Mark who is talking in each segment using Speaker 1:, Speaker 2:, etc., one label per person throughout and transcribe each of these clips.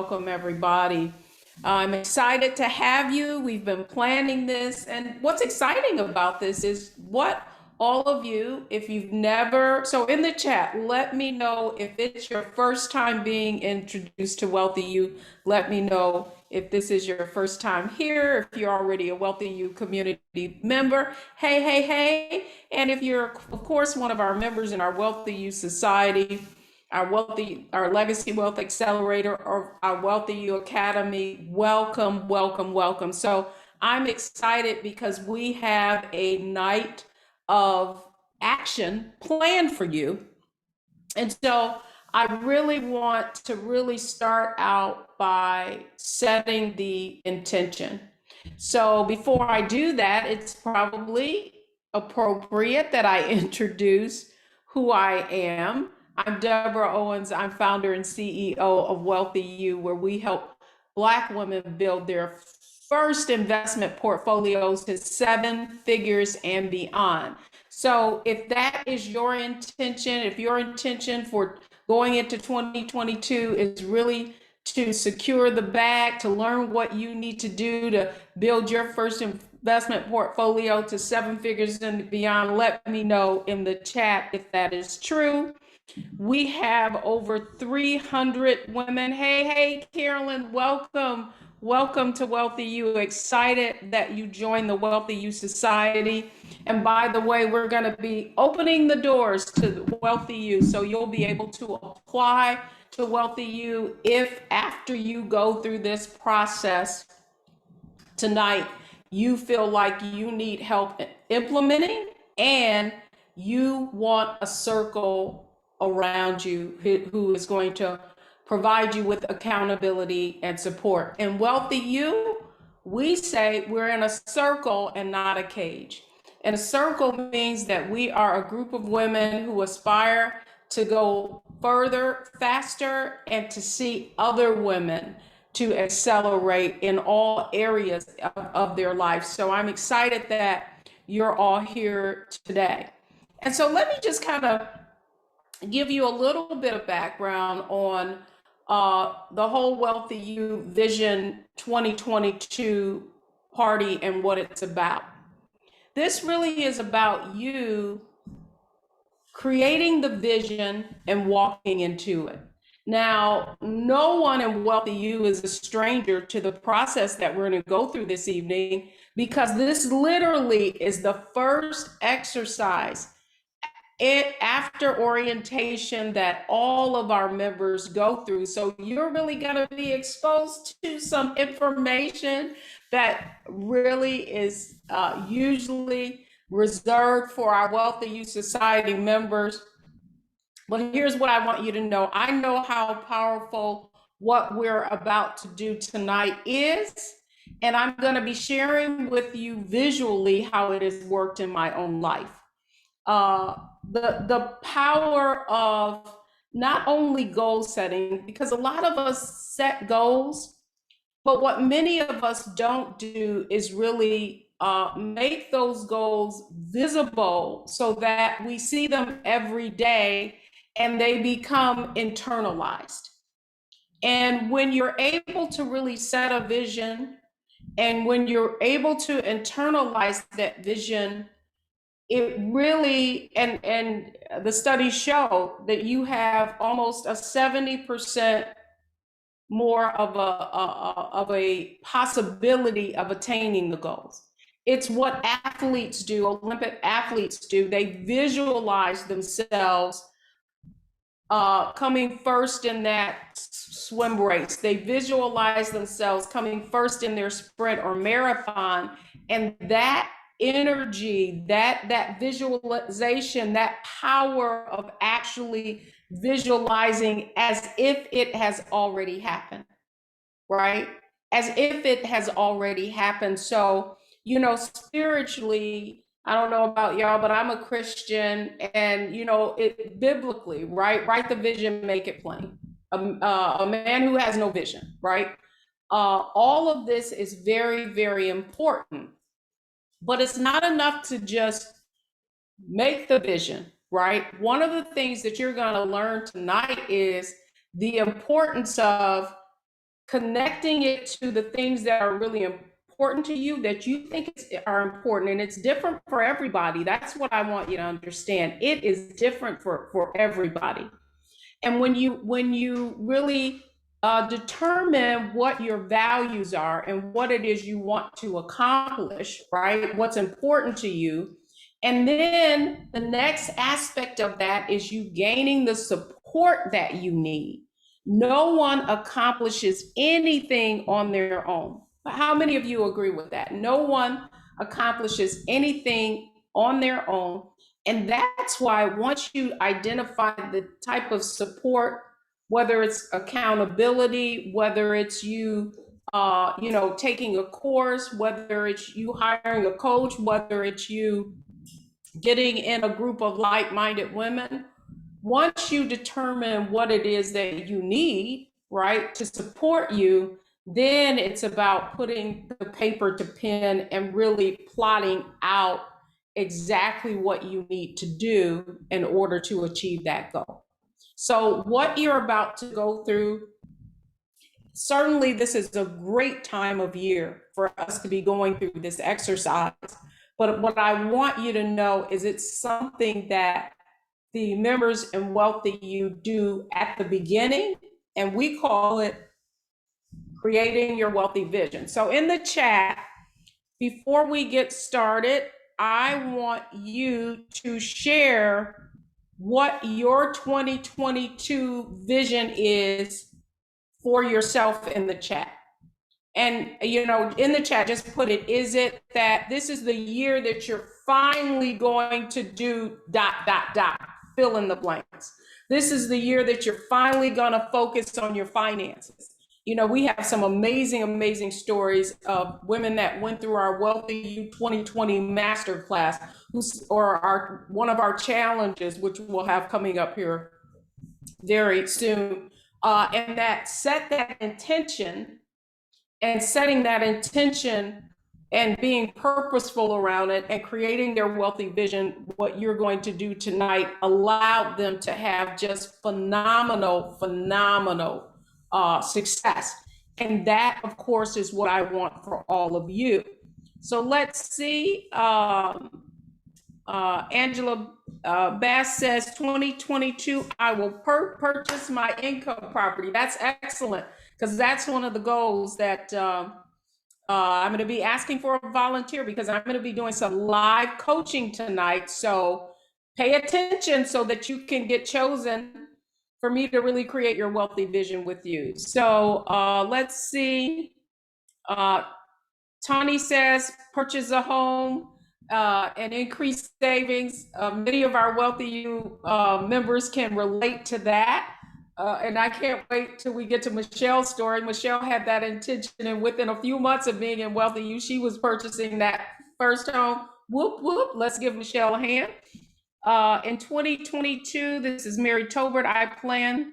Speaker 1: welcome everybody. I'm excited to have you. We've been planning this, and what's exciting about this is what all of you, if you've never, so in the chat, let me know if it's your first time being introduced to WealthyU. Let me know if this is your first time here, if you're already a WealthyU community member. Hey, hey, hey. And if you're, of course, one of our members in our WealthyU Society, our Legacy Wealth Accelerator, or our WealthyU Academy, welcome, welcome, welcome. So I'm excited because we have a night of action planned for you. And so I really want to really start out by setting the intention. So before I do that, it's probably appropriate that I introduce who I am. I'm Deborah Owens. I'm founder and CEO of WealthyU, where we help Black women build their first investment portfolios to 7 figures and beyond. So if that is your intention, if your intention for going into 2022 is really to secure the bag, to learn what you need to do to build your first investment portfolio to 7 figures and beyond, let me know in the chat if that is true. We have over 300 women. Hey, hey, Carolyn, welcome. Welcome to WealthyU. Excited that you joined the WealthyU Society. And by the way, we're going to be opening the doors to WealthyU, so you'll be able to apply to WealthyU if after you go through this process tonight, you feel like you need help implementing and you want a circle around you who is going to provide you with accountability and support. In WealthyU, we say we're in a circle and not a cage. And a circle means that we are a group of women who aspire to go further, faster, and to see other women to accelerate in all areas of their life. So I'm excited that you're all here today. And so let me just kind of give you a little bit of background on the whole WealthyU Vision 2022 party and what it's about. This really is about you creating the vision and walking into it. Now, no one in WealthyU is a stranger to the process that we're going to go through this evening, because this literally is the first exercise after orientation that all of our members go through. So you're really going to be exposed to some information that really is usually reserved for our WealthyU Society members. But here's what I want you to know. I know how powerful what we're about to do tonight is, and I'm going to be sharing with you visually how it has worked in my own life. The power of not only goal setting, because a lot of us set goals, but what many of us don't do is really make those goals visible so that we see them every day and they become internalized. And when you're able to really set a vision, and when you're able to internalize that vision, it really, and the studies show that you have almost a 70% more of a possibility of attaining the goals. It's what athletes do, Olympic athletes do. They visualize themselves coming first in that swim race. They visualize themselves coming first in their sprint or marathon, and that energy, that visualization, that power of actually visualizing as if it has already happened, right? As if it has already happened. So, you know, spiritually, I don't know about y'all, but I'm a Christian, and you know, it biblically, right? Write the vision, make it plain. A man who has no vision, right? All of this is very, very important. But it's not enough to just make the vision, right? One of the things that you're going to learn tonight is the importance of connecting it to the things that are really important to you, that you think are important. And it's different for everybody. That's what I want you to understand. It is different for everybody. And when you really determine what your values are and what it is you want to accomplish, right? What's important to you. And then the next aspect of that is you gaining the support that you need. No one accomplishes anything on their own. How many of you agree with that? No one accomplishes anything on their own. And that's why once you identify the type of support, whether it's accountability, whether it's you, taking a course, whether it's you hiring a coach, whether it's you getting in a group of like-minded women, once you determine what it is that you need, right, to support you, then it's about putting the paper to pen and really plotting out exactly what you need to do in order to achieve that goal. So what you're about to go through, certainly this is a great time of year for us to be going through this exercise. But what I want you to know is it's something that the members in WealthyU do at the beginning, and we call it creating your wealthy vision. So in the chat, before we get started, I want you to share what your 2022 vision is for yourself in the chat. And, in the chat, just put it, is it that this is the year that you're finally going to do ... fill in the blanks. This is the year that you're finally going to focus on your finances. We have some amazing, amazing stories of women that went through our WealthyU 2020 masterclass, or one of our challenges, which we'll have coming up here very soon, and that set that intention. And setting that intention and being purposeful around it and creating their wealthy vision, what you're going to do tonight allowed them to have just phenomenal success. And that, of course, is what I want for all of you. So let's see. Angela Bass says, 2022, I will purchase my income property. That's excellent, because that's one of the goals that I'm going to be asking for a volunteer, because I'm going to be doing some live coaching tonight. So pay attention so that you can get chosen for me to really create your wealthy vision with you. So let's see. Tony says, purchase a home and increase savings. Many of our WealthyU members can relate to that. And I can't wait till we get to Michelle's story. Michelle had that intention, and within a few months of being in WealthyU, she was purchasing that first home. Whoop, whoop. Let's give Michelle a hand. In 2022, this is Mary Tobert, I plan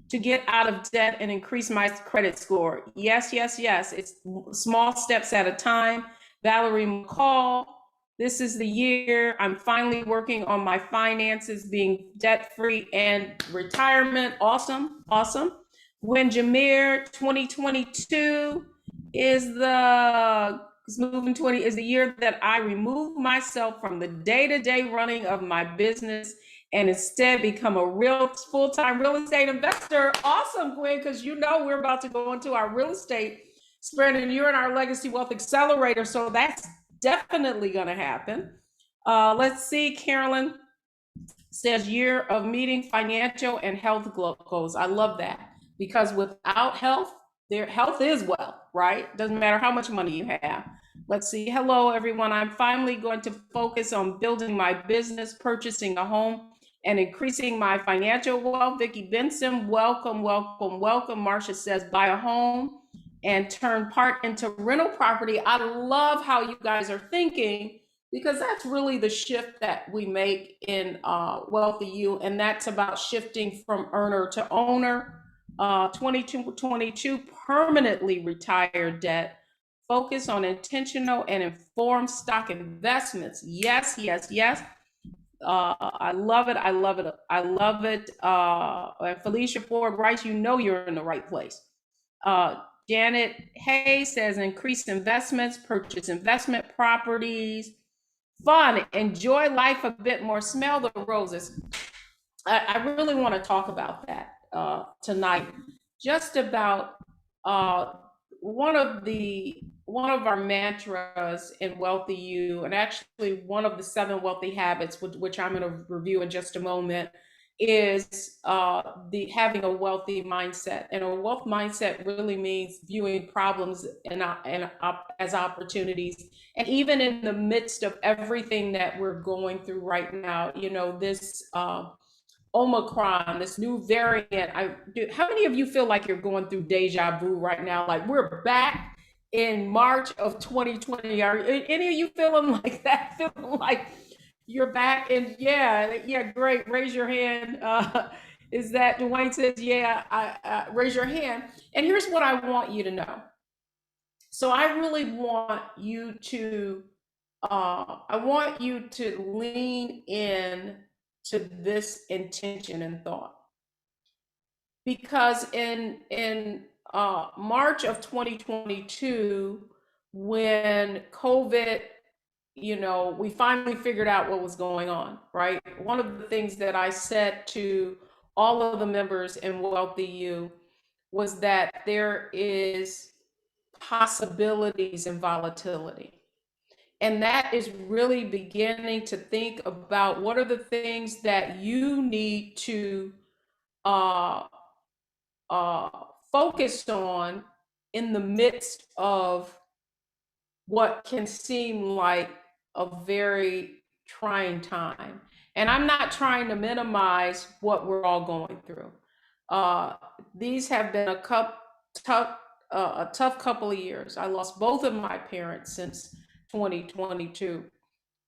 Speaker 1: to get out of debt and increase my credit score. Yes, yes, yes. It's small steps at a time. Valerie McCall, this is the year I'm finally working on my finances, being debt-free and retirement. Awesome, awesome. When Jameer, 2022 is the year that I remove myself from the day-to-day running of my business and instead become a real full-time real estate investor. Awesome, Gwen, because we're about to go into our real estate sprint, and you're in our Legacy Wealth Accelerator, so that's definitely going to happen. Let's see, Carolyn says, year of meeting financial and health goals. I love that, because without health, health is wealth, right? Doesn't matter how much money you have. Let's see. Hello, everyone. I'm finally going to focus on building my business, purchasing a home, and increasing my financial wealth. Vicki Benson, welcome, welcome, welcome. Marcia says, buy a home and turn part into rental property. I love how you guys are thinking, because that's really the shift that we make in WealthyU, and that's about shifting from earner to owner. 2022, permanently retire debt. Focus on intentional and informed stock investments. Yes, yes, yes. I love it. I love it. I love it. Felicia Ford Rice, you're in the right place. Janet Hayes says increase investments, purchase investment properties, fun, enjoy life a bit more, smell the roses. I really want to talk about that tonight. Just about uh, one of our mantras in Wealthy You, and actually one of the 7 wealthy habits, which I'm going to review in just a moment, is the having a wealthy mindset. And a wealth mindset really means viewing problems as opportunities. And even in the midst of everything that we're going through right now, this Omicron, this new variant. How many of you feel like you're going through deja vu right now? Like we're back in March of 2020. Are any of you feeling like that? Feeling like you're back? And yeah, great. Raise your hand. Is that Dwayne says, yeah, raise your hand. And here's what I want you to know. So I really want you to lean in to this intention and thought, because in March of 2022, when COVID, we finally figured out what was going on, right? One of the things that I said to all of the members in WealthyU was that there is possibilities and volatility. And that is really beginning to think about what are the things that you need to uh, uh, focus on in the midst of what can seem like a very trying time. And I'm not trying to minimize what we're all going through. Uh, these have been tough, a tough couple of years. I lost both of my parents since 2022.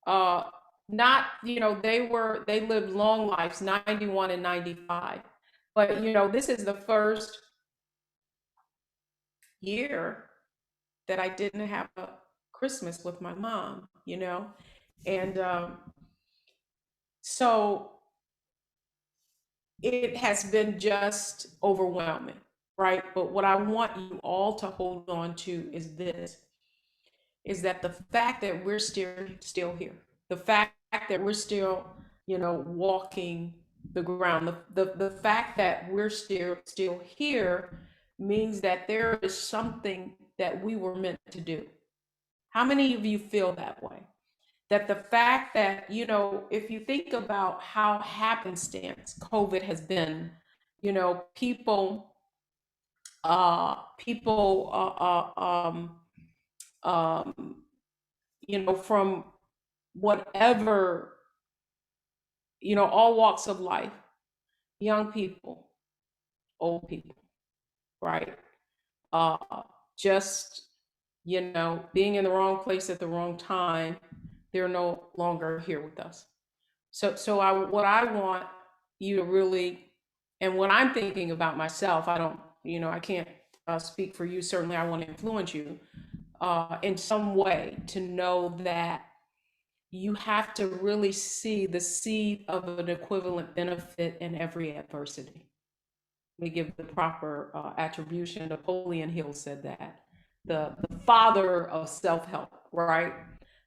Speaker 1: Uh, not, they lived long lives, 91 and 95. But, this is the first year that I didn't have a Christmas with my mom, and so it has been just overwhelming, right? But what I want you all to hold on to is that the fact that we're still here, the fact that we're still, walking the ground, the fact that we're still here means that there is something that we were meant to do. How many of you feel that way? That the fact that, if you think about how happenstance COVID has been, people, um, from whatever, all walks of life, young people, old people, right? Uh, just, being in the wrong place at the wrong time, they're no longer here with us. What I want you to really, and when I'm thinking about myself, I don't, I can't speak for you. Certainly, I want to influence you in some way to know that you have to really see the seed of an equivalent benefit in every adversity. We give the proper attribution. Napoleon Hill said that. The father of self-help, right?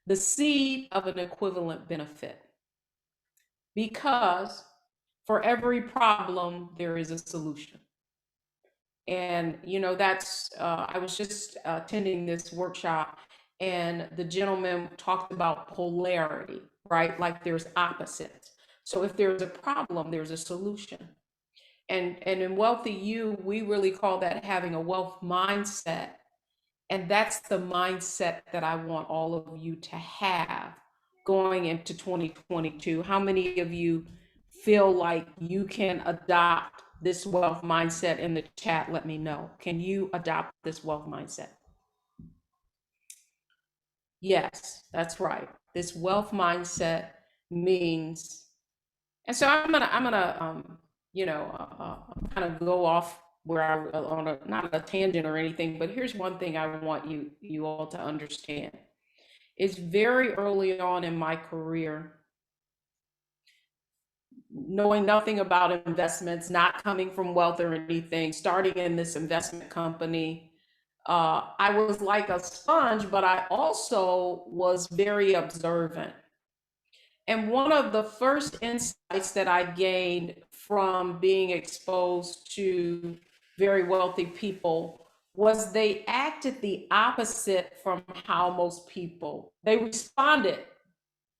Speaker 1: The seed of an equivalent benefit. Because for every problem, there is a solution. And, that's, I was just attending this workshop, and the gentleman talked about polarity, right? Like there's opposites. So if there's a problem, there's a solution. And in WealthyU, we really call that having a wealth mindset. And that's the mindset that I want all of you to have going into 2022. How many of you feel like you can adopt this wealth mindset? In the chat, let me know. Can you adopt this wealth mindset? Yes, that's right. This wealth mindset means, and so I'm gonna kind of go off where I on a not a tangent or anything, but here's one thing I want you all to understand. It's very early on in my career, knowing nothing about investments, not coming from wealth or anything, starting in this investment company, I was like a sponge, but I also was very observant. And one of the first insights that I gained from being exposed to very wealthy people was they acted the opposite from how most people, they responded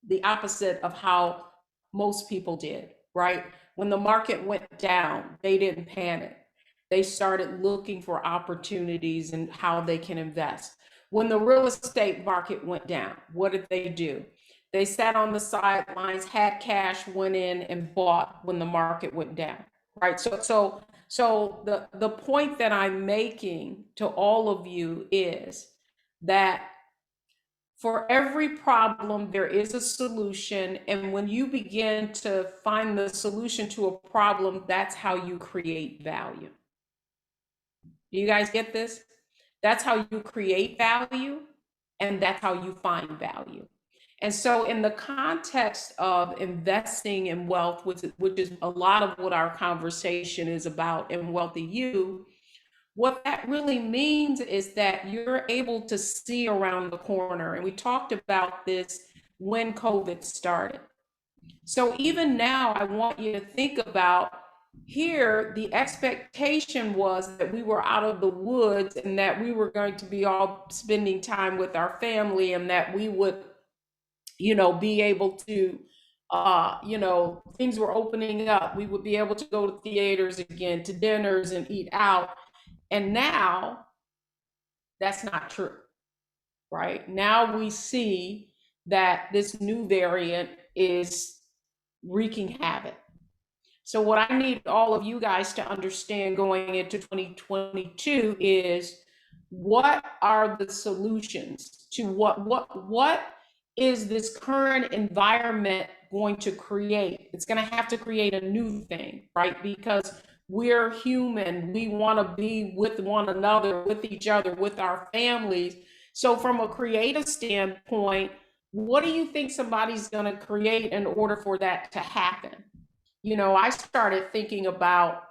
Speaker 1: the opposite of how most people did, right? When the market went down, they didn't panic. They started looking for opportunities and how they can invest. When the real estate market went down, what did they do? They sat on the sidelines, had cash, went in and bought when the market went down, right? So the point that I'm making to all of you is that for every problem, there is a solution. And when you begin to find the solution to a problem, that's how you create value. Do you guys get this? That's how you create value, and that's how you find value. And so, in the context of investing in wealth, which is a lot of what our conversation is about in WealthyU, what that really means is that you're able to see around the corner. And we talked about this when COVID started. So even now, I want you to think about here, the expectation was that we were out of the woods and that we were going to be all spending time with our family and that we would, be able to, things were opening up. We would be able to go to theaters again, to dinners and eat out. And now that's not true, right? Now we see that this new variant is wreaking havoc. So, what I need all of you guys to understand going into 2022 is what are the solutions to what is this current environment going to create? It's going to have to create a new thing, right? Because we're human. We want to be with one another, with each other, with our families. So, from a creative standpoint, what do you think somebody's going to create in order for that to happen? I started thinking about,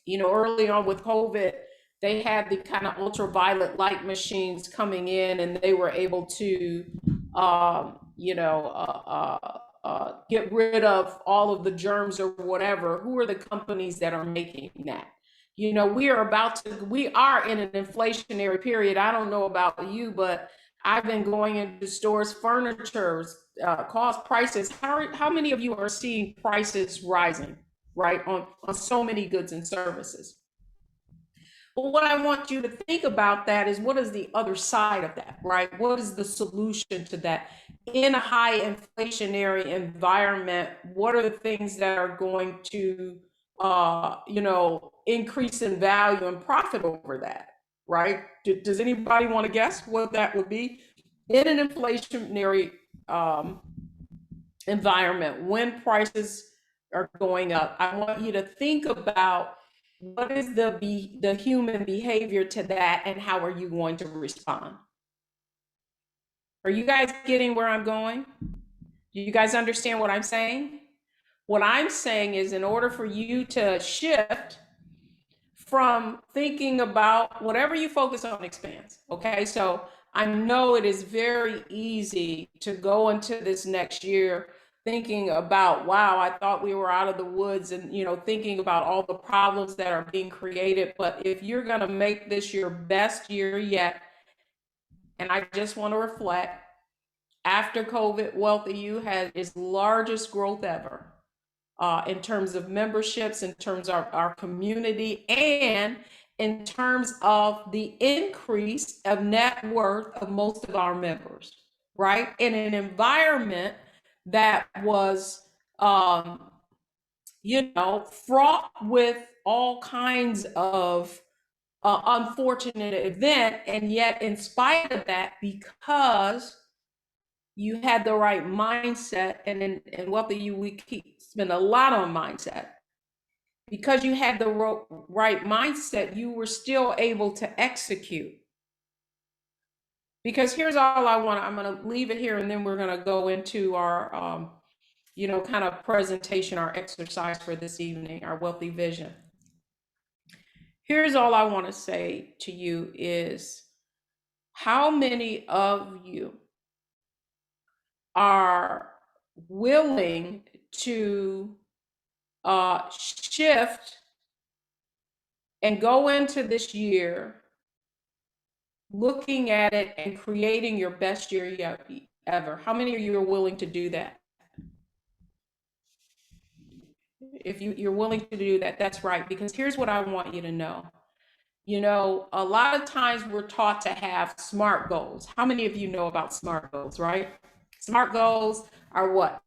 Speaker 1: early on with COVID, they had the kind of ultraviolet light machines coming in and they were able to, get rid of all of the germs or whatever. Who are the companies that are making that? We are in an inflationary period. I don't know about you, but I've been going into stores, furniture, cost prices. How many of you are seeing prices rising, right, on so many goods and services? Well, what I want you to think about that is what is the other side of that, right? What is the solution to that? In a high inflationary environment, what are the things that are going to, increase in value and profit over that, right? Does anybody want to guess what that would be? In an inflationary environment, when prices are going up, I want you to think about what is the human behavior to that and how are you going to respond? Are you guys getting where I'm going? Do you guys understand what I'm saying? What I'm saying is in order for you to shift from thinking about whatever you focus on expands, okay? So I know it is very easy to go into this next year thinking about, wow, I thought we were out of the woods and, thinking about all the problems that are being created. But if you're going to make this your best year yet, and I just want to reflect, after COVID, WealthyU had its largest growth ever in terms of memberships, in terms of our community, and in terms of the increase of net worth of most of our members, right? In an environment that was, fraught with all kinds of unfortunate event. And yet, in spite of that, because you had the right mindset, and in WealthyU, we spend a lot on mindset. Because you had the right mindset, you were still able to execute. Because here's all I want. I'm going to leave it here, and then we're going to go into our kind of presentation, our exercise for this evening, our wealthy vision. Here's all I want to say to you is, how many of you are willing to shift and go into this year looking at it and creating your best year ever? How many of you are willing to do that? If you're willing to do that, that's right. Because here's what I want you to know. A lot of times we're taught to have SMART goals. How many of you know about SMART goals, right? SMART goals are what?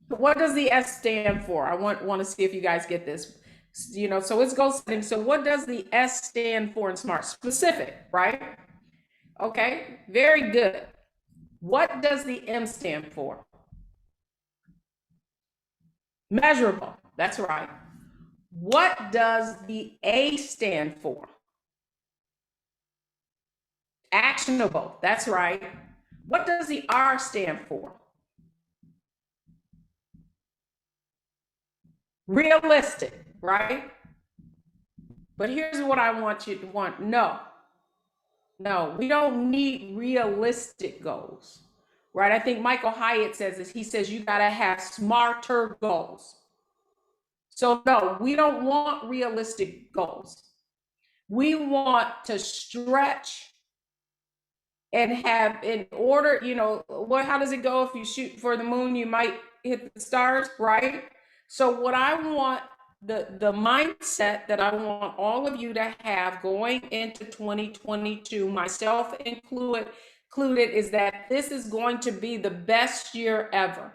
Speaker 1: What does the S stand for? I want to see if you guys get this. So it's goal setting. So what does the S stand for in SMART? Specific, right? Okay, very good. What does the M stand for? Measurable. That's right. What does the A stand for? Actionable. That's right. What does the R stand for? Realistic, right? But here's what I want you to want. No, we don't need realistic goals, right? I think Michael Hyatt says this. He says you got to have smarter goals. So no, we don't want realistic goals. We want to stretch and have, in order, how does it go? If you shoot for the moon, you might hit the stars, right? So what I want, the mindset that I want all of you to have going into 2022, myself included, is that this is going to be the best year ever.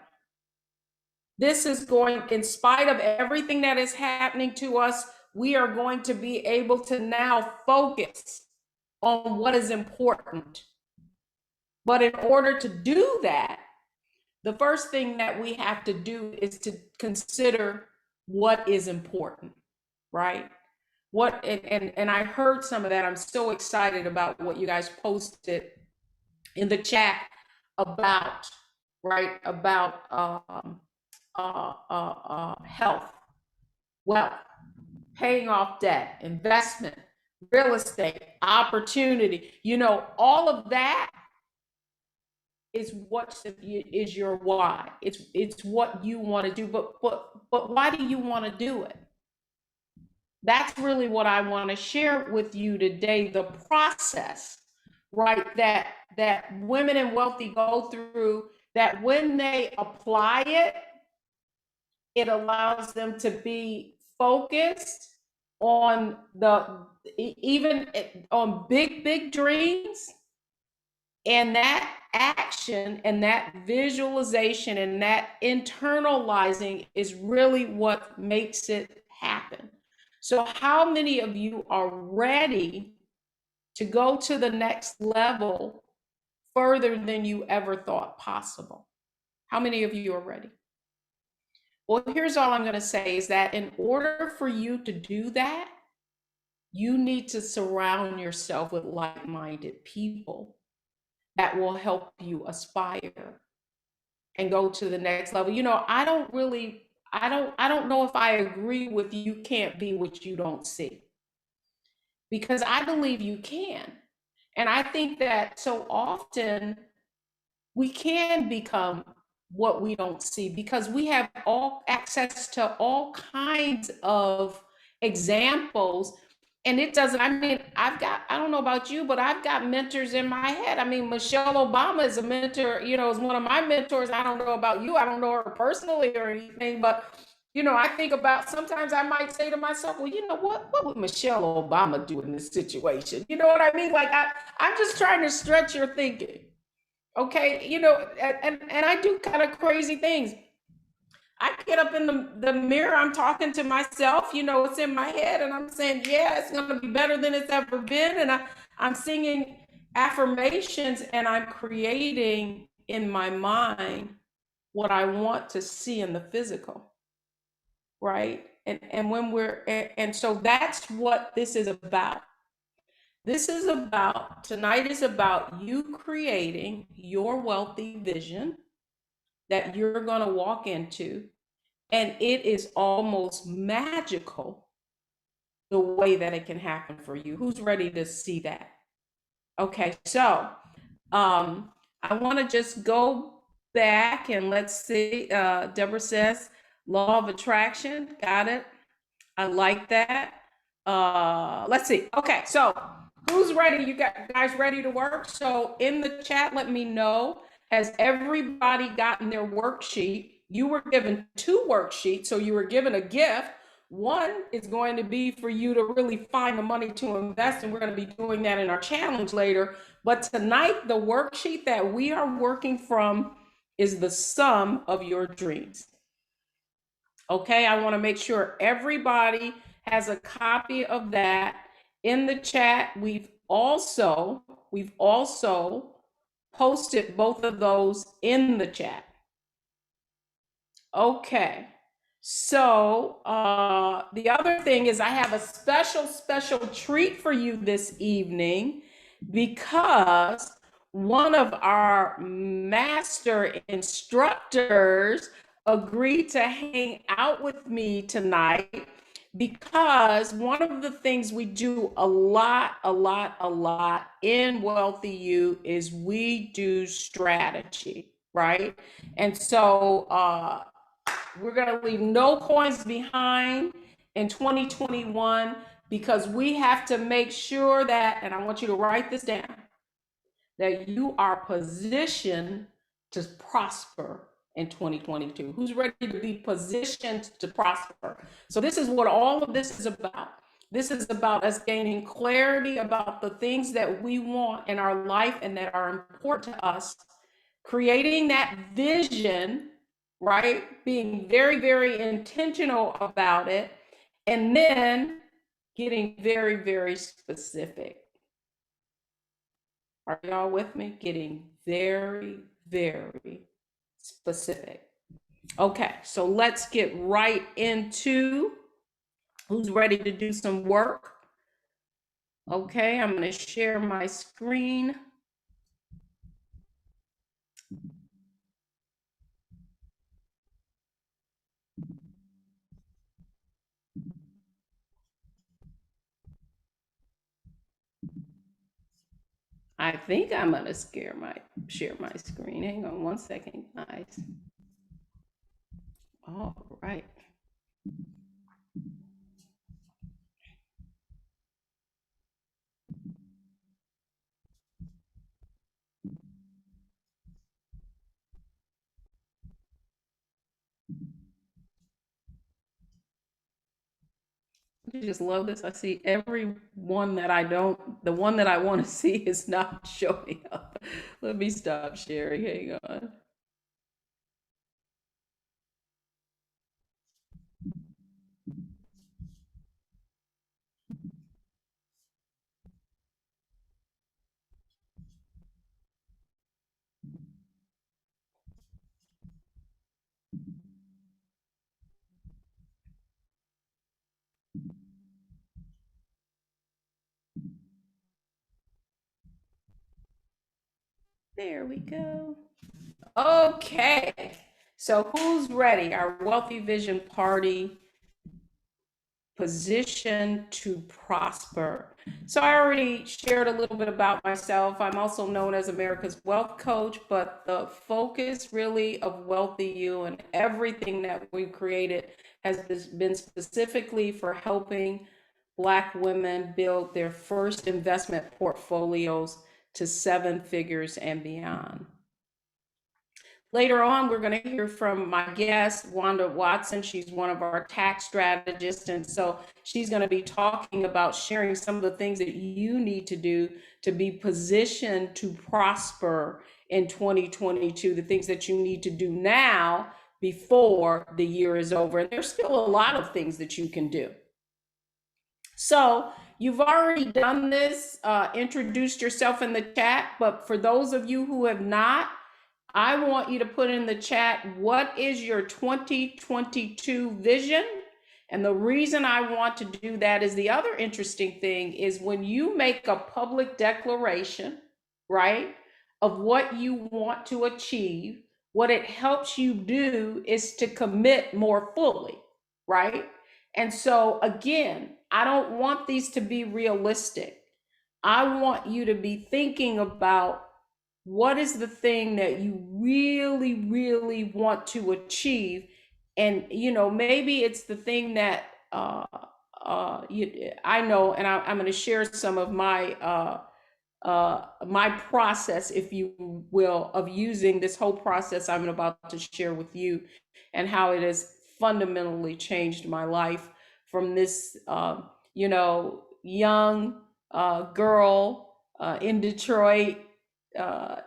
Speaker 1: This is going, in spite of everything that is happening to us, we are going to be able to now focus on what is important. But in order to do that, the first thing that we have to do is to consider what is important, right? And I heard some of that. I'm so excited about what you guys posted in the chat about, right, about health, wealth, paying off debt, investment, real estate, opportunity. All of that is what is your why. It's what you want to do. But why do you want to do it? That's really what I want to share with you today. The process, right, that women in wealthy go through, that when they apply it, it allows them to be focused on even on big dreams. And that action and that visualization and that internalizing is really what makes it happen. So how many of you are ready to go to the next level further than you ever thought possible? How many of you are ready? Well, here's all I'm going to say is that in order for you to do that, you need to surround yourself with like-minded people that will help you aspire and go to the next level. I don't know if I agree with you can't be what you don't see, because I believe you can. And I think that so often we can become what we don't see, because we have all access to all kinds of examples. And it doesn't, I don't know about you, but I've got mentors in my head. Michelle Obama is a mentor, is one of my mentors. I don't know about you. I don't know her personally or anything, but I think about, sometimes I might say to myself, well, what would Michelle Obama do in this situation? You know what I mean? Like I'm just trying to stretch your thinking. Okay, and I do kind of crazy things. I get up in the mirror, I'm talking to myself, it's in my head, and I'm saying, yeah, it's going to be better than it's ever been. And I'm singing affirmations, and I'm creating in my mind what I want to see in the physical, right? And so that's what this is about. Tonight is about you creating your wealthy vision that you're going to walk into, and it is almost magical the way that it can happen for you. Who's ready to see that? Okay, so I want to just go back and let's see. Deborah says, law of attraction. Got it. I like that. Let's see. Okay, so who's ready? You guys ready to work? So in the chat, let me know. Has everybody gotten their worksheet? You were given two worksheets, so you were given a gift. One is going to be for you to really find the money to invest, and we're going to be doing that in our challenge later. But tonight, the worksheet that we are working from is the sum of your dreams. Okay, I want to make sure everybody has a copy of that. In the chat, we've also posted both of those in the chat. Okay. So the other thing is I have a special treat for you this evening, because one of our master instructors agreed to hang out with me tonight, because one of the things we do a lot in WealthyU is we do strategy, right? And so we're going to leave no coins behind in 2021, because we have to make sure that, and I want you to write this down, that you are positioned to prosper in 2022. Who's ready to be positioned to prosper? So this is what all of this is about. This is about us gaining clarity about the things that we want in our life and that are important to us, creating that vision, right? Being very intentional about it, and then getting very specific. Are y'all with me? Getting very specific. Okay, so let's get right into who's ready to do some work. Okay, I'm going to share my screen. I think I'm going to share my screen. Hang on one second, guys. All right. I just love this. I see every one that the one that I want to see is not showing up. Let me stop sharing. Hang on. There we go. Okay. So who's ready? Our Wealthy Vision Party, position to prosper. So I already shared a little bit about myself. I'm also known as America's Wealth Coach, but the focus really of WealthyU and everything that we've created has been specifically for helping Black women build their first investment portfolios to 7 figures and beyond. Later on, we're going to hear from my guest, Wanda Watson. She's one of our tax strategists. And so she's going to be talking about sharing some of the things that you need to do to be positioned to prosper in 2022, the things that you need to do now before the year is over. And there's still a lot of things that you can do. So you've already done this, introduced yourself in the chat, but for those of you who have not, I want you to put in the chat, what is your 2022 vision? And the reason I want to do that is the other interesting thing is when you make a public declaration, right, of what you want to achieve, what it helps you do is to commit more fully, right? And so again, I don't want these to be realistic. I want you to be thinking about what is the thing that you really, really want to achieve. And, maybe it's the thing that I know, and I'm going to share some of my process, if you will, of using this whole process I'm about to share with you, and how it has fundamentally changed my life from this, young girl in Detroit,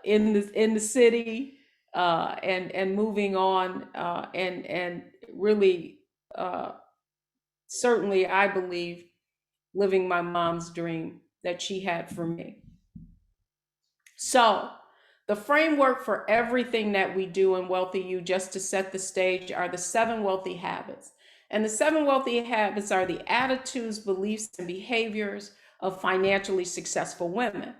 Speaker 1: in the city, and moving on, and really, uh, certainly, I believe, living my mom's dream that she had for me. So, the framework for everything that we do in Wealthy You, just to set the stage, are the 7 wealthy habits. And the 7 wealthy habits are the attitudes, beliefs, and behaviors of financially successful women.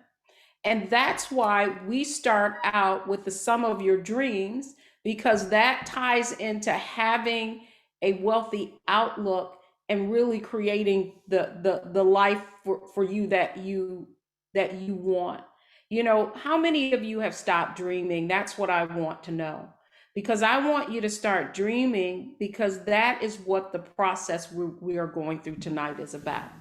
Speaker 1: And that's why we start out with the sum of your dreams, because that ties into having a wealthy outlook and really creating the life for you that you want. How many of you have stopped dreaming? That's what I want to know. Because I want you to start dreaming, because that is what the process we are going through tonight is about.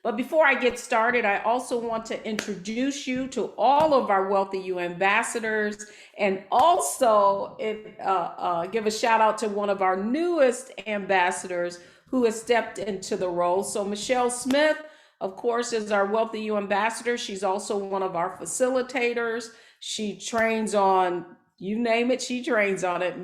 Speaker 1: But before I get started, I also want to introduce you to all of our WealthyU ambassadors, and also give a shout out to one of our newest ambassadors who has stepped into the role. So Michelle Smith, of course, is our WealthyU ambassador. She's also one of our facilitators. She trains on, you name it, she trains on it,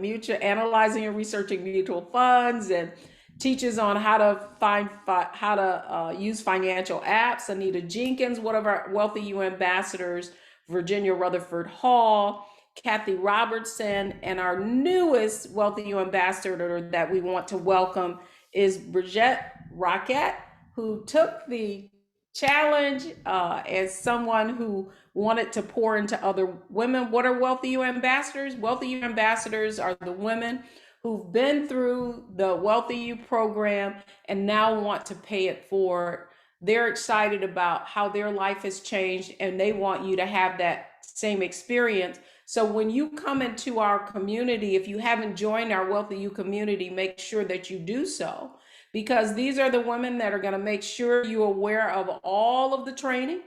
Speaker 1: analyzing and researching mutual funds, and teaches on how to use financial apps. Anita Jenkins, one of our WealthyU ambassadors, Virginia Rutherford Hall, Kathy Robertson, and our newest WealthyU ambassador that we want to welcome is Bridget Rockett, who took the challenge as someone who wanted to pour into other women. What are WealthyU ambassadors? WealthyU ambassadors are the women who've been through the WealthyU program and now want to pay it forward. They're excited about how their life has changed, and they want you to have that same experience. So when you come into our community, if you haven't joined our WealthyU community, make sure that you do so, because these are the women that are going to make sure you're aware of all of the training,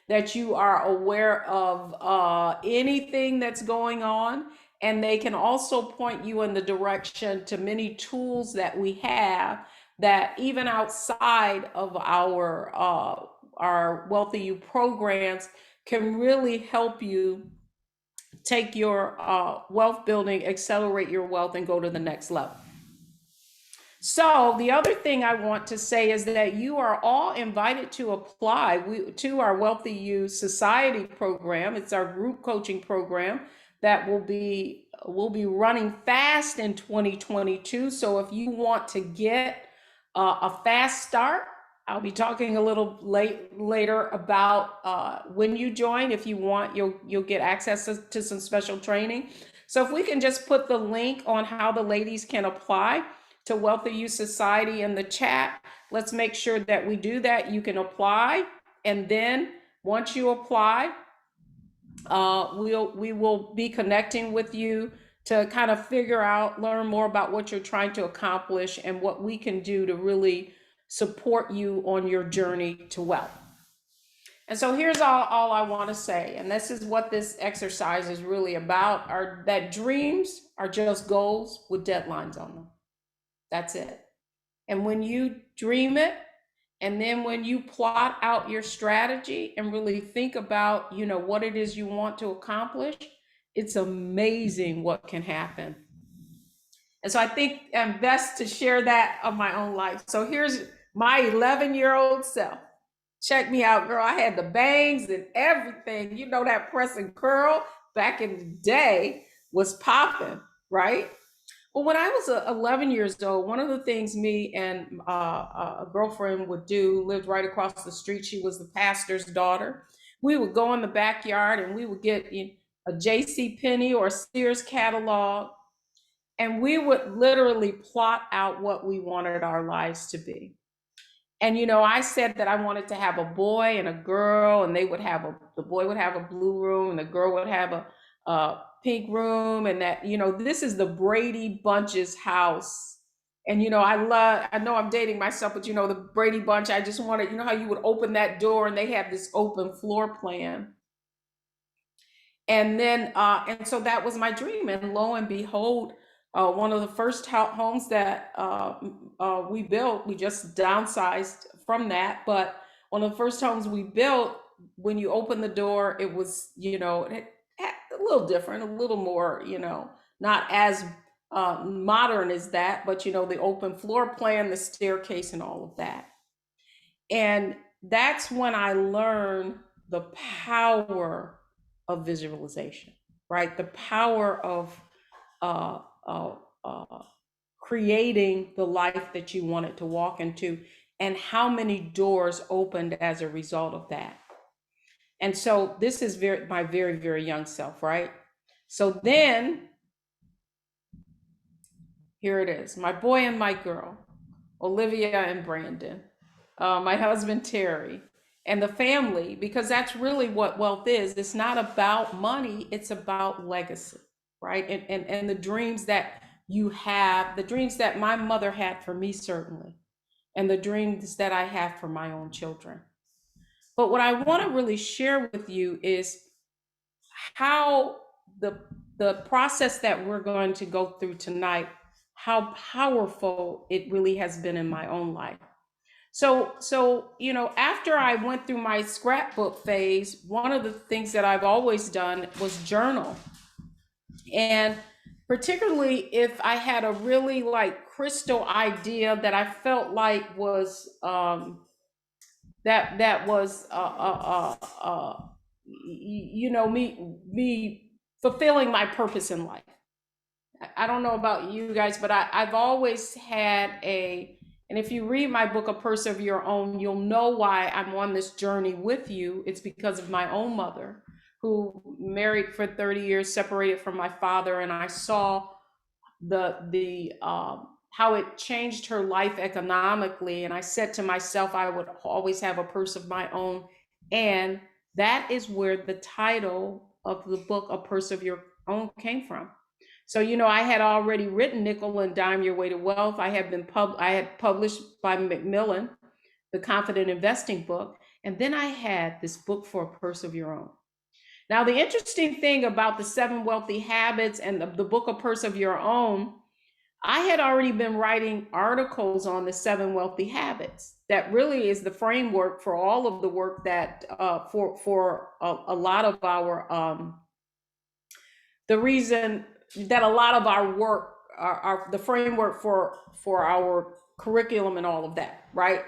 Speaker 1: that you are aware of anything that's going on, and they can also point you in the direction to many tools that we have that even outside of our WealthyU programs can really help you take your wealth building, accelerate your wealth, and go to the next level. So the other thing I want to say is that you are all invited to apply to our WealthyU Society program. It's our group coaching program that will be running fast in 2022. So if you want to get a fast start, I'll be talking a little later about when you join. If you want, you'll get access to some special training. So if we can just put the link on how the ladies can apply to WealthyU Society in the chat, let's make sure that we do that. You can apply, and then once you apply, we will be connecting with you to kind of learn more about what you're trying to accomplish and what we can do to really support you on your journey to wealth. And so here's all I want to say, and this is what this exercise is really about, are that dreams are just goals with deadlines on them. That's it. And when you dream it, and then when you plot out your strategy and really think about, what it is you want to accomplish, it's amazing what can happen. And so I think I'm best to share that of my own life. So here's my 11-year-old self. Check me out, girl. I had the bangs and everything. That press and curl back in the day was popping, right? Well, when I was 11 years old, one of the things me and a girlfriend would do, lived right across the street. She was the pastor's daughter. We would go in the backyard and we would get a J.C. Penney or Sears catalog, and we would literally plot out what we wanted our lives to be. And I said that I wanted to have a boy and a girl, and the boy would have a blue room, and the girl would have a pink room, and that this is the Brady Bunch's house. And I know I'm dating myself, but the Brady Bunch, I just wanted, how you would open that door and they had this open floor plan. And then and so that was my dream, and lo and behold, one of the first homes that we built, we just downsized from that, but one of the first homes we built, when you open the door, it was, it had a little different, a little more, not as modern as that, but the open floor plan, the staircase, and all of that. And that's when I learned the power of visualization, right? The power of uh, uh, uh, creating the life that you wanted to walk into, and how many doors opened as a result of that. And so this is my very, very young self, right? So then here it is, my boy and my girl, Olivia and Brandon, my husband Terry, and the family, because that's really what wealth is. It's not about money, it's about legacy, right? And the dreams that you have, the dreams that my mother had for me, certainly, and the dreams that I have for my own children. But what I want to really share with you is how the process that we're going to go through tonight, how powerful it really has been in my own life. So after I went through my scrapbook phase, one of the things that I've always done was journal. And particularly if I had a really crystal idea that I felt like was that was me fulfilling my purpose in life. I don't know about you guys, but I've always had and if you read my book, A Purse of Your Own, you'll know why I'm on this journey with you. It's because of my own mother, who married for 30 years, separated from my father, and I saw the how it changed her life economically. And I said to myself, I would always have a purse of my own. And that is where the title of the book, A Purse of Your Own, came from. So, I had already written Nickel and Dime Your Way to Wealth. I had published by Macmillan, the Confident Investing book. And then I had this book for A Purse of Your Own. Now, the interesting thing about the 7 Wealthy Habits and the book, A Purse of Your Own, I had already been writing articles on the 7 Wealthy Habits. That really is the framework for all of the work that for a lot of our the reason that a lot of our work are the framework for our curriculum and all of that, right?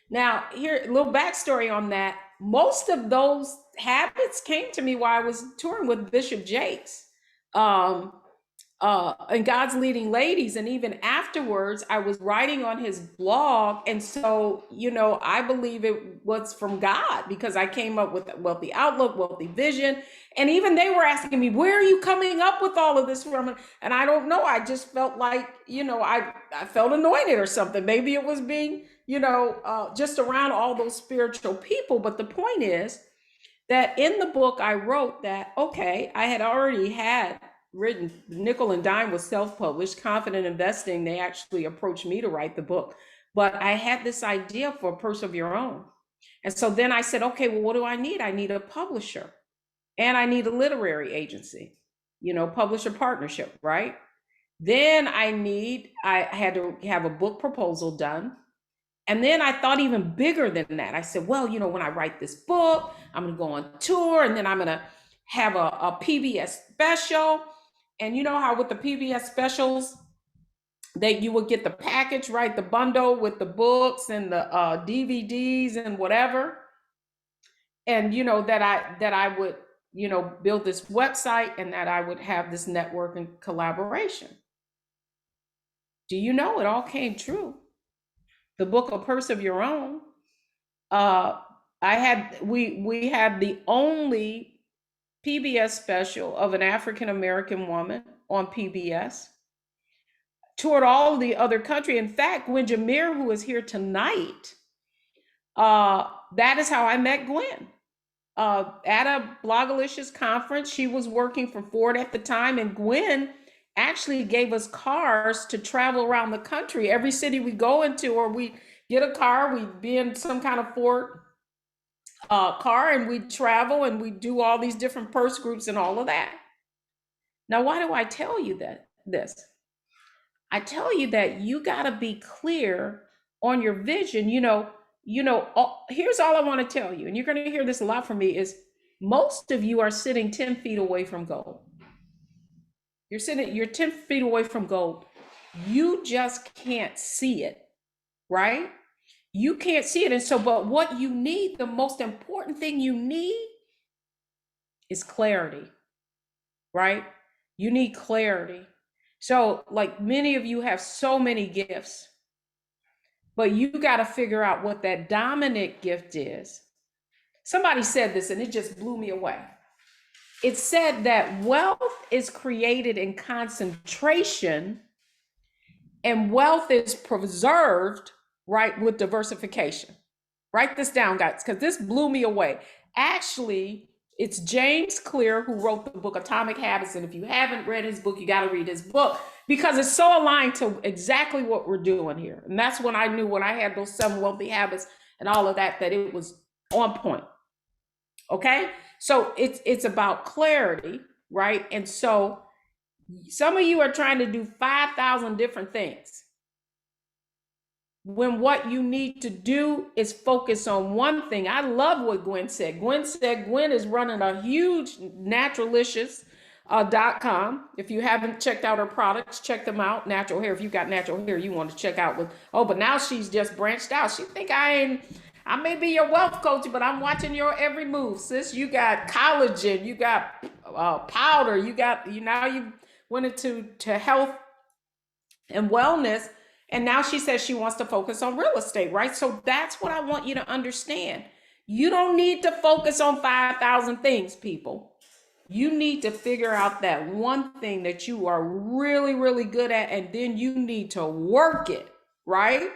Speaker 1: Now, here, a little backstory on that. Most of those habits came to me while I was touring with Bishop Jakes and God's Leading Ladies. And even afterwards, I was writing on his blog. And so, I believe it was from God, because I came up with Wealthy Outlook, Wealthy Vision. And even they were asking me, where are you coming up with all of this from? And I don't know. I just felt like, I felt anointed or something. Maybe it was being, just around all those spiritual people. But the point is that in the book, I wrote that, okay, I had already had written Nickel and Dime was self-published. Confident Investing, they actually approached me to write the book, but I had this idea for A Purse of Your Own. And so then I said, okay, well, what do I need? I need a publisher, and I need a literary agency, publisher partnership, right? Then I had to have a book proposal done. And then I thought even bigger than that. I said, well, when I write this book, I'm going to go on tour, and then I'm going to have a PBS special. And you know how with the PBS specials, that you would get the package, right? The bundle with the books and the DVDs and whatever. And, that I would, build this website, and that I would have this network and collaboration. Do you know, it all came true. The book, A Purse of Your Own, we had the only PBS special of an African American woman on PBS, toured all the other country. In fact, Gwen Jameer, who is here tonight, that is how I met Gwen. At a Blogalicious conference, she was working for Ford at the time, and Gwen actually gave us cars to travel around the country. Every city we go into, or we get a car, we'd be in some kind of Ford car, and we travel and we do all these different purse groups and all of that. Now, why do I tell you this? I tell you that you got to be clear on your vision. Here's all I want to tell you, and you're going to hear this a lot from me, is most of you are sitting 10 feet away from gold. You're 10 feet away from gold. You just can't see it, right? You can't see it. And so, but what you need, the most important thing you need is clarity, right? You need clarity. So, like, many of you have so many gifts, but you got to figure out what that dominant gift is. Somebody said this and it just blew me away. It said that wealth is created in concentration and wealth is preserved, right, with diversification. Write this down, guys, because this blew me away. Actually, it's James Clear who wrote the book Atomic Habits. And if you haven't read his book, you got to read his book because it's so aligned to exactly what we're doing here. And that's when I knew, when I had those 7 wealthy habits and all of that, that it was on point. Okay. So it's about clarity, right? And so some of you are trying to do 5,000 different things, when what you need to do is focus on one thing. I love what Gwen said. Gwen is running a huge naturalicious.com. If you haven't checked out her products, check them out. Natural hair. If you got natural hair, you want to check out with, but now she's just branched out. She think I may be your wealth coach, but I'm watching your every move, sis. You got collagen, you got powder, you went into health and wellness. And now she says she wants to focus on real estate, right? So that's what I want you to understand. You don't need to focus on 5,000 things, people. You need to figure out that one thing that you are really, really good at, and then you need to work it, right?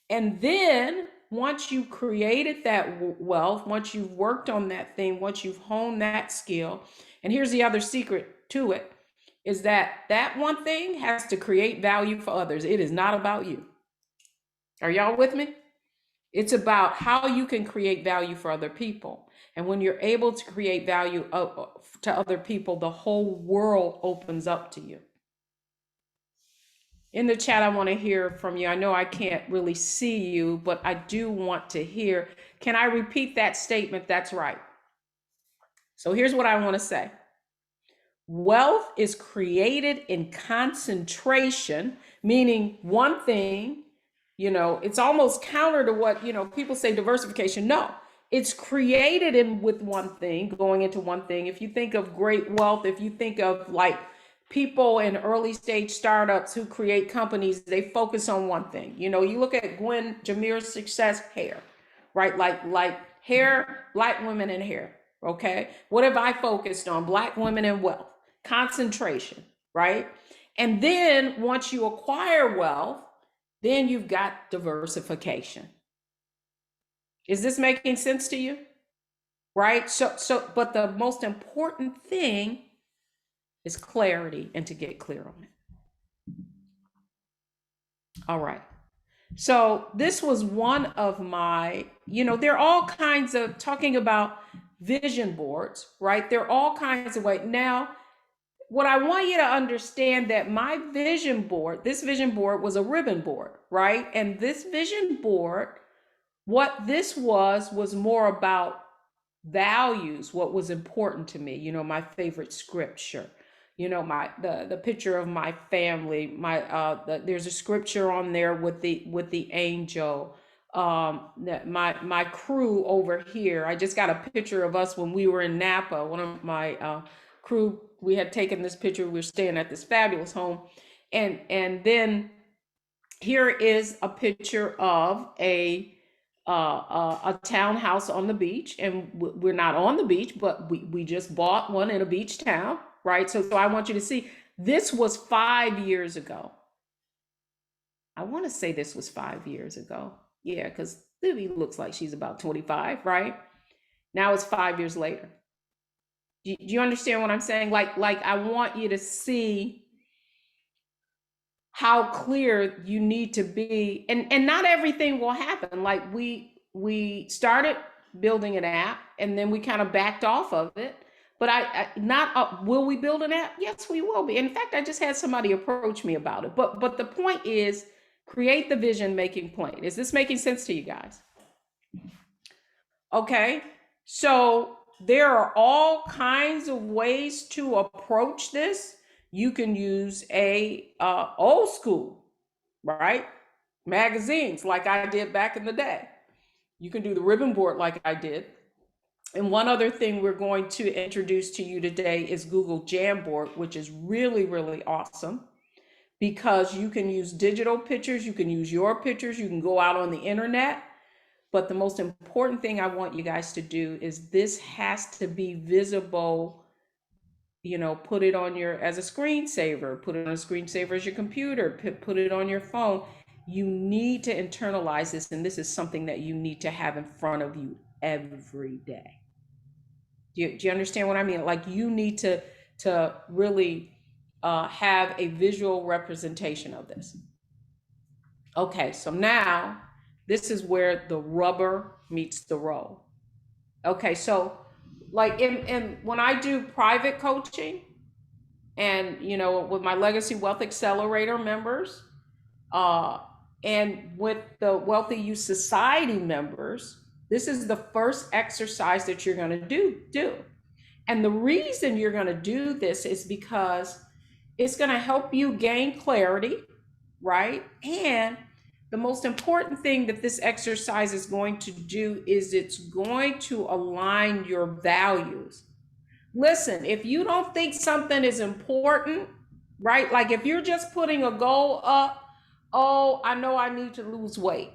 Speaker 1: And then once you've created that wealth, once you've worked on that thing, once you've honed that skill, and here's the other secret to it, is that one thing has to create value for others. It is not about you. Are y'all with me? It's about how you can create value for other people. And when you're able to create value to other people, the whole world opens up to you. In the chat, I want to hear from you. I know I can't really see you, but I do want to hear. Can I repeat that statement? That's right. So here's what I want to say. Wealth is created in concentration, meaning one thing, it's almost counter to what, people say diversification. No, it's created with one thing, going into one thing. If you think of great wealth, if you think of like people in early stage startups who create companies, they focus on one thing. You look at Gwen Jameer's success, hair, right? Like hair, Black women and hair. Okay. What have I focused on? Black women and wealth. Concentration, right? And then once you acquire wealth, then you've got diversification. Is this making sense to you? Right? But the most important thing is clarity, and to get clear on it. All right. So this was one of my, there are all kinds of talking about vision boards, right? There are all kinds of ways. Now, what I want you to understand, that my vision board, this vision board was a ribbon board, right? And this vision board, what this was more about values, what was important to me, my favorite scripture, the picture of my family, there's a scripture on there with the angel, my crew over here. I just got a picture of us when we were in Napa. One of my crew, we had taken this picture. We were staying at this fabulous home, and then here is a picture of a a townhouse on the beach, and we're not on the beach, but we just bought one in a beach town, right? So I want you to see this was 5 years ago. I want to say this was 5 years ago. Yeah, because Libby looks like she's about 25, right? Now it's 5 years later. Do you understand what I'm saying? Like I want you to see how clear you need to be, and not everything will happen. Like we started building an app, and then we kind of backed off of it. But I not will we build an app? Yes, we will be. In fact, I just had somebody approach me about it. But the point is, create the vision, making plain. Is this making sense to you guys? Okay, so there are all kinds of ways to approach this. You can use a old school, right? Magazines like I did back in the day. You can do the ribbon board like I did. And one other thing we're going to introduce to you today is Google Jamboard, which is really, really awesome because you can use digital pictures, you can use your pictures, you can go out on the internet. But the most important thing I want you guys to do is this has to be visible. You know, put it on your, as a screensaver, put it on a screensaver as your computer, put it on your phone. You need to internalize this, and this is something that you need to have in front of you every day. Do you understand what I mean? Like you need to really have a visual representation of this. Okay, so now this is where the rubber meets the road. Okay, so like in when I do private coaching, and you know, with my Legacy Wealth Accelerator members, uh, and with the WealthyU Society members, this is the first exercise that you're going to do. And the reason you're going to do this is because it's going to help you gain clarity, right? And the most important thing that this exercise is going to do is it's going to align your values. Listen, if you don't think something is important, right? Like if you're just putting a goal up, oh, I know I need to lose weight,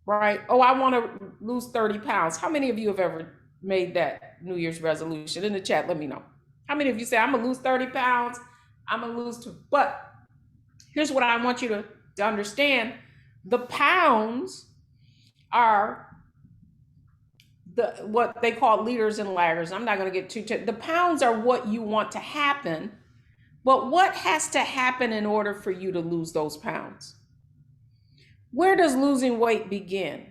Speaker 1: right? Oh, I want to lose 30 pounds. How many of you have ever made that New Year's resolution? In the chat, let me know. How many of you say, I'm going to lose 30 pounds? I'm going to lose two. But here's what I want you to understand. The pounds are what they call leaders and laggers. I'm not going to get too, the pounds are what you want to happen, but what has to happen in order for you to lose those pounds? Where does losing weight begin?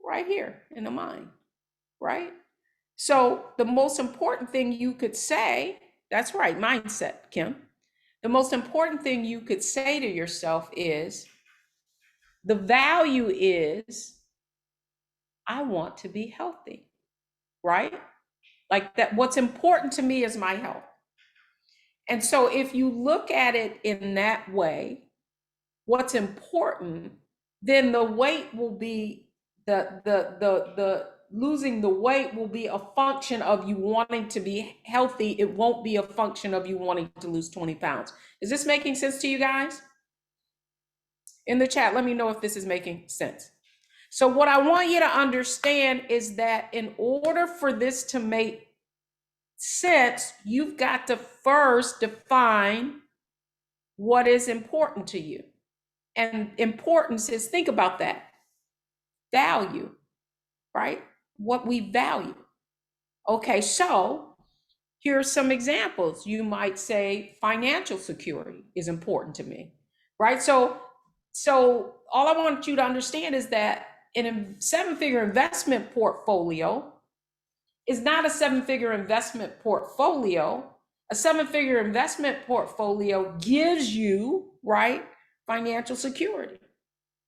Speaker 1: Right here in the mind, right? So the most important thing you could say, that's right, mindset, Kim. The most important thing you could say to yourself is, the value is, I want to be healthy, right? Like that, what's important to me is my health. And so if you look at it in that way, what's important, then the weight will be the losing the weight will be a function of you wanting to be healthy. It won't be a function of you wanting to lose 20 pounds. Is this making sense to you guys? In the chat, let me know if this is making sense. So what I want you to understand is that in order for this to make sense, you've got to first define what is important to you. And importance is, think about that, value, right? What we value. Okay, so here are some examples. You might say financial security is important to me, right? So all I want you to understand is that in a seven-figure investment portfolio is not a seven-figure investment portfolio. A seven-figure investment portfolio gives you, right, financial security.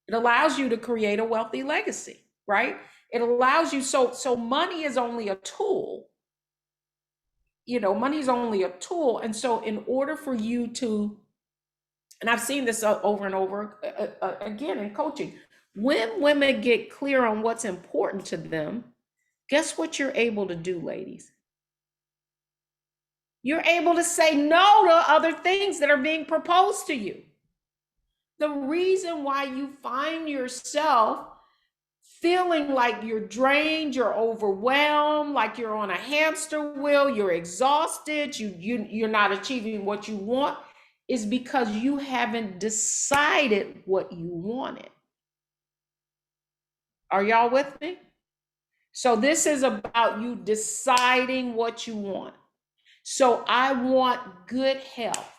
Speaker 1: It allows you to create a wealthy legacy, right? It allows you, so money is only a tool. You know, money is only a tool. And so in order for you to, and I've seen this over and over again in coaching, when women get clear on what's important to them, guess what you're able to do, ladies? You're able to say no to other things that are being proposed to you. the reason why you find yourself feeling like you're drained, you're overwhelmed, like you're on a hamster wheel, you're exhausted, you're not achieving what you want, is because you haven't decided what you wanted. Are y'all with me? So this is about you deciding what you want. So I want good health.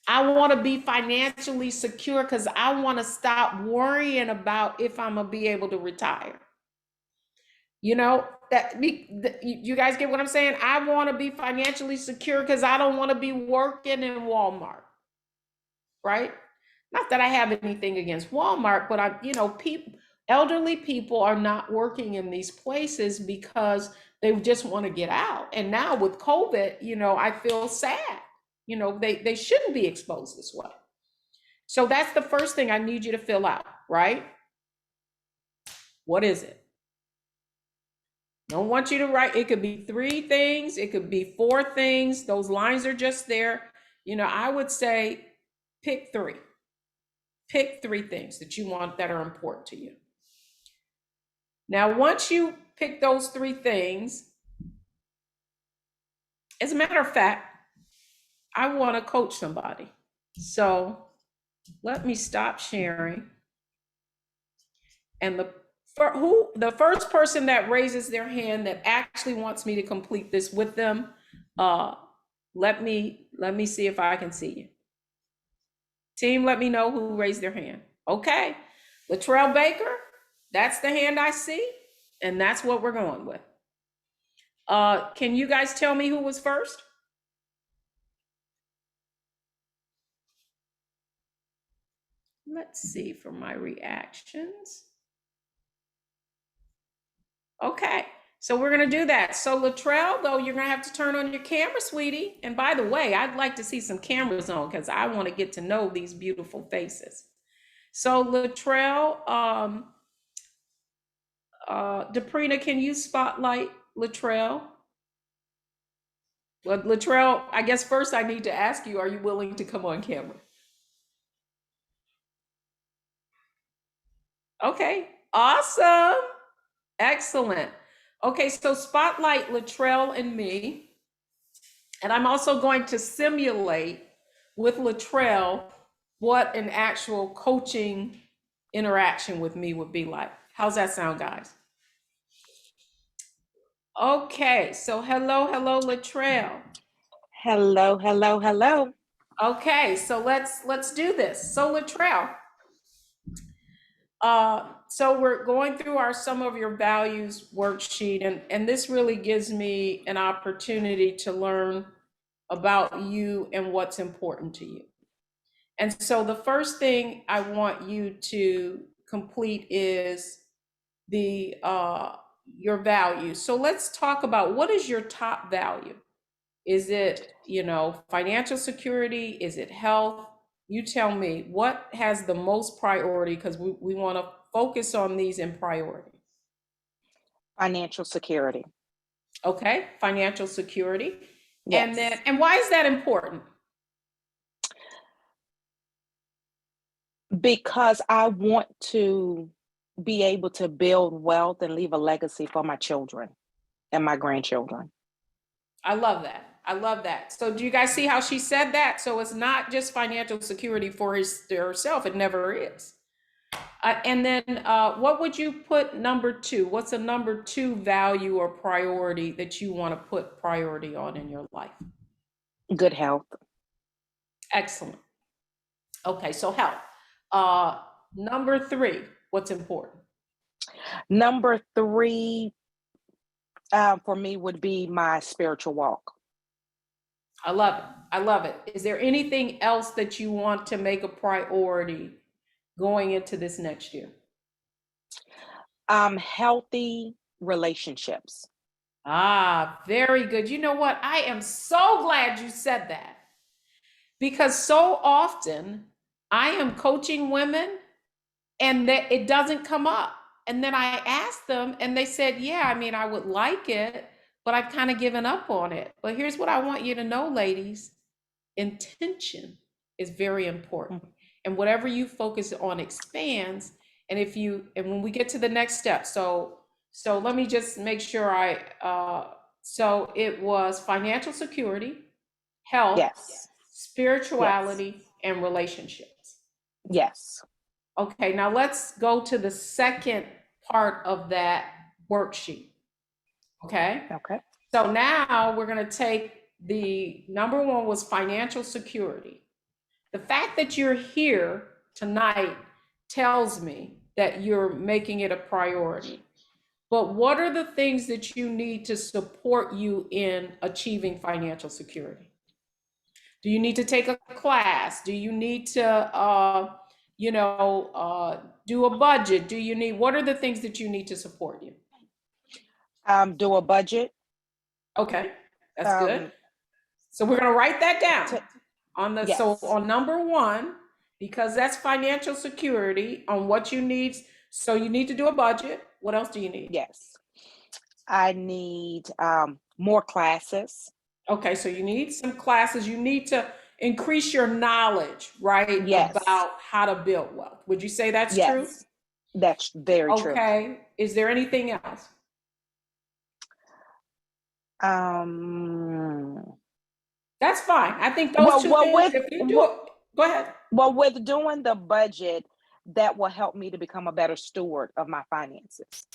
Speaker 1: I want to be financially secure because I want to stop worrying about if I'm going to be able to retire. You know, you guys get what I'm saying? I want to be financially secure because I don't want to be working in Walmart, right? Not that I have anything against Walmart, but elderly people are not working in these places because they just want to get out. And now with COVID, I feel sad. They shouldn't be exposed this way. So that's the first thing I need you to fill out, right? What is it? Don't want you to write. It could be 3 things. It could be 4 things. Those lines are just there. I would say pick 3. Pick 3 things that you want that are important to you. Now, once you pick those 3 things, as a matter of fact, I want to coach somebody. So let me stop sharing. And the first person that raises their hand that actually wants me to complete this with them, let me see if I can see you. Team, let me know who raised their hand. Okay, Latrell Baker, that's the hand I see, and that's what we're going with. Can you guys tell me who was first? Let's see for my reactions. Okay, so we're gonna do that. So Latrell, though, you're gonna have to turn on your camera, sweetie. And by the way, I'd like to see some cameras on because I want to get to know these beautiful faces. So Latrell, Deprina, can you spotlight Latrell? Well, Latrell, I guess first I need to ask you, are you willing to come on camera? Okay, awesome. Excellent. Okay, so spotlight Latrell and me. And I'm also going to simulate with Latrell what an actual coaching interaction with me would be like. How's that sound, guys? Okay, so hello, Latrell.
Speaker 2: Hello, hello, hello.
Speaker 1: Okay, so let's do this. So Latrell, so we're going through our Some of Your Values worksheet, and this really gives me an opportunity to learn about you and what's important to you. And so the first thing I want you to complete is the your values. So let's talk about, what is your top value? Is it, financial security? Is it health? You tell me what has the most priority, because we want to focus on these in priority.
Speaker 2: Financial security.
Speaker 1: Okay, financial security.
Speaker 2: Yes.
Speaker 1: And why is that important?
Speaker 2: Because I want to be able to build wealth and leave a legacy for my children and my grandchildren.
Speaker 1: I love that. I love that. So do you guys see how she said that? So it's not just financial security for herself. It never is. And then what would you put number 2? What's a number 2 value or priority that you want to put priority on in your life?
Speaker 2: Good health.
Speaker 1: Excellent. Okay, so health. Number 3, what's important?
Speaker 2: Number 3 for me would be my spiritual walk.
Speaker 1: I love it. I love it. Is there anything else that you want to make a priority going into this next year?
Speaker 2: Healthy relationships.
Speaker 1: Very good. You know what? I am so glad you said that, because so often I am coaching women and that it doesn't come up. And then I asked them and they said, yeah, I would like it, but I've kind of given up on it. But here's what I want you to know, ladies. Intention is very important. and whatever you focus on expands. And when we get to the next step, so let me just make sure so it was financial security, health,
Speaker 2: Yes. Yes.
Speaker 1: spirituality, and relationships.
Speaker 2: Yes.
Speaker 1: Okay, now let's go to the second part of that worksheet. Okay,
Speaker 2: Okay.
Speaker 1: so now we're going to take the number one was financial security. The fact that you're here tonight tells me that you're making it a priority. But what are the things that you need to support you in achieving financial security? Do you need to take a class? Do you need to, do a budget? What are the things that you need to support you?
Speaker 2: Do a budget.
Speaker 1: Okay, that's good.
Speaker 2: Um,
Speaker 1: So we're going to write that down
Speaker 2: to,
Speaker 1: so
Speaker 2: yes.
Speaker 1: on number one, because that's financial security on what you need. So you need to do a budget. What else do you need?
Speaker 2: Yes. I need more classes.
Speaker 1: Okay, so you need some classes. You need to increase your knowledge, right,
Speaker 2: Yes.
Speaker 1: about how to build wealth. Would you say that's true?
Speaker 2: Yes. That's very true.
Speaker 1: Okay. Is there anything else?
Speaker 2: Um,
Speaker 1: That's fine. I think those
Speaker 2: well,
Speaker 1: two
Speaker 2: well,
Speaker 1: things,
Speaker 2: with
Speaker 1: if you do
Speaker 2: well,
Speaker 1: it, go ahead.
Speaker 2: well, with doing the budget, that will help me to become a better steward of my finances.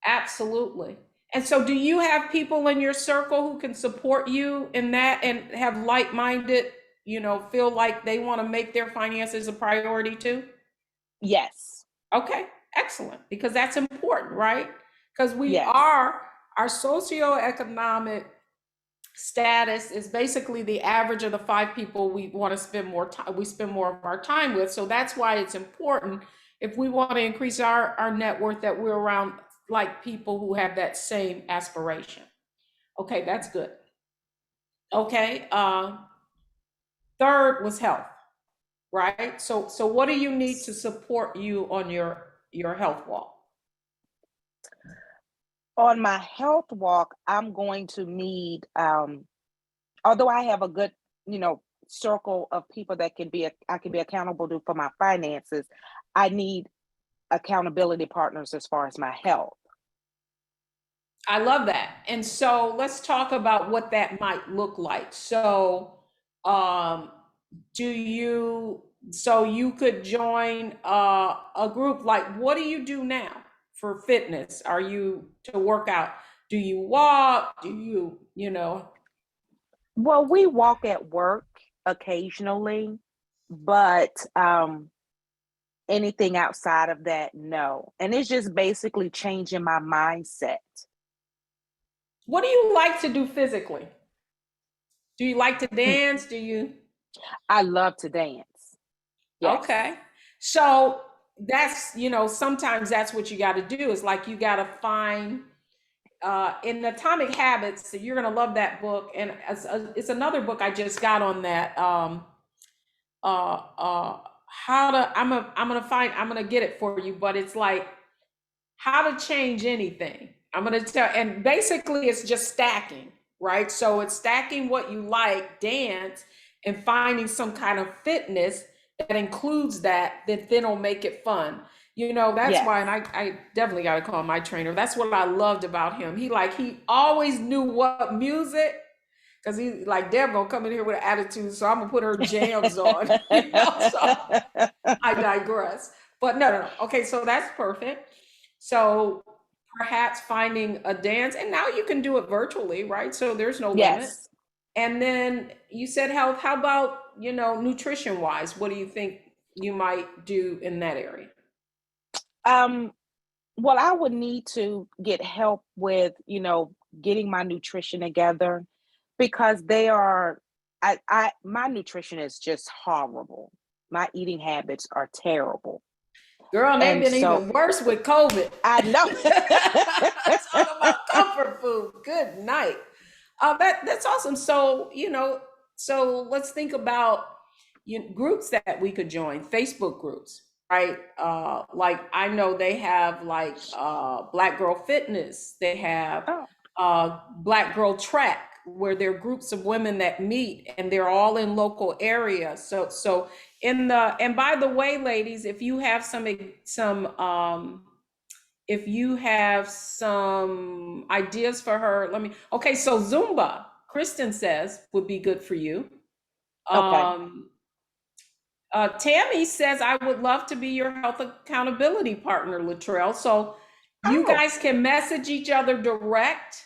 Speaker 1: Absolutely. And so, do you have people in your circle who can support you in that and have like-minded, feel like they want to make their finances a priority too?
Speaker 2: Yes.
Speaker 1: Okay, excellent. Because that's important, right? Because
Speaker 2: Yes.
Speaker 1: our socioeconomic status is basically the average of the five people we want to spend more time, we spend more of our time with. So that's why it's important if we want to increase our net worth that we're around like people who have that same aspiration. Okay, that's good. Okay, third was health, right? So what do you need to support you on your health walk?
Speaker 2: On my health walk, I'm going to need, although I have a good, circle of people that I can be accountable to for my finances, I need accountability partners as far as my health.
Speaker 1: I love that. And so let's talk about what that might look like. So, um, so you could join a group, like what do you do now for fitness? Are you to work out? Do you walk?
Speaker 2: Well, we walk at work occasionally, but anything outside of that, no. And it's just basically changing my mindset.
Speaker 1: What do you like to do physically? Do you like to
Speaker 2: Hmm.
Speaker 1: dance? Do you?
Speaker 2: I love to dance. Yes.
Speaker 1: Okay. So that's, sometimes that's what you got to do is like you got to find in Atomic Habits, you're going to love that book. And it's another book I just got on that. How to, I'm going to get it for you, but it's like how to change anything. I'm going to tell, and basically it's just stacking, right? So it's stacking what you like, dance, and finding some kind of fitness that includes that then will make it fun. That's
Speaker 2: Yes.
Speaker 1: why, and I definitely got to call my trainer. That's what I loved about him. He always knew what music, because he like Deborah gonna come in here with an attitude, so I'm gonna put her jams on. So I digress. But no. Okay, so that's perfect. So perhaps finding a dance, and now you can do it virtually, right? So there's no limit.
Speaker 2: Yes.
Speaker 1: And then you said health. How about, nutrition wise? What do you think you might do in that area?
Speaker 2: Um, well, I would need to get help with, getting my nutrition together because my nutrition is just horrible. My eating habits are terrible.
Speaker 1: Girl, and they've
Speaker 2: And
Speaker 1: been
Speaker 2: so
Speaker 1: even worse with COVID.
Speaker 2: I know.
Speaker 1: Talk about comfort food. Good night. That's awesome. So, so let's think about groups that we could join, Facebook groups, right? Like I know they have like Black Girl Fitness, they have
Speaker 2: Oh,
Speaker 1: Black Girl Track. where there are groups of women that meet, and they're all in local areas. So in the, and by the way, ladies, if you have if you have some ideas for her, okay, so Zumba, Kristen says, would be good for you.
Speaker 2: Okay.
Speaker 1: Tammy says, I would love to be your health accountability partner, Latrell. So you
Speaker 2: Oh,
Speaker 1: guys can message each other direct.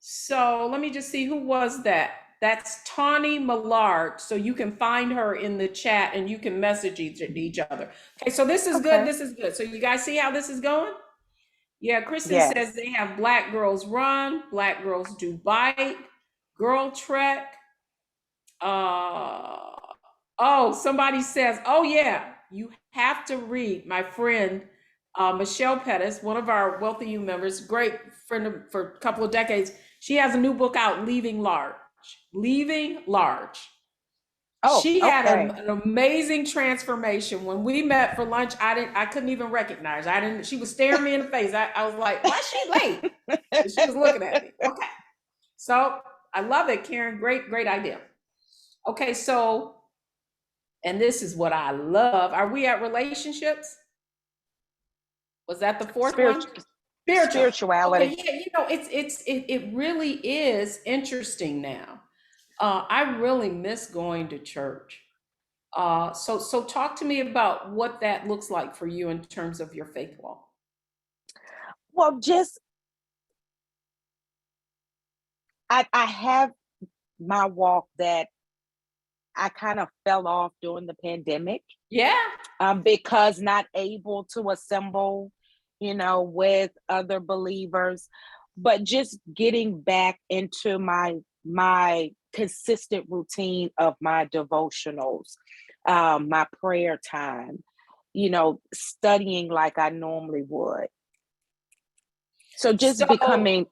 Speaker 1: So let me just see, who was that? That's Tawny Millard. So you can find her in the chat and you can message each other. Okay, so this is good.
Speaker 2: okay.
Speaker 1: This is good. So you guys see how this is going? Yeah, Kristen says
Speaker 2: Yes.
Speaker 1: they have Black Girls Run, Black Girls Do Bike, Girl Trek. Oh, somebody says, oh yeah, you have to read my friend Michelle Pettis, one of our WealthyU members, great for a couple of decades. She has a new book out, Leaving Large. Leaving Large.
Speaker 2: Oh,
Speaker 1: She had
Speaker 2: okay.
Speaker 1: an amazing transformation. When we met for lunch, I couldn't even recognize her. She was staring me in the face. I was like, why is she late? And she was looking at me. Okay. So I love it, Karen. Great idea. Okay, so, and this is what I love. Are we at relationships? Was that the fourth one?
Speaker 2: Spiritual
Speaker 1: Spiritual. Okay,
Speaker 2: spirituality.
Speaker 1: yeah, it really is interesting now. I really miss going to church. So talk to me about what that looks like for you in terms of your faith walk.
Speaker 2: Well, just I have my walk that I kind of fell off during the pandemic,
Speaker 1: Yeah,
Speaker 2: because not able to assemble, with other believers, but just getting back into my consistent routine of my devotionals, my prayer time, studying like I normally would. So just
Speaker 1: so
Speaker 2: becoming.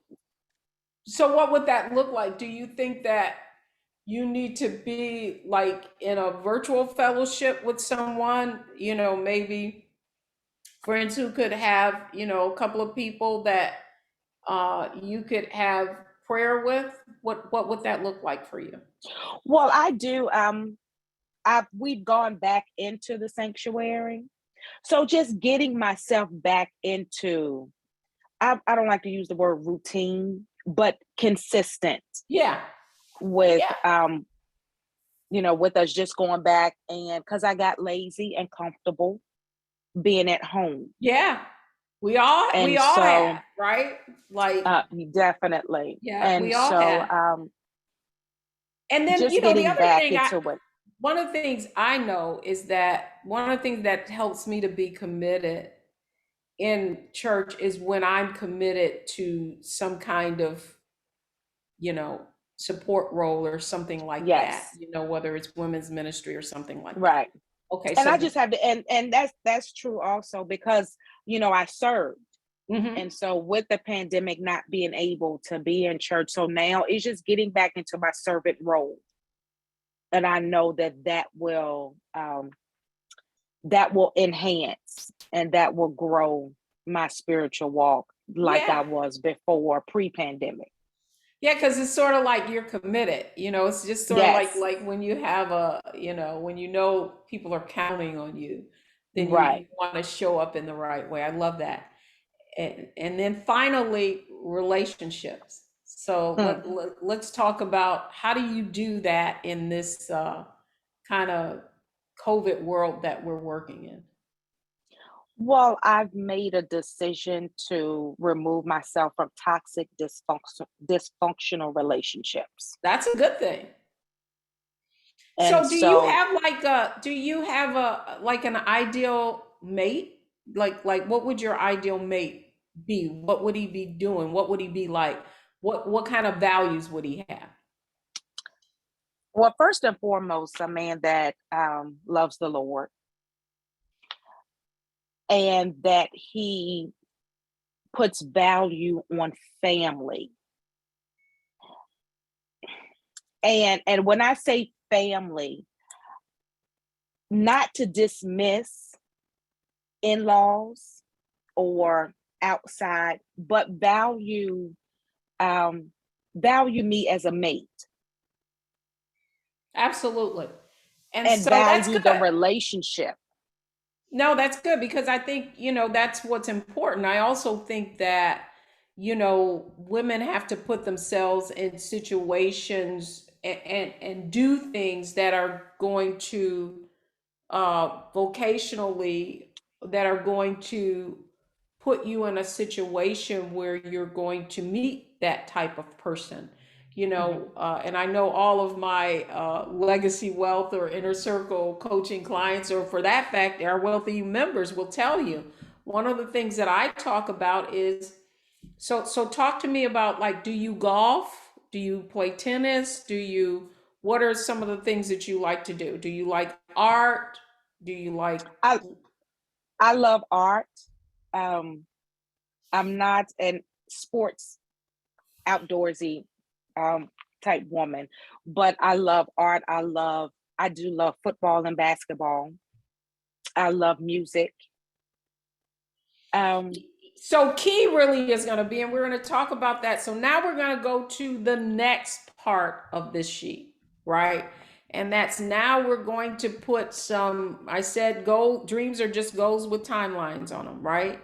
Speaker 1: so what would that look like? Do you think that you need to be like in a virtual fellowship with someone, maybe friends who could have, a couple of people that you could have prayer with? What would that look like for you?
Speaker 2: Well, I do. We've gone back into the sanctuary. So just getting myself back into, I don't like to use the word routine, but consistent
Speaker 1: Yeah,
Speaker 2: with,
Speaker 1: yeah,
Speaker 2: with us just going back, and because I got lazy and comfortable being at home.
Speaker 1: yeah. We
Speaker 2: And
Speaker 1: all
Speaker 2: so,
Speaker 1: have, right? Like,
Speaker 2: definitely.
Speaker 1: yeah,
Speaker 2: And
Speaker 1: we all
Speaker 2: so,
Speaker 1: have. And then,
Speaker 2: just
Speaker 1: the
Speaker 2: getting
Speaker 1: other
Speaker 2: back
Speaker 1: thing,
Speaker 2: into it.
Speaker 1: one of the things I know is that one of the things that helps me to be committed in church is when I'm committed to some kind of, you know, support role or something like that,
Speaker 2: Yes,
Speaker 1: whether it's women's ministry or something like that.
Speaker 2: right.
Speaker 1: Okay,
Speaker 2: And
Speaker 1: so
Speaker 2: I just have to, and that's true also, because, I served.
Speaker 1: mhm.
Speaker 2: And so with the pandemic, not being able to be in church, so now it's just getting back into my servant role. And I know that will enhance and that will grow my spiritual walk like I
Speaker 1: Yeah.
Speaker 2: was before pre-pandemic.
Speaker 1: Yeah, because it's sort of like you're committed. It's just sort of like
Speaker 2: Yes,
Speaker 1: when you have when people are counting on you, then you
Speaker 2: right.
Speaker 1: want to show up in the right way. I love that. And then finally, relationships. So
Speaker 2: Mm.
Speaker 1: let's talk about, how do you do that in this kind of COVID world that we're working in?
Speaker 2: Well, I've made a decision to remove myself from toxic, dysfunctional relationships.
Speaker 1: That's a good thing.
Speaker 2: And
Speaker 1: So
Speaker 2: so,
Speaker 1: do you have an ideal mate? Like what would your ideal mate be? What would he be doing? What would he be like? What kind of values would he have?
Speaker 2: well, first and foremost, a man that loves the Lord, and that he puts value on family. And when I say family, not to dismiss in-laws or outside, but value um, value me as a mate
Speaker 1: Absolutely. And
Speaker 2: and
Speaker 1: so that's
Speaker 2: value the
Speaker 1: good.
Speaker 2: relationship.
Speaker 1: No, that's good because I think, that's what's important. I also think that, women have to put themselves in situations and do things that are going to vocationally, that are going to put you in a situation where you're going to meet that type of person.
Speaker 2: Mhm.
Speaker 1: And I know all of my legacy wealth or inner circle coaching clients, or for that fact, our WealthyU members will tell you one of the things that I talk about is, so talk to me about, like, do you golf? Do you play tennis? What are some of the things that you like to do? Do you like art? Do you like,
Speaker 2: I I love art. Um, I'm not an sports outdoorsy um, type woman, but I love art. I do love football and basketball. I love music. Um,
Speaker 1: so key really is going to be, and we're going to talk about that. So now we're going to go to the next part of this sheet, right? And that's, now we're going to put some, I said goal dreams are just goals with timelines on them, right?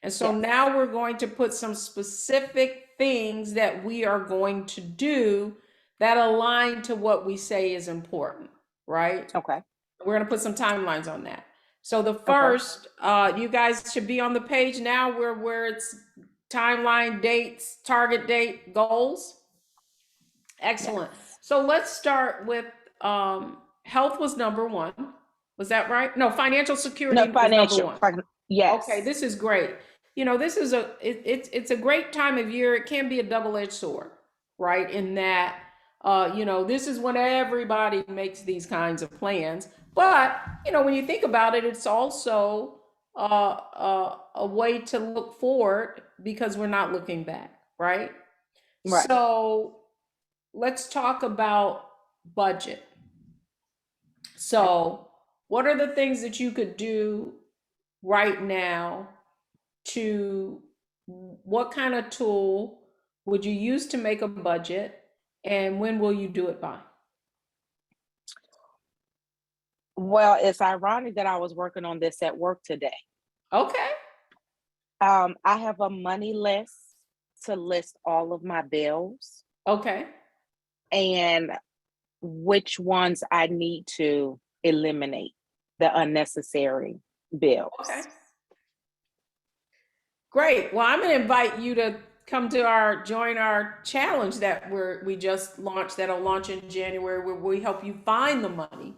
Speaker 1: And so
Speaker 2: yes.
Speaker 1: now we're going to put some specific things that we are going to do that align to what we say is important, right?
Speaker 2: Okay.
Speaker 1: We're going to put some timelines on that. So the
Speaker 2: Okay.
Speaker 1: first, you guys should be on the page now where it's timeline, dates, target date, goals. Excellent.
Speaker 2: Yes.
Speaker 1: So let's start with health was number one. Was that right? No, financial
Speaker 2: No
Speaker 1: security was number
Speaker 2: financial.
Speaker 1: one. Okay,
Speaker 2: Yes.
Speaker 1: this is great. This is it's a great time of year. It can be a double-edged sword, right? In that, this is when everybody makes these kinds of plans. But when you think about it, it's also a way to look forward because we're not looking back, right?
Speaker 2: Right.
Speaker 1: So let's talk about budget.
Speaker 2: Okay.
Speaker 1: So, what are the things that you could do right now to, what kind of tool would you use to make a budget, and when will you do it by?
Speaker 2: Well, it's ironic that I was working on this at work today.
Speaker 1: Okay.
Speaker 2: I have a money list to list all of my bills
Speaker 1: Okay.
Speaker 2: and which ones I need to eliminate the unnecessary
Speaker 1: Okay.
Speaker 2: bills.
Speaker 1: Great. Well, I'm going to invite you to come to join our challenge that we just launched, that'll launch in January, where we help you find the money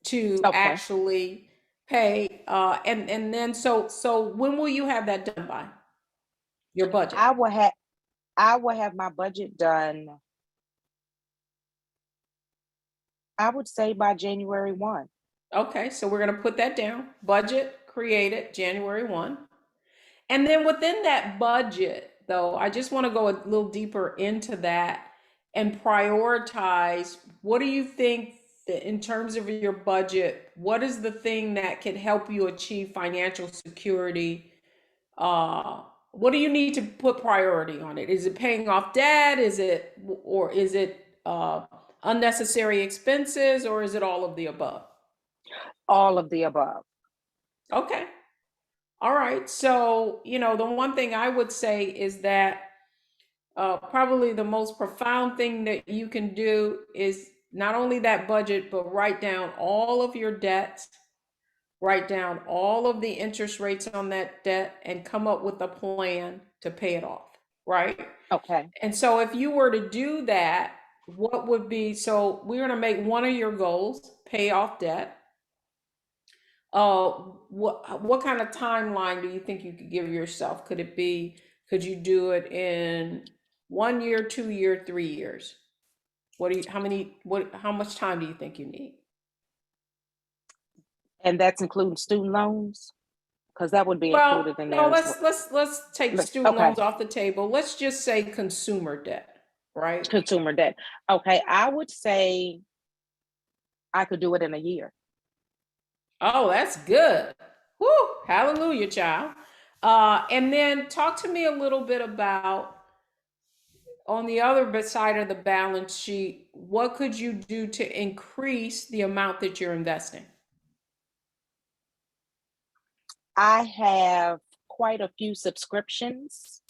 Speaker 1: to
Speaker 2: Okay.
Speaker 1: actually pay. And then, so when will you have that done by? Your budget.
Speaker 2: I will have I will have my budget done, I would say by January 1.
Speaker 1: Okay. So we're going to put that down. Budget created January 1. And then within that budget, though, I just want to go a little deeper into that and prioritize, what do you think that in terms of your budget, what is the thing that can help you achieve financial security? What do you need to put priority on it? Is it paying off debt? Or is it unnecessary expenses, or is it all of the above?
Speaker 2: All of the above.
Speaker 1: Okay. All right. So, the one thing I would say is that probably the most profound thing that you can do is not only that budget, but write down all of your debts, write down all of the interest rates on that debt, and come up with a plan to pay it off, right?
Speaker 2: Okay.
Speaker 1: And so if you were to do that, what would be, so we're going to make one of your goals pay off debt. What kind of timeline do you think you could give yourself? Could you do it in 1 year, 2 year, 3 years? How much time do you think you need?
Speaker 2: And that's including student loans because that would be
Speaker 1: Well,
Speaker 2: included in
Speaker 1: no,
Speaker 2: there as
Speaker 1: let's take
Speaker 2: well.
Speaker 1: student
Speaker 2: Okay.
Speaker 1: loans off the table. Let's just say consumer debt, right?
Speaker 2: Consumer debt. Okay. I would say I could do it in a year.
Speaker 1: Oh, that's good. Whoo, hallelujah, child. And then talk to me a little bit about, on the other side of the balance sheet, what could you do to increase the amount that you're investing?
Speaker 2: I have quite a few subscriptions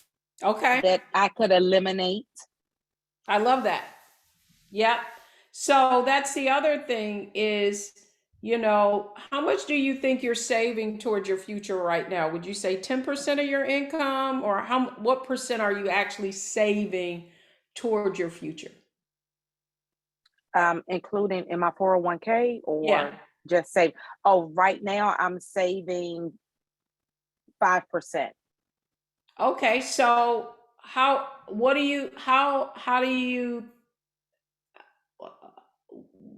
Speaker 1: Okay,
Speaker 2: that I could eliminate.
Speaker 1: I love that. Yeah. So that's the other thing is, how much do you think you're saving towards your future right now? Would you say 10% of your income, or what percent are you actually saving towards your future?
Speaker 2: Including in my 401k
Speaker 1: Yeah.
Speaker 2: or just save. Oh, right now I'm saving 5%.
Speaker 1: Okay. So how do you,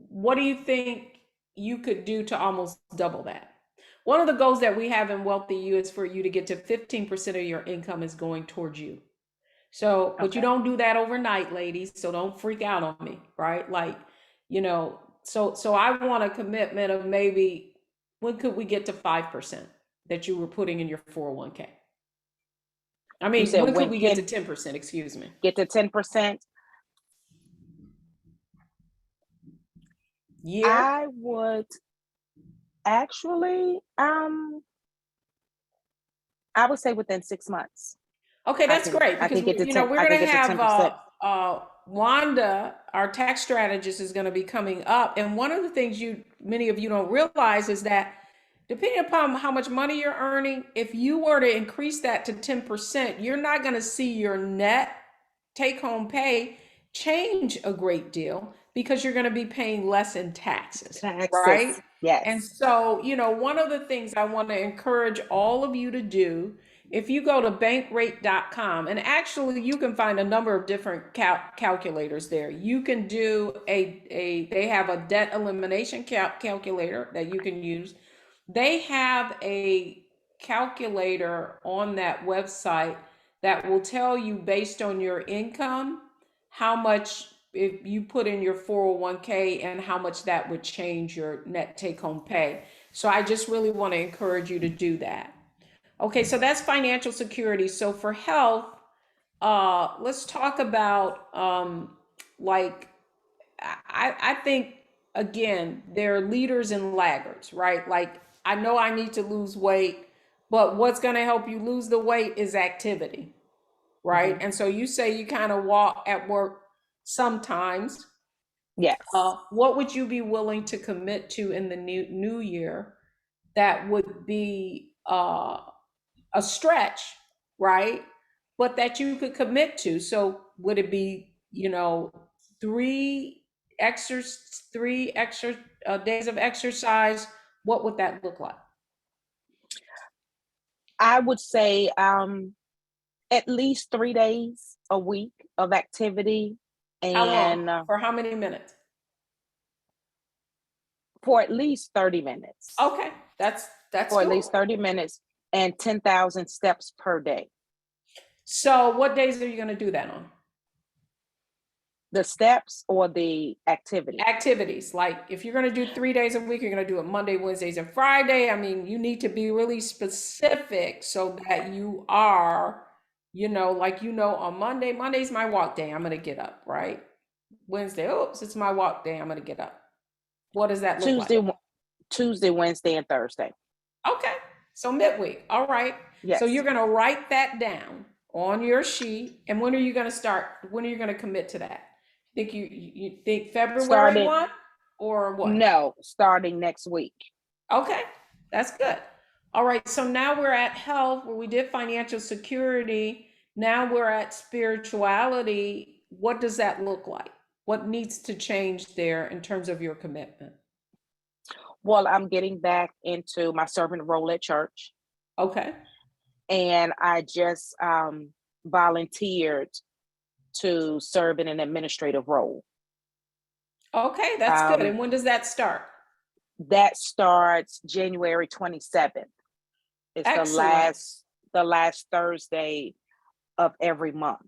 Speaker 1: what do you think you could do to almost double that? One of the goals that we have in Wealthy U is for you to get to 15% of your income is going towards you. So, but you
Speaker 2: Okay.
Speaker 1: don't do that overnight, ladies. So don't freak out on me, right? Like, so I want a commitment of maybe when could we get to 5% that you were putting in your 401k? I
Speaker 2: You
Speaker 1: mean,
Speaker 2: said
Speaker 1: when could
Speaker 2: when
Speaker 1: we get to
Speaker 2: can
Speaker 1: 10%? Excuse me.
Speaker 2: get to 10%?
Speaker 1: Year?
Speaker 2: I would actually, I would say within 6 months.
Speaker 1: Okay,
Speaker 2: I
Speaker 1: that's
Speaker 2: can
Speaker 1: great
Speaker 2: I
Speaker 1: because
Speaker 2: can get to 10.
Speaker 1: we're
Speaker 2: I
Speaker 1: going
Speaker 2: can
Speaker 1: to
Speaker 2: get to
Speaker 1: have
Speaker 2: 10%.
Speaker 1: Wanda, our tax strategist, is going to be coming up, and one of the things many of you don't realize is that depending upon how much money you're earning, if you were to increase that to 10%, you're not going to see your net take home pay change a great deal because you're going to be paying less in taxes, right?
Speaker 2: Taxes.
Speaker 1: And
Speaker 2: Yes.
Speaker 1: so, one of the things I want to encourage all of you to do, if you go to bankrate.com, and actually you can find a number of different calculators there. You can do they have a debt elimination calculator that you can use. They have a calculator on that website that will tell you based on your income how much if you put in your 401k and how much that would change your net take home pay. So I just really want to encourage you to do that. Okay, so that's financial security. So for health, let's talk about like I think again, there are leaders and laggards, right? Like I know I need to lose weight, but what's going to help you lose the weight is activity, right?
Speaker 2: Hmm.
Speaker 1: And so you say you kind of walk at work sometimes.
Speaker 2: Yes.
Speaker 1: What would you be willing to commit to in the new year that would be a stretch, right? But that you could commit to. So would it be, three extra days of exercise? What would that look like?
Speaker 2: I would say at least 3 days a week of activity,
Speaker 1: How long?
Speaker 2: and
Speaker 1: For how many minutes?
Speaker 2: for at least 30 minutes.
Speaker 1: Okay, that's
Speaker 2: For at least
Speaker 1: doable.
Speaker 2: 30 minutes and 10,000 steps per day.
Speaker 1: So what days are you going to do that on?
Speaker 2: The steps or the activity?
Speaker 1: Activities. Like if you're going to do 3 days a week, you're going to do it Monday, Wednesdays, and Friday. I mean, you need to be really specific so that you are, like, on Monday's my walk day. I'm going to get up, right? Wednesday, oops, it's my walk day. I'm going to get up. What does that look like?
Speaker 2: Tuesday, Tuesday, Wednesday, and Thursday.
Speaker 1: Okay. So midweek. All right. So you're
Speaker 2: Yes.
Speaker 1: going to write that down on your sheet. And when are you going to start? When are you going to commit to that? You think February
Speaker 2: Started,
Speaker 1: 1 or what?
Speaker 2: no, starting next week.
Speaker 1: Okay. That's good. All right. So now we're at health where we did financial security. Now we're at spirituality. What does that look like? What needs to change there in terms of your commitment?
Speaker 2: Well, I'm getting back into my servant role at church,
Speaker 1: Okay.
Speaker 2: and I just volunteered to serve in an administrative role.
Speaker 1: Okay. That's good.
Speaker 2: Um,
Speaker 1: And when does that start?
Speaker 2: that starts January 27th. It's
Speaker 1: Excellent.
Speaker 2: the last Thursday of every month.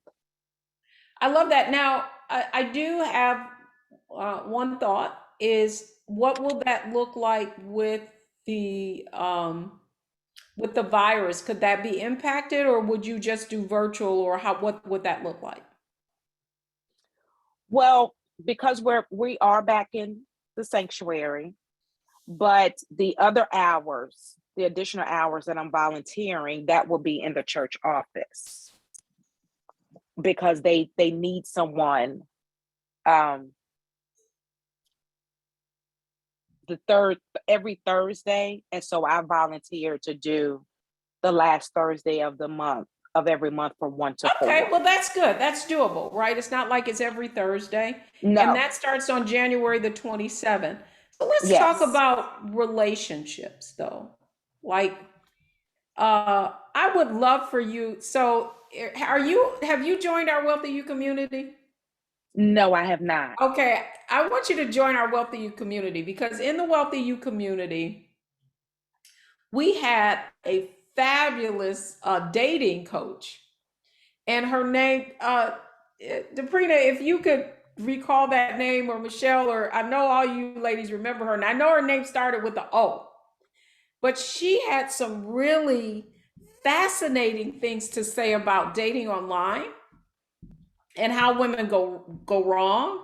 Speaker 1: I love that. Now, I do have one thought is what will that look like with the virus? Could that be impacted or would you just do virtual or what would that look like?
Speaker 2: Well, because we are back in the sanctuary, but the other hours, the additional hours that I'm volunteering, that will be in the church office because they need someone um the third every Thursday, and so I volunteer to do the last Thursday of the month of every month from 1 to
Speaker 1: Okay,
Speaker 2: 4.
Speaker 1: well, that's good. That's doable, right? It's not like it's every Thursday. And
Speaker 2: No.
Speaker 1: that starts on January the 27th. So let's talk
Speaker 2: Yes.
Speaker 1: about relationships, though. Like, I would love for you. So, have you joined our WealthyU community?
Speaker 2: No, I have not.
Speaker 1: Okay, I want you to join our WealthyU community because in the WealthyU community, we had a fabulous dating coach, and her name, Debrina, if you could recall that name, or Michelle, or I know all you ladies remember her, and I know her name started with the O, but she had some really fascinating things to say about dating online and how women go wrong.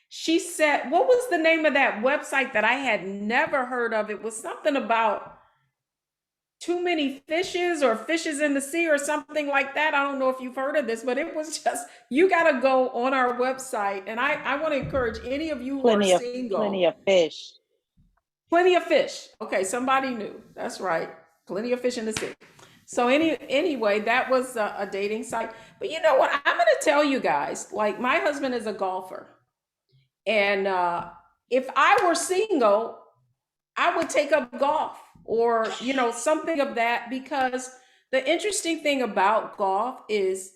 Speaker 1: She said, what was the name of that website that I had never heard of? It was something about too many fishes or fishes in the sea or something like that. I don't know if you've heard of this, but it was just, you got to go on our website. And I want to encourage any of you who are
Speaker 2: Plenty
Speaker 1: single.
Speaker 2: of fish.
Speaker 1: Plenty of fish. Okay, somebody knew. That's right. Plenty of fish in the sea. So anyway, that was a dating site. But you know what? I'm going to tell you guys, like my husband is a golfer. And if I were single, I would take up golf or, something of that, because the interesting thing about golf is,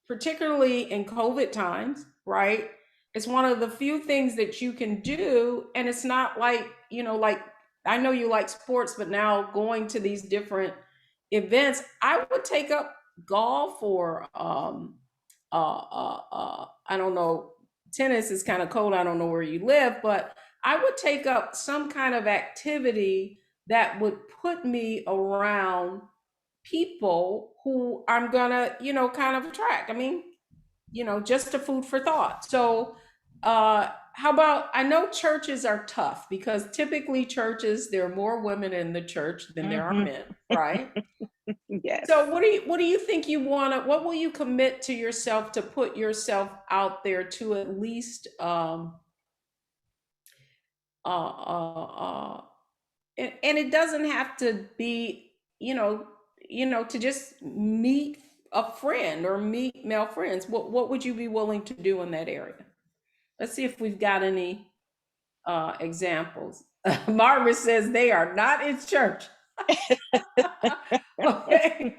Speaker 1: particularly in COVID times, right? It's one of the few things that you can do. And it's not like, like I know you like sports, but now going to these different events, I would take up golf or, I don't know, tennis is kind of cold. I don't know where you live, but I would take up some kind of activity that would put me around people who I'm gonna, kind of attract. I mean, just a food for thought. So, how about, I know churches are tough because typically churches, there are more women in the church than there are
Speaker 2: Hmm.
Speaker 1: men, right?
Speaker 2: Yes.
Speaker 1: So what do you think you want to, what will you commit to yourself to put yourself out there to at least, uh, uh, uh, and it doesn't have to be, to just meet a friend or meet male friends. What would you be willing to do in that area? Let's see if we've got any examples. Margaret says they are not in church. Okay.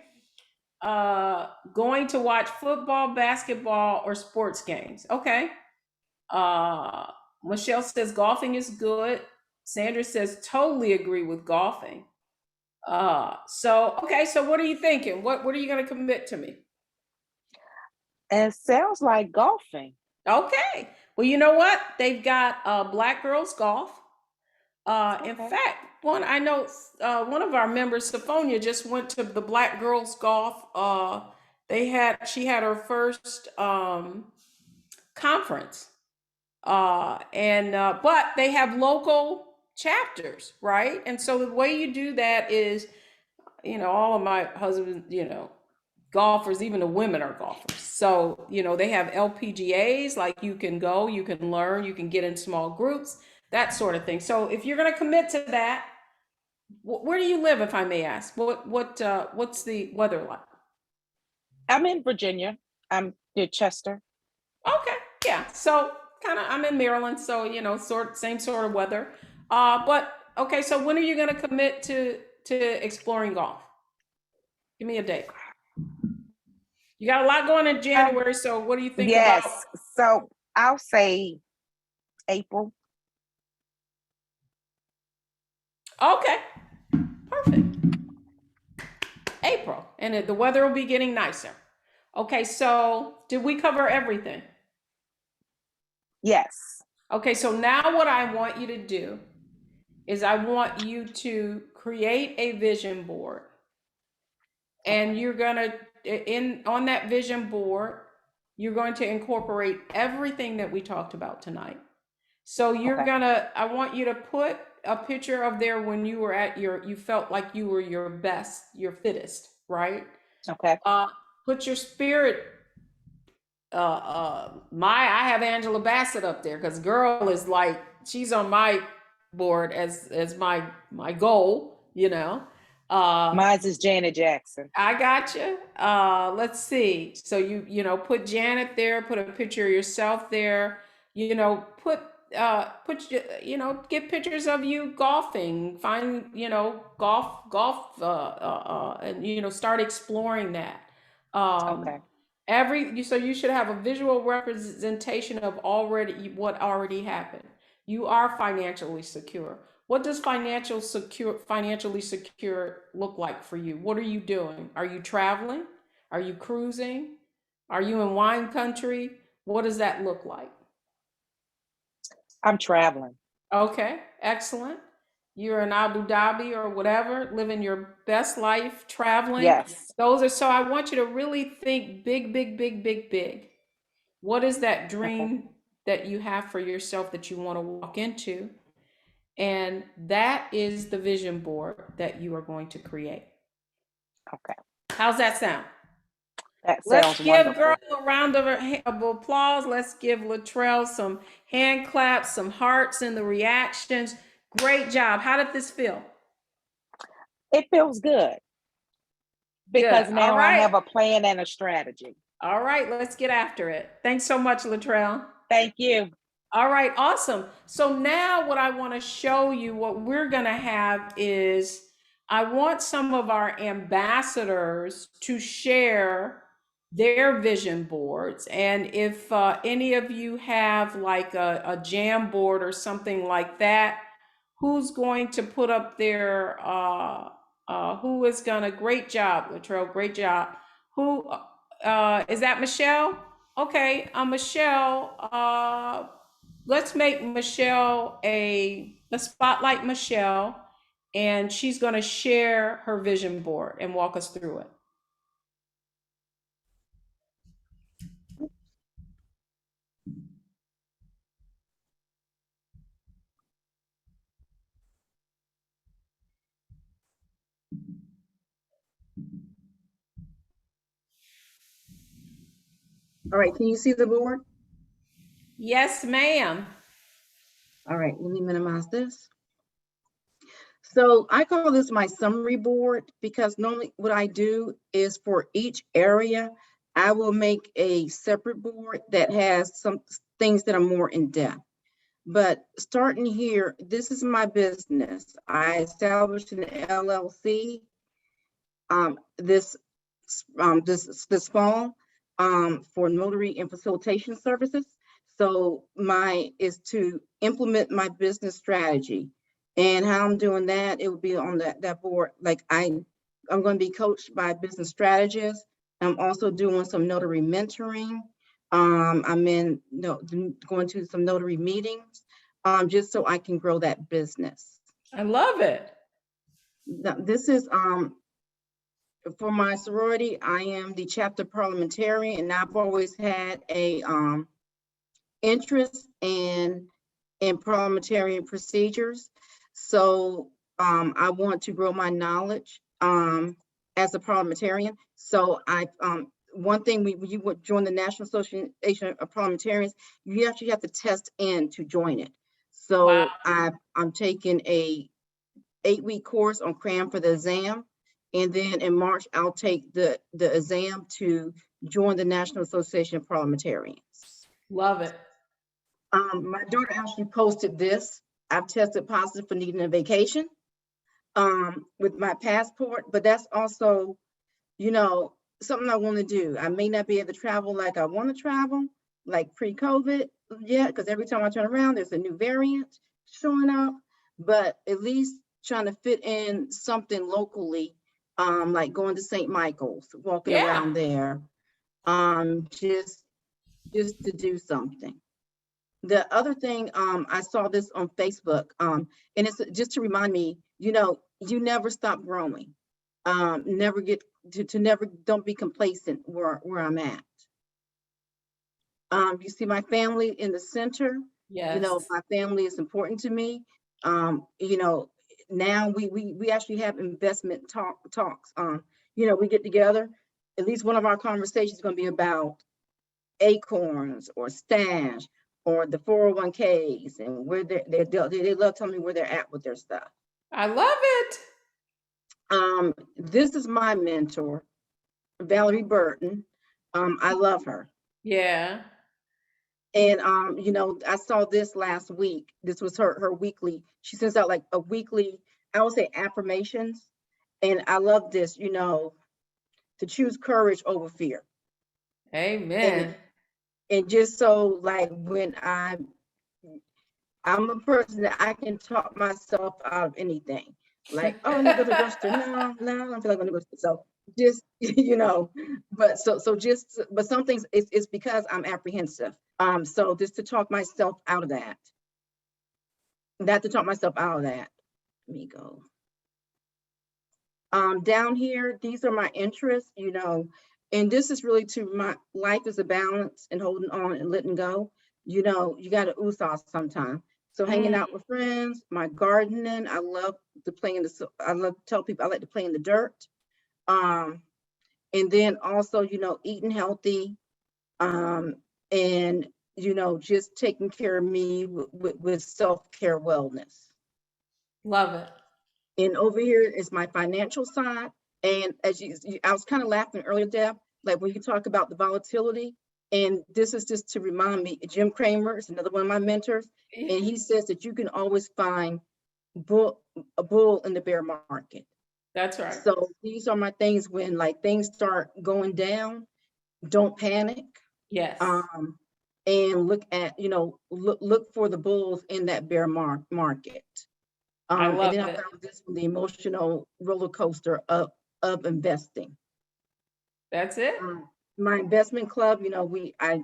Speaker 1: Going to watch football, basketball, or sports games. Okay. Uh, Michelle says golfing is good. Sandra says totally agree with golfing. So okay, so what are you thinking? What are you going to commit to me?
Speaker 2: It sounds like golfing.
Speaker 1: Okay. Well, you know what? They've got Black Girls Golf. In
Speaker 2: Okay.
Speaker 1: fact, one I know, one of our members, Sophonia, just went to the Black Girls Golf. She had her first conference, and but they have local chapters, right? And so the way you do that is, all of my husband, golfers, even the women are golfers. So, they have LPGAs, like you can go, you can learn, you can get in small groups, that sort of thing. So if you're going to commit to that, where do you live, if I may ask? What's the weather like?
Speaker 2: I'm in Virginia. I'm near Chester.
Speaker 1: Okay, yeah. So kind of, I'm in Maryland, so same sort of weather. But okay, so when are you going to commit to exploring golf? Give me a date. You got a lot going in
Speaker 2: Um,
Speaker 1: January, so what do you think about?
Speaker 2: yes. So I'll say April.
Speaker 1: Okay, perfect. April, and the weather will be getting nicer. Okay, so did we cover everything?
Speaker 2: Yes.
Speaker 1: Okay, so now what I want you to do is I want you to create a vision board, and
Speaker 2: Okay.
Speaker 1: you're gonna, in on that vision board, you're going to incorporate everything that we talked about tonight. So you're
Speaker 2: Okay.
Speaker 1: gonna, I want you to put a picture of there when you were at your, you felt like you were your best, your fittest, right?
Speaker 2: Okay.
Speaker 1: Uh, put your spirit, I have Angela Bassett up there because girl is like, she's on my board as my goal, you know. Uh,
Speaker 2: Mine's is Janet Jackson.
Speaker 1: I got you. Let's see. So you know, put Janet there, put a picture of yourself there. You know, you know, get pictures of you golfing. Find, you know, golf and you know, start exploring that. Um
Speaker 2: Okay.
Speaker 1: so you should have a visual representation of already what already happened. You are financially secure. What does financially secure look like for you? What are you doing? Are you traveling? Are you cruising? Are you in wine country? What does that look like?
Speaker 2: I'm traveling.
Speaker 1: Okay, excellent. You're in Abu Dhabi or whatever, living your best life, traveling.
Speaker 2: Yes.
Speaker 1: Those are, so I want you to really think big, big, big, big, big. What is that
Speaker 2: Okay.
Speaker 1: dream that you have for yourself that you want to walk into? And that is the vision board that you are going to create.
Speaker 2: Okay.
Speaker 1: How's that sound?
Speaker 2: That
Speaker 1: Let's
Speaker 2: sounds
Speaker 1: give girl
Speaker 2: wonderful.
Speaker 1: a round of applause. Let's give Latrell some hand claps, some hearts in the reactions. Great job. How did this feel?
Speaker 2: It feels good
Speaker 1: Good.
Speaker 2: because
Speaker 1: All
Speaker 2: now I
Speaker 1: right.
Speaker 2: have a plan and a strategy.
Speaker 1: All right. Let's get after it. Thanks so much, Latrell.
Speaker 2: Thank you.
Speaker 1: All right, awesome. So now what I want to show you, what we're going to have is I want some of our ambassadors to share their vision boards. And if any of you have like a jam board or something like that, who's going to put up their, who is going to, great job, Latrell, great job. Who, is that Michelle? Okay, Michelle, let's make Michelle let's spotlight Michelle, and she's going to share her vision board and walk us through it.
Speaker 3: All right, can you see the board?
Speaker 1: Yes, ma'am.
Speaker 3: All right, let me minimize this. So I call this my summary board because normally what I do is for each area, I will make a separate board that has some things that are more in depth. But starting here, this is my business. I established an LLC this this fall for notary and facilitation services. So my is to implement my business strategy, and how I'm doing that, it would be on that board. Like I'm going to be coached by a business strategist. I'm also doing some notary mentoring. I'm in going to some notary meetings, just so I can grow that business.
Speaker 1: I love it.
Speaker 3: Now, this is for my sorority. I am the chapter parliamentarian, and I've always had a interest in parliamentarian procedures. So I want to grow my knowledge as a parliamentarian. So I one thing, when you would join the National Association of Parliamentarians, you actually have to test in to join it.
Speaker 1: Wow.
Speaker 3: So I'm taking a 8-week course on cram for the exam. And then in March, I'll take the exam to join the National Association of Parliamentarians.
Speaker 1: Love it.
Speaker 3: My daughter actually posted this. I've tested positive for needing a vacation with my passport, but that's also, something I want to do. I may not be able to travel like I want to travel, like pre-COVID yet, because every time I turn around, there's a new variant showing up, but at least trying to fit in something locally, like going to St. Michael's, walking around there, just to do something. The other thing, I saw this on Facebook, and it's just to remind me, you never stop growing. Never get to never, don't be complacent where I'm at. You see my family in the center. You know,
Speaker 1: Yes.
Speaker 3: my family is important to me. You know, now we actually have investment talks. You know, we get together. At least one of our conversations is going to be about acorns or stash or the 401ks and where they love telling me where they're at with their stuff.
Speaker 1: I love it.
Speaker 3: This is my mentor, Valerie Burton. I love her.
Speaker 1: Yeah.
Speaker 3: And you know, I saw this last week. This was her weekly. She sends out like a weekly, I would say affirmations. And I love this, you know, to choose courage over fear. And
Speaker 1: Amen.
Speaker 3: and just so like when I'm a person that I can talk myself out of anything. Like, oh, I need to go to the grocery store. No, I don't feel like going to the grocery store. So just, you know, but but some things it's because I'm apprehensive. So just to talk myself out of that. Not to talk myself out of that. Let me go. Down here, these are my interests, you know, and this is really to my life is a balance and holding on and letting go. You know, you got to ooh off sometime. So hanging out with friends, my gardening, I love to play in the, I love to tell people I like to play in the dirt. And then also, you know, eating healthy, and, you know, just taking care of me with self-care wellness.
Speaker 1: Love it.
Speaker 3: And over here is my financial side. And as I was kind of laughing earlier, Deb, like when you talk about the volatility, and this is just to remind me, Jim Cramer is another one of my mentors, and he says that you can always find a bull in the bear market.
Speaker 1: That's right.
Speaker 3: So these are my things when like things start going down, don't panic.
Speaker 1: Yes.
Speaker 3: And look at, you know, look for the bulls in that bear market.
Speaker 1: I
Speaker 3: And
Speaker 1: love
Speaker 3: then I
Speaker 1: it.
Speaker 3: found this one, the emotional roller coaster of investing.
Speaker 1: That's it.
Speaker 3: My investment club, you know,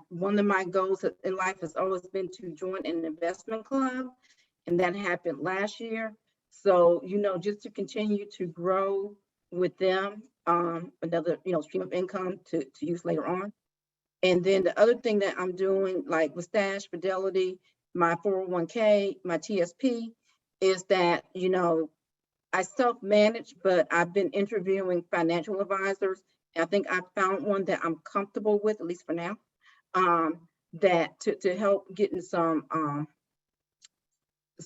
Speaker 3: one of my goals in life has always been to join an investment club, and that happened last year. So, you know, just to continue to grow with them, another, you know, stream of income to use later on. And then the other thing that I'm doing, like with Stash, Fidelity, my 401k, my TSP, is that, you know, I self-manage, but I've been interviewing financial advisors. I think I found one that I'm comfortable with, at least for now, that to help getting some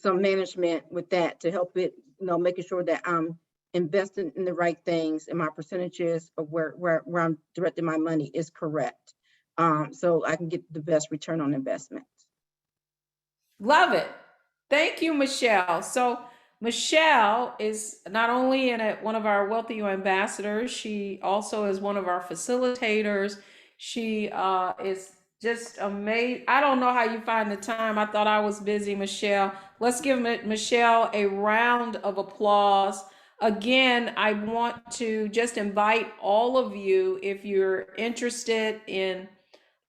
Speaker 3: management with that to help it, you know, making sure that I'm investing in the right things and my percentages of where I'm directing my money is correct. So I can get the best return on investment.
Speaker 1: Love it. Thank you, Michelle. So Michelle is not only one of our WealthyU ambassadors, she also is one of our facilitators. She is just amazing. I don't know how you find the time. I thought I was busy, Michelle. Let's give Michelle a round of applause. Again, I want to just invite all of you, if you're interested in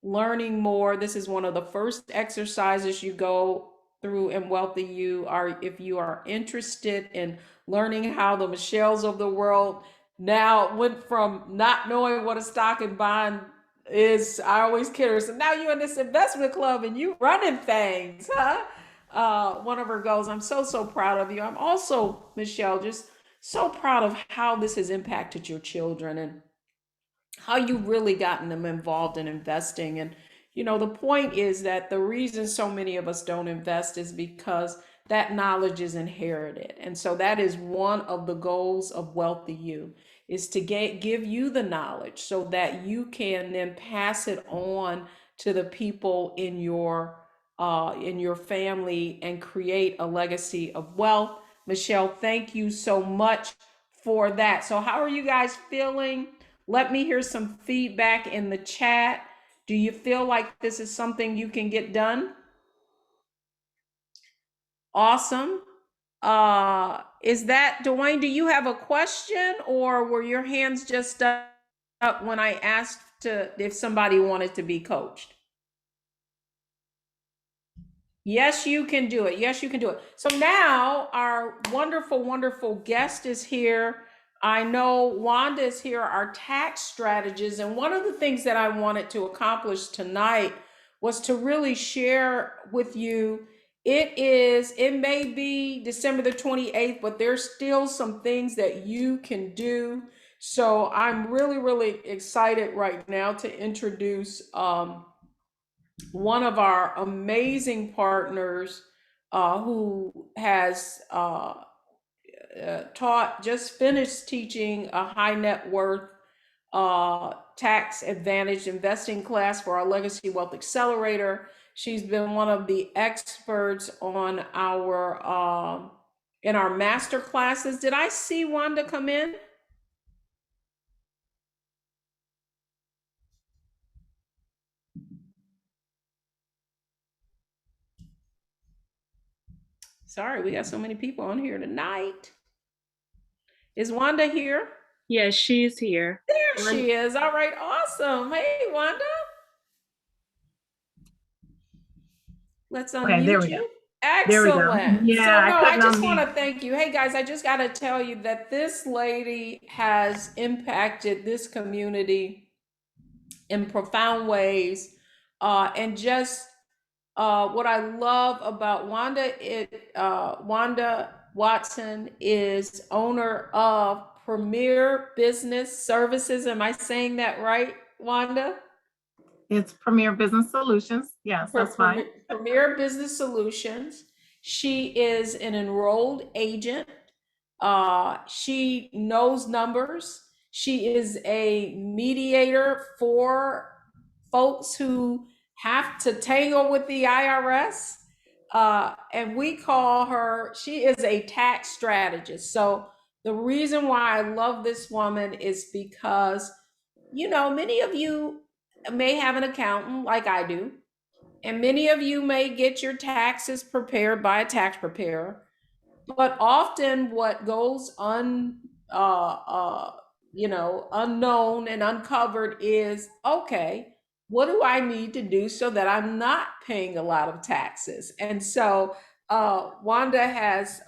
Speaker 1: learning more, this is one of the first exercises you go through in WealthyU. If you are interested in learning how the Michelles of the world now went from not knowing what a stock and bond is, I always kid her. So now you're in this investment club and you running things, huh? One of her goals. I'm so proud of you. I'm also, Michelle, just so proud of how this has impacted your children and how you really gotten them involved in investing. And you know, the point is that the reason so many of us don't invest is because that knowledge is inherited. And so that is one of the goals of WealthyU, is to give you the knowledge so that you can then pass it on to the people in your family and create a legacy of wealth. Michelle, thank you so much for that. So how are you guys feeling? Let me hear some feedback in the chat. Do you feel like this is something you can get done? Awesome. Is that, Dwayne, do you have a question, or were your hands just up when I asked if somebody wanted to be coached? Yes, you can do it. Yes, you can do it. So now our wonderful guest is here. I know Wanda is here, our tax strategist. And one of the things that I wanted to accomplish tonight was to really share with you. It may be December the 28th, but there's still some things that you can do. So I'm really, really excited right now to introduce one of our amazing partners who has just finished teaching a high net worth tax advantage investing class for our Legacy Wealth Accelerator. She's been one of the experts on our in our master classes. Did I see Wanda come in? Sorry, we got so many people on here tonight. Is Wanda here?
Speaker 4: Yes, she's here.
Speaker 1: There she is. All right, awesome. Hey, Wanda. Let's unmute
Speaker 5: there we go.
Speaker 1: you.
Speaker 5: There we go.
Speaker 1: Excellent.
Speaker 5: Yeah,
Speaker 1: So no, I just
Speaker 5: unmute.
Speaker 1: want to thank you. Hey guys, I just got to tell you that this lady has impacted this community in profound ways. And just what I love about Wanda, Wanda Watson is owner of Premier Business Services. Am I saying that right, Wanda?
Speaker 5: It's Premier Business Solutions. Yes, that's fine.
Speaker 1: Premier Business Solutions. She is an enrolled agent. She knows numbers. She is a mediator for folks who have to tangle with the IRS. And we call her, she is a tax strategist. So the reason why I love this woman is because, you know, many of you may have an accountant like I do, and many of you may get your taxes prepared by a tax preparer. But often what goes unknown and uncovered is, okay, what do I need to do so that I'm not paying a lot of taxes? And so Wanda has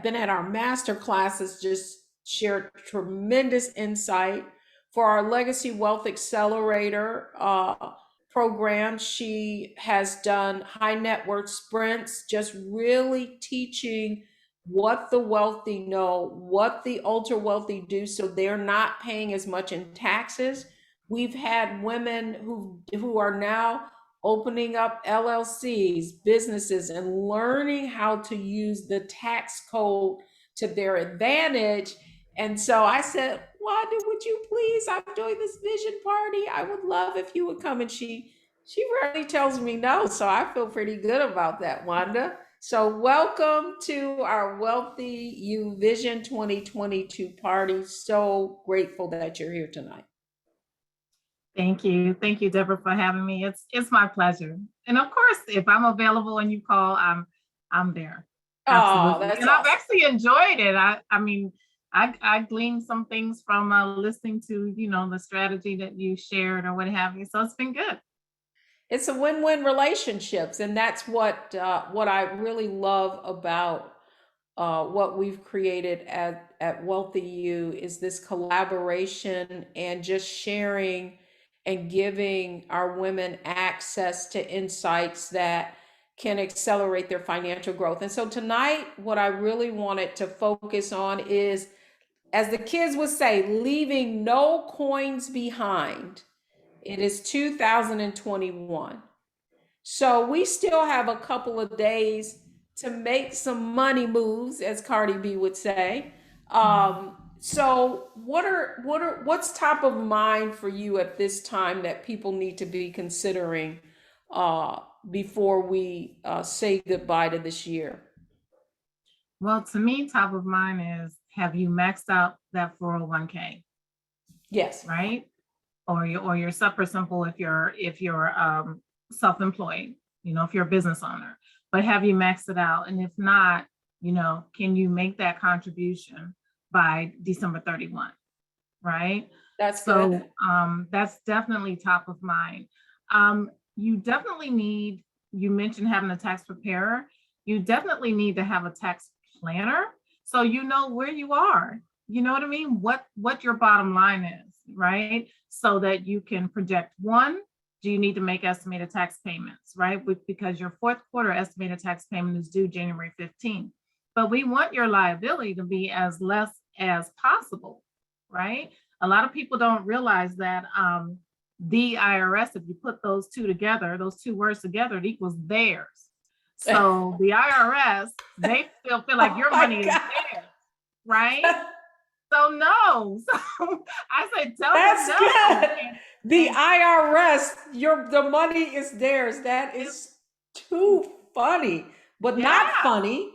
Speaker 1: been at our master classes, just shared tremendous insight. For our Legacy Wealth Accelerator program, she has done high net worth sprints, just really teaching what the wealthy know, what the ultra wealthy do, so they're not paying as much in taxes. We've had women who are now opening up LLCs, businesses, and learning how to use the tax code to their advantage. And so I said, Wanda, would you please? I'm doing this vision party. I would love if you would come. And she rarely tells me no, so I feel pretty good about that, Wanda. So welcome to our WealthyU Vision 2022 party. So grateful that you're here tonight.
Speaker 5: Thank you, Deborah, for having me. It's my pleasure. And of course, if I'm available and you call, I'm there. Absolutely.
Speaker 1: Oh, that's
Speaker 5: and
Speaker 1: awesome.
Speaker 5: I've actually enjoyed it. I mean, I gleaned some things from listening to, you know, the strategy that you shared or what have you. So it's been good.
Speaker 1: It's a win-win relationships, and that's what I really love about what we've created at WealthyU is this collaboration and just sharing and giving our women access to insights that can accelerate their financial growth. And so tonight, what I really wanted to focus on is, as the kids would say, leaving no coins behind. It is 2021. So we still have a couple of days to make some money moves, as Cardi B would say. So what's top of mind for you at this time that people need to be considering before we say goodbye to this year?
Speaker 5: Well, to me, top of mind is, have you maxed out that 401k?
Speaker 1: Yes.
Speaker 5: Right? Or your super simple if you're self-employed, you know, if you're a business owner, but have you maxed it out? And if not, you know, can you make that contribution by December 31? Right?
Speaker 1: That's
Speaker 5: so
Speaker 1: good.
Speaker 5: That's definitely top of mind. You definitely need, you mentioned having a tax preparer. You definitely need to have a tax planner, so you know where you are. You know what I mean? What your bottom line is, right? So that you can project, one, do you need to make estimated tax payments, right? Because your fourth quarter estimated tax payment is due January 15th. But we want your liability to be as less as possible, right? A lot of people don't realize that the IRS, if you put those two together, those two words together, it equals theirs. So the IRS, they still feel like your money is theirs, right? So no. So I said, tell
Speaker 1: That's
Speaker 5: them no.
Speaker 1: good. The IRS, the money is theirs. That is too funny, but not
Speaker 5: Yeah.
Speaker 1: funny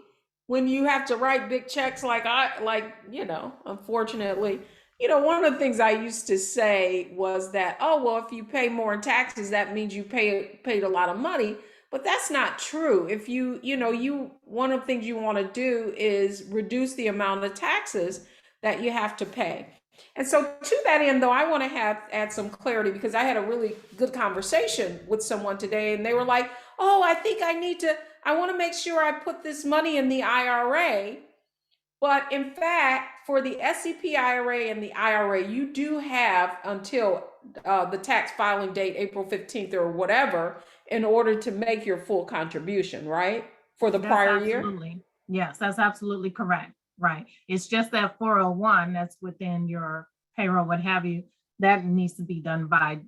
Speaker 1: when you have to write big checks unfortunately, one of the things I used to say was that, oh, well, if you pay more in taxes, that means you paid a lot of money. But that's not true. If one of the things you want to do is reduce the amount of taxes that you have to pay. And so to that end, though, I want to add some clarity, because I had a really good conversation with someone today, and they were like, oh, I think I want to make sure I put this money in the IRA. But in fact, for the SEP IRA and the IRA, you do have until the tax filing date, April 15th or whatever, in order to make your full contribution, right? For the prior year?
Speaker 5: Absolutely. Yes, that's absolutely correct. Right. It's just that 401 that's within your payroll, what have you, that needs to be done by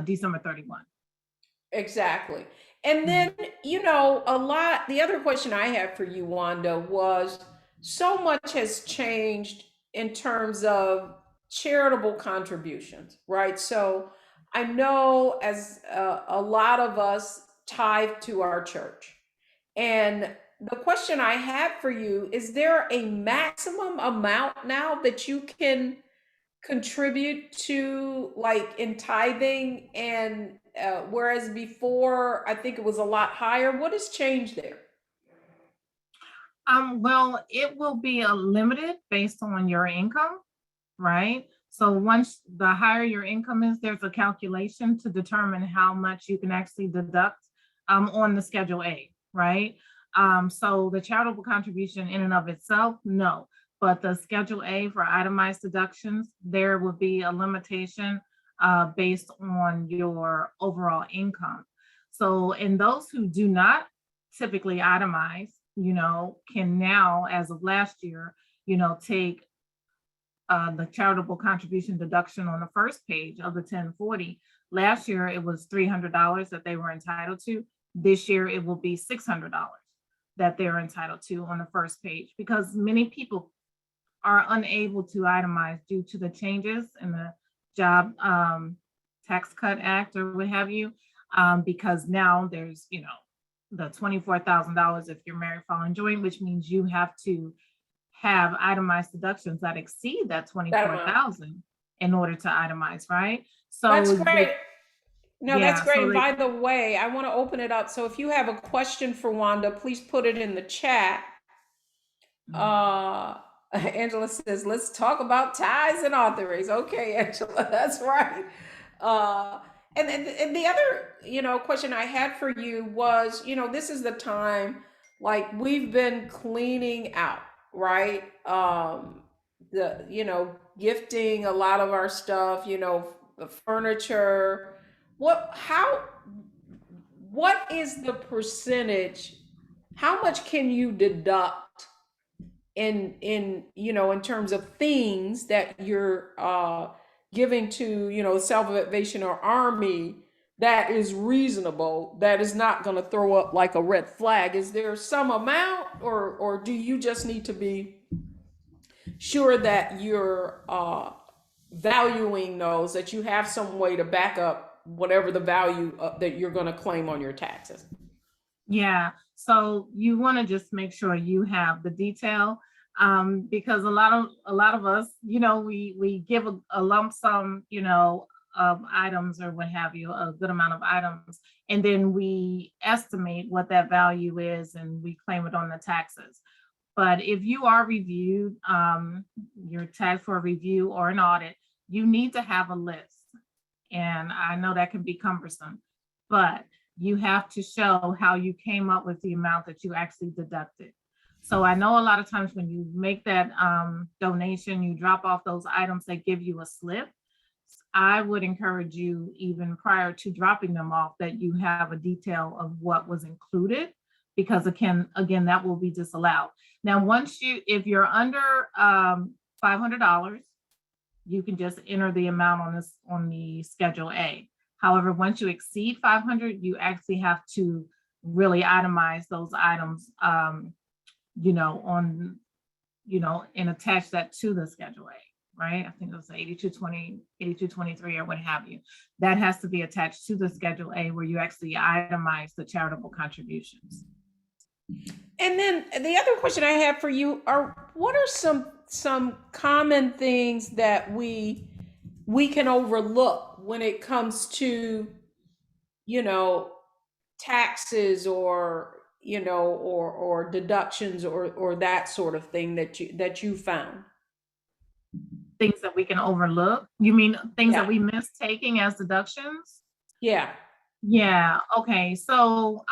Speaker 5: December 31.
Speaker 1: Exactly. And then, the other question I had for you, Wanda, was so much has changed in terms of charitable contributions, right? So I know as a lot of us tithe to our church. And the question I had for you, is there a maximum amount now that you can contribute to, like in tithing, and whereas before I think it was a lot higher? What has changed there?
Speaker 5: Well, it will be limited based on your income, right? So once the higher your income is, there's a calculation to determine how much you can actually deduct on the Schedule A, right? So the charitable contribution in and of itself, no. But the Schedule A for itemized deductions, there will be a limitation based on your overall income. So, and those who do not typically itemize, can now, as of last year, take the charitable contribution deduction on the first page of the 1040. Last year, it was $300 that they were entitled to. This year, it will be $600 that they're entitled to on the first page, because many people are unable to itemize due to the changes in the Job Tax Cut Act or what have you, because now there's, the $24,000 if you're married, filing joint, which means you have to have itemized deductions that exceed that 24,000 in order to itemize, right? So
Speaker 1: that's great. That's great.
Speaker 5: So
Speaker 1: And by the way, I want to open it up. So if you have a question for Wanda, please put it in the chat. Angela says, let's talk about tithes and offerings. Okay, Angela, that's right. And the other, question I had for you was, this is the time, like we've been cleaning out, right? Gifting a lot of our stuff, the furniture. What is the percentage? How much can you deduct in terms of things that you're giving to, Salvation Army, that is reasonable, that is not going to throw up like a red flag? Is there some amount, or do you just need to be sure that you're valuing those, that you have some way to back up whatever the value that you're going to claim on your taxes?
Speaker 5: Yeah, so you want to just make sure you have the detail, because a lot of us, we give a lump sum, of items or what have you, a good amount of items, and then we estimate what that value is and we claim it on the taxes. But if you are reviewed, you're tagged for a review or an audit, you need to have a list. And I know that can be cumbersome, but you have to show how you came up with the amount that you actually deducted. So I know a lot of times when you make that donation, you drop off those items, they give you a slip. I would encourage you, even prior to dropping them off, that you have a detail of what was included, because again, that will be disallowed. Now, if you're under $500, you can just enter the amount on the Schedule A. However, once you exceed 500, you actually have to really itemize those items, and attach that to the Schedule A, right? I think it was 8220, 8223, or what have you. That has to be attached to the Schedule A, where you actually itemize the charitable contributions.
Speaker 1: And then the other question I have for you are, what are some common things that we can overlook when it comes to, taxes, or or deductions, or that sort of thing that you found?
Speaker 5: Things that we can overlook? You mean things
Speaker 1: Yeah.
Speaker 5: that we miss taking as deductions?
Speaker 1: Yeah.
Speaker 5: Yeah. Okay. So,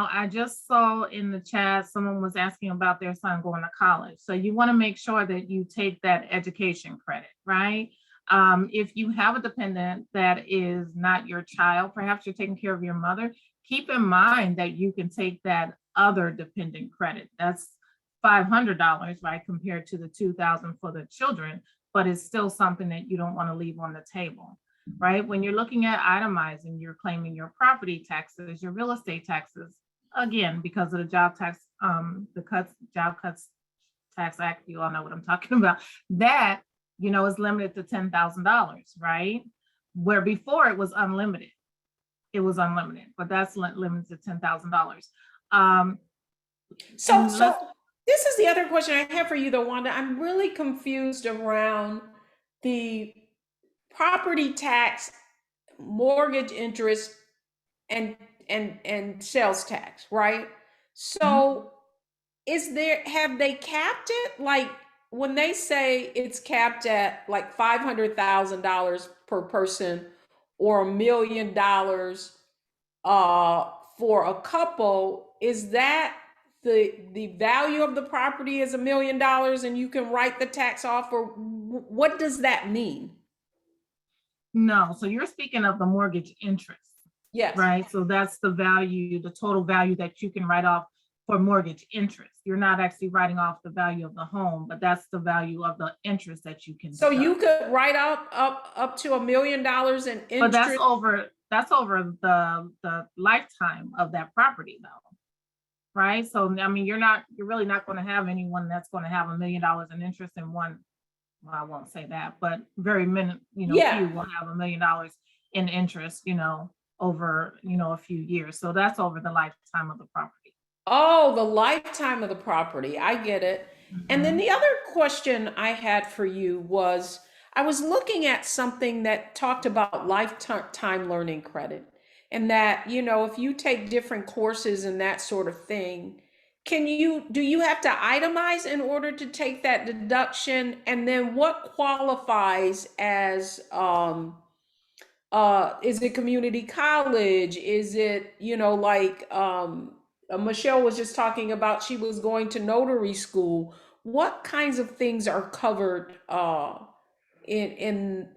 Speaker 5: I just saw in the chat, someone was asking about their son going to college. So you want to make sure that you take that education credit, right? If you have a dependent that is not your child, perhaps you're taking care of your mother, keep in mind that you can take that other dependent credit. That's $500, right, compared to the $2,000 for the children, but it's still something that you don't want to leave on the table, right? When you're looking at itemizing, you're claiming your property taxes, your real estate taxes, again, because of the job cuts tax act, you all know what I'm talking about. That, is limited to $10,000, right? Where before it was unlimited. It was unlimited, but that's limited to $10,000.
Speaker 1: So this is the other question I have for you though, Wanda. I'm really confused around the property tax, mortgage interest, and sales tax, right? So have they capped it? Like, when they say it's capped at like $500,000 per person, or $1 million for a couple, is that the value of the property is $1 million and you can write the tax off, or what does that mean?
Speaker 5: No, so you're speaking of the mortgage interest,
Speaker 1: Yes.
Speaker 5: right? So that's the value, the total value that you can write off for mortgage interest. You're not actually writing off the value of the home, but that's the value of the interest that you can.
Speaker 1: So you could write up to $1 million in interest.
Speaker 5: But that's over the lifetime of that property though, right? So I mean, you're really not going to have anyone that's going to have $1 million in interest in one. Well, I won't say that, but very few will have $1 million in interest, over a few years. So that's over the lifetime of the property.
Speaker 1: Oh, the lifetime of the property. I get it. And then the other question I had for you was, I was looking at something that talked about lifetime learning credit, and that, if you take different courses and that sort of thing, do you have to itemize in order to take that deduction? And then what qualifies as, is it community college? Is it, Michelle was just talking about, she was going to notary school. What kinds of things are covered in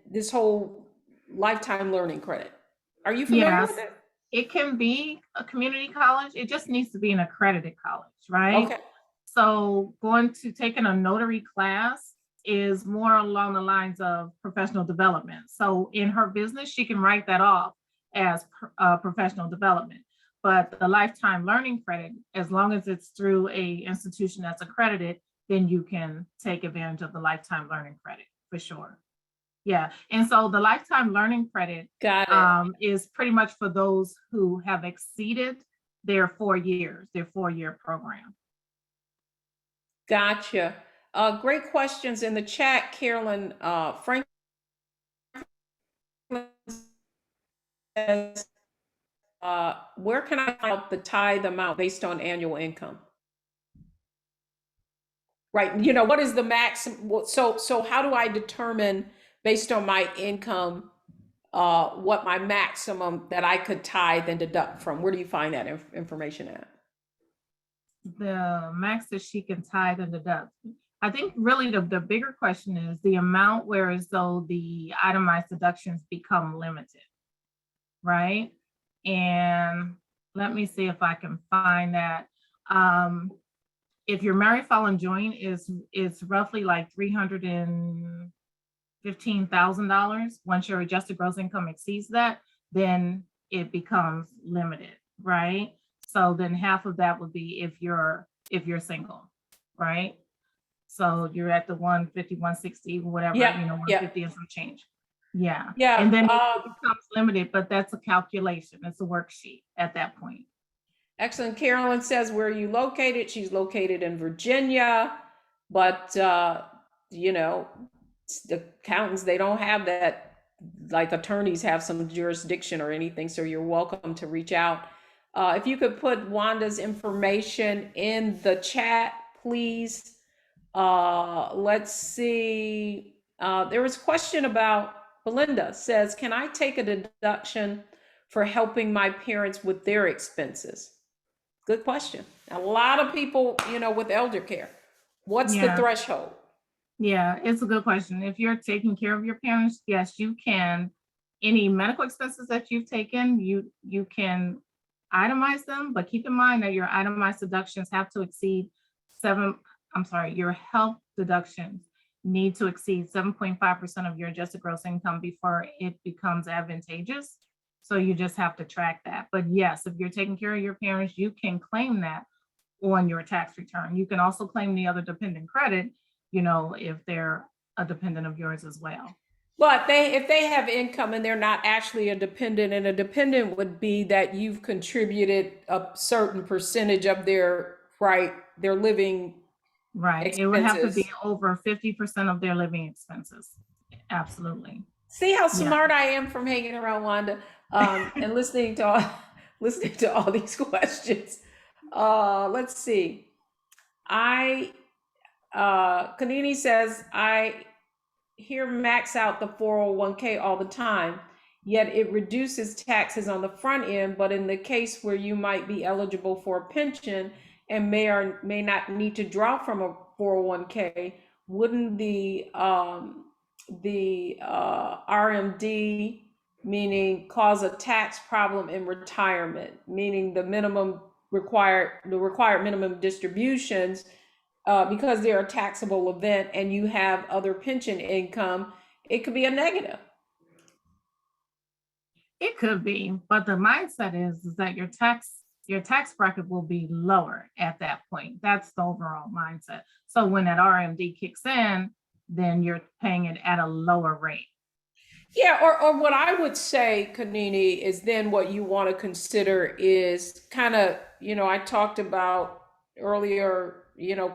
Speaker 1: this whole lifetime learning credit? Are you familiar with it?
Speaker 5: It can be a community college. It just needs to be an accredited college, right?
Speaker 1: Okay.
Speaker 5: So taking a notary class is more along the lines of professional development. So in her business, she can write that off as professional development. But the lifetime learning credit, as long as it's through a institution that's accredited, then you can take advantage of the lifetime learning credit for sure. Yeah. And so the lifetime learning credit is pretty much for those who have exceeded their 4 years, their 4-year program.
Speaker 1: Gotcha. Great questions in the chat, Carolyn. Frank says, where can I find out the tithe amount based on annual income? Right. What is the maximum? So how do I determine, based on my income, what my maximum that I could tithe and deduct from? Where do you find that information at?
Speaker 5: The max that she can tithe and deduct. I think really the bigger question is the amount where as though the itemized deductions become limited, right? And let me see if I can find that. If your married filing joint is roughly like $315,000. Once your adjusted gross income exceeds that, then it becomes limited, right? So then half of that would be if you're single, right? So you're at the 150, 160, whatever,
Speaker 1: Yeah,
Speaker 5: 150 and some change. Yeah.
Speaker 1: Yeah,
Speaker 5: And then it becomes limited, but that's a calculation. It's a worksheet at that point.
Speaker 1: excellent. Carolyn says, where are you located? She's located in Virginia, but the accountants, they don't have that, like attorneys have some jurisdiction or anything, so you're welcome to reach out. If you could put Wanda's information in the chat, please. Let's see. There was a question about, Belinda says, can I take a deduction for helping my parents with their expenses? Good question. A lot of people, with elder care, what's the threshold?
Speaker 5: Yeah, it's a good question. If you're taking care of your parents, yes, you can. Any medical expenses that you've taken, you can itemize them, but keep in mind that your itemized deductions have to exceed your health deductions need to exceed 7.5% of your adjusted gross income before it becomes advantageous. So you just have to track that. But yes, if you're taking care of your parents, you can claim that on your tax return. You can also claim the other dependent credit, if they're a dependent of yours as well.
Speaker 1: But if they have income and they're not actually a dependent, and a dependent would be that you've contributed a certain percentage of their living
Speaker 5: Right.
Speaker 1: expenses.
Speaker 5: It would have to be over 50% of their living expenses. Absolutely.
Speaker 1: See how smart I am from hanging around Wanda and listening to all these questions. Let's see. Kanini says, I hear max out the 401k all the time, yet it reduces taxes on the front end, but in the case where you might be eligible for a pension and may or may not need to draw from a 401k, wouldn't the RMD, meaning cause a tax problem in retirement, meaning the required minimum distributions, because they're a taxable event and you have other pension income, it could be a negative.
Speaker 5: It could be, but the mindset is that your tax bracket will be lower at that point. That's the overall mindset. So when that RMD kicks in, then you're paying it at a lower rate.
Speaker 1: Yeah, or what I would say, Kanini, is then what you want to consider is kind of, I talked about earlier,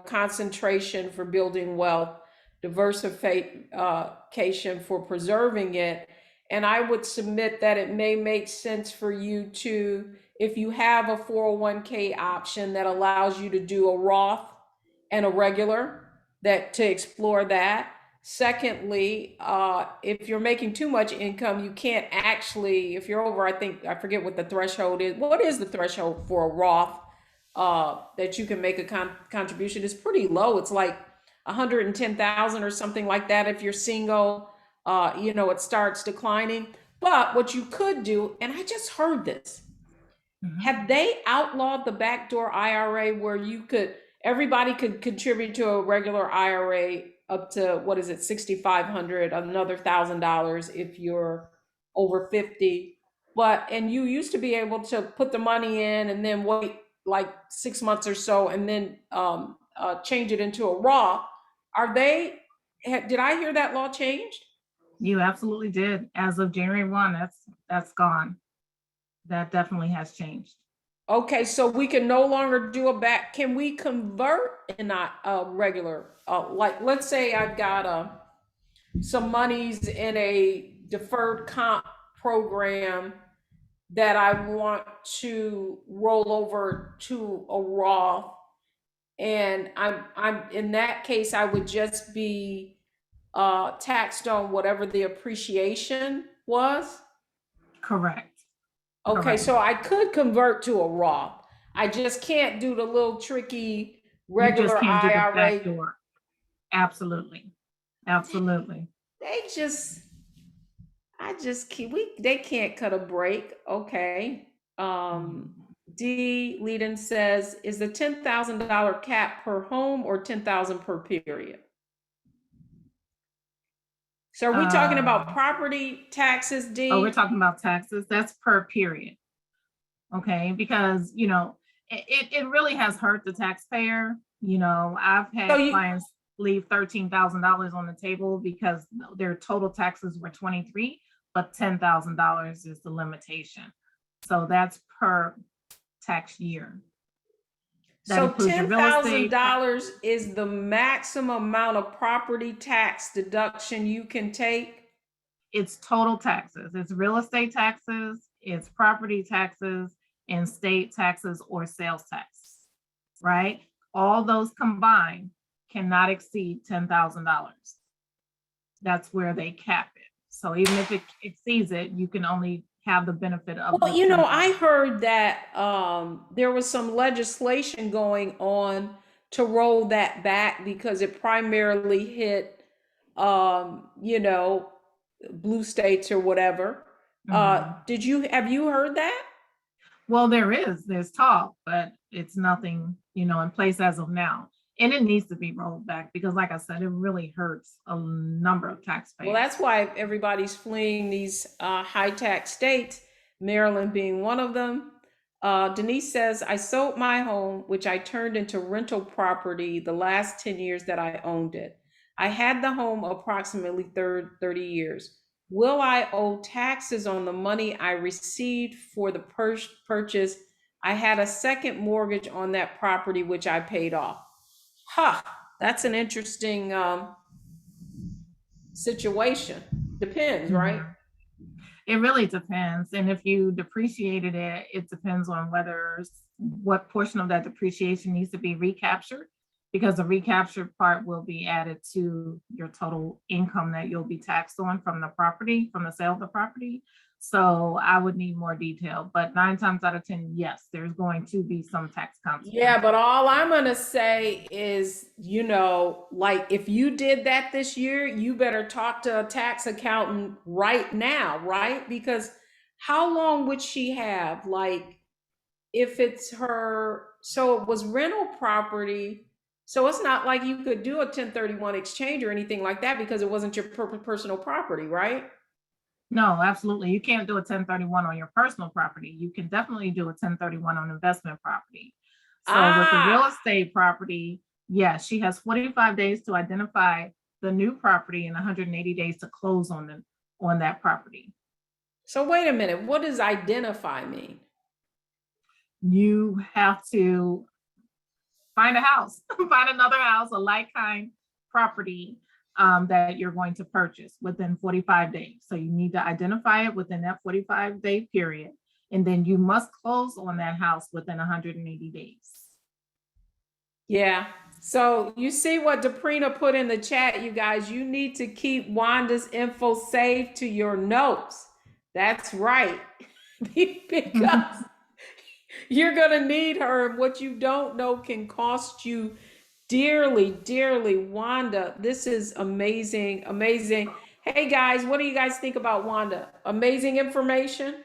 Speaker 1: concentration for building wealth, diversification for preserving it. And I would submit that it may make sense for you to, if you have a 401k option that allows you to do a Roth and a regular, to explore that. Secondly, if you're making too much income, you can't actually, if you're over, I forget what the threshold is. What is the threshold for a Roth that you can make a contribution? It's pretty low. It's like 110,000 or something like that. If you're single, it starts declining. But what you could do, and I just heard this, have they outlawed the backdoor IRA where everybody could contribute to a regular IRA up to, what is it, $6,500, another $1,000 if you're over 50. And you used to be able to put the money in and then wait like 6 months or so and then change it into a Roth. Did I hear that law changed?
Speaker 5: You absolutely did. As of January 1, that's gone. That definitely has changed.
Speaker 1: Okay, so we can no longer do can we convert in a regular, like let's say I've got some monies in a deferred comp program that I want to roll over to a Roth, and I'm in that case, I would just be taxed on whatever the appreciation was.
Speaker 5: Correct.
Speaker 1: Okay,
Speaker 5: Correct.
Speaker 1: so I could convert to a Roth. I just can't do the little tricky regular
Speaker 5: You just can't do the
Speaker 1: IRA.
Speaker 5: backdoor. Absolutely. Absolutely.
Speaker 1: They can't cut a break. Okay. D. Leadon says, is the $10,000 cap per home or 10,000 per period? So are we talking about property taxes, D?
Speaker 5: Oh, we're talking about taxes. That's per period. Okay, because it really has hurt the taxpayer. I've had clients leave $13,000 on the table because their total taxes were 23, but $10,000 is the limitation. So that's per tax year. That
Speaker 1: so
Speaker 5: includes your real estate.
Speaker 1: $10,000 is the maximum amount of property tax deduction you can take?
Speaker 5: It's total taxes. It's real estate taxes, it's property taxes, and state taxes or sales tax, right? All those combined cannot exceed $10,000. That's where they cap it. So even if it exceeds it, you can only have the benefit of.
Speaker 1: Well, I heard that there was some legislation going on to roll that back because it primarily hit, blue states or whatever. Have you heard that?
Speaker 5: Well, there's talk, but it's nothing, in place as of now. And it needs to be rolled back because, like I said, it really hurts a number of taxpayers.
Speaker 1: Well, that's why everybody's fleeing these high tax states, Maryland being one of them. Denise says, I sold my home, which I turned into rental property the last 10 years that I owned it. I had the home approximately 30 years. Will I owe taxes on the money I received for the purchase? I had a second mortgage on that property, which I paid off. That's an interesting situation. Depends, right?
Speaker 5: It really depends. And if you depreciated it, it depends on what portion of that depreciation needs to be recaptured, because the recaptured part will be added to your total income that you'll be taxed on from the sale of the property. So I would need more detail, but 9 times out of 10, yes, there's going to be some tax consequences.
Speaker 1: Yeah, but all I'm going to say is, like if you did that this year, you better talk to a tax accountant right now, right? Because how long would she have? Like if it's so it was rental property. So it's not like you could do a 1031 exchange or anything like that because it wasn't your personal property, right?
Speaker 5: No, absolutely. You can't do a 1031 on your personal property. You can definitely do a 1031 on investment property. So with the real estate property, yes, she has 45 days to identify the new property and 180 days to close on that property.
Speaker 1: So wait a minute, what does identify mean?
Speaker 5: You have to find a house, find another house, a like-kind property that you're going to purchase within 45 days. So you need to identify it within that 45-day period. And then you must close on that house within 180 days.
Speaker 1: Yeah. So you see what Deprina put in the chat, you guys. You need to keep Wanda's info saved to your notes. That's right. Because you're going to need her. What you don't know can cost you dearly, dearly. Wanda, this is amazing, amazing. Hey guys, what do you guys think about Wanda? Amazing information,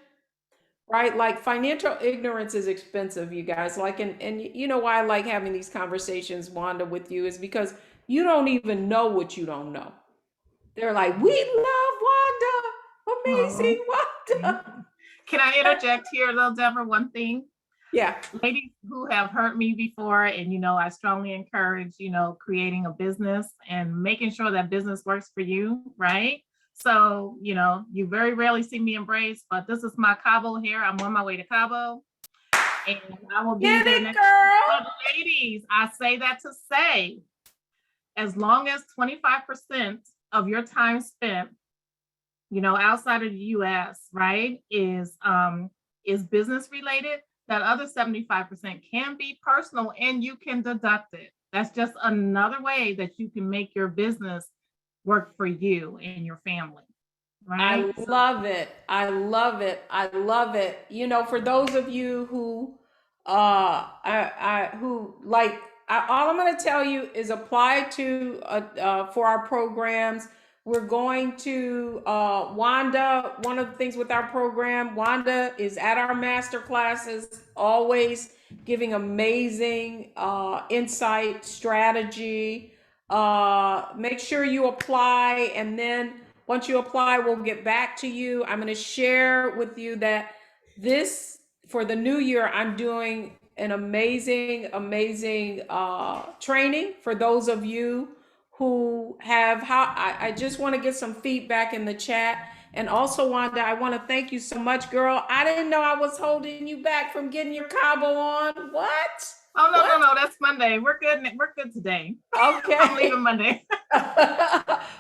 Speaker 1: right? Like financial ignorance is expensive, you guys. Like, and you know why I like having these conversations, Wanda, with you is because you don't even know what you don't know. They're like, we love Wanda, amazing Wanda.
Speaker 5: Can I interject here though, Deborah, one thing?
Speaker 1: Yeah.
Speaker 5: Ladies who have heard me before, and I strongly encourage, creating a business and making sure that business works for you, right? So, you very rarely see me embrace, but this is my Cabo here. I'm on my way to Cabo, and I will be there next week. Ladies, I say that to say, as long as 25% of your time spent, outside of the US, right, is business related, that other 75% can be personal and you can deduct it. That's just another way that you can make your business work for you and your family. Right?
Speaker 1: I love it. I love it. I love it. For those of you who who like all I'm going to tell you is apply to for our programs. We're going to Wanda. One of the things with our program, Wanda is at our master classes, always giving amazing insight, strategy. Make sure you apply, and then once you apply, we'll get back to you. I'm going to share with you that this for the new year, I'm doing an amazing training for those of you who have I just want to get some feedback in the chat. And also, Wanda, I want to thank you so much, girl. I didn't know I was holding you back from getting your Cabo on. What?
Speaker 5: Oh, no,
Speaker 1: What?
Speaker 5: no, that's Monday. We're good. We're good today.
Speaker 1: Okay.
Speaker 5: I'm leaving Monday.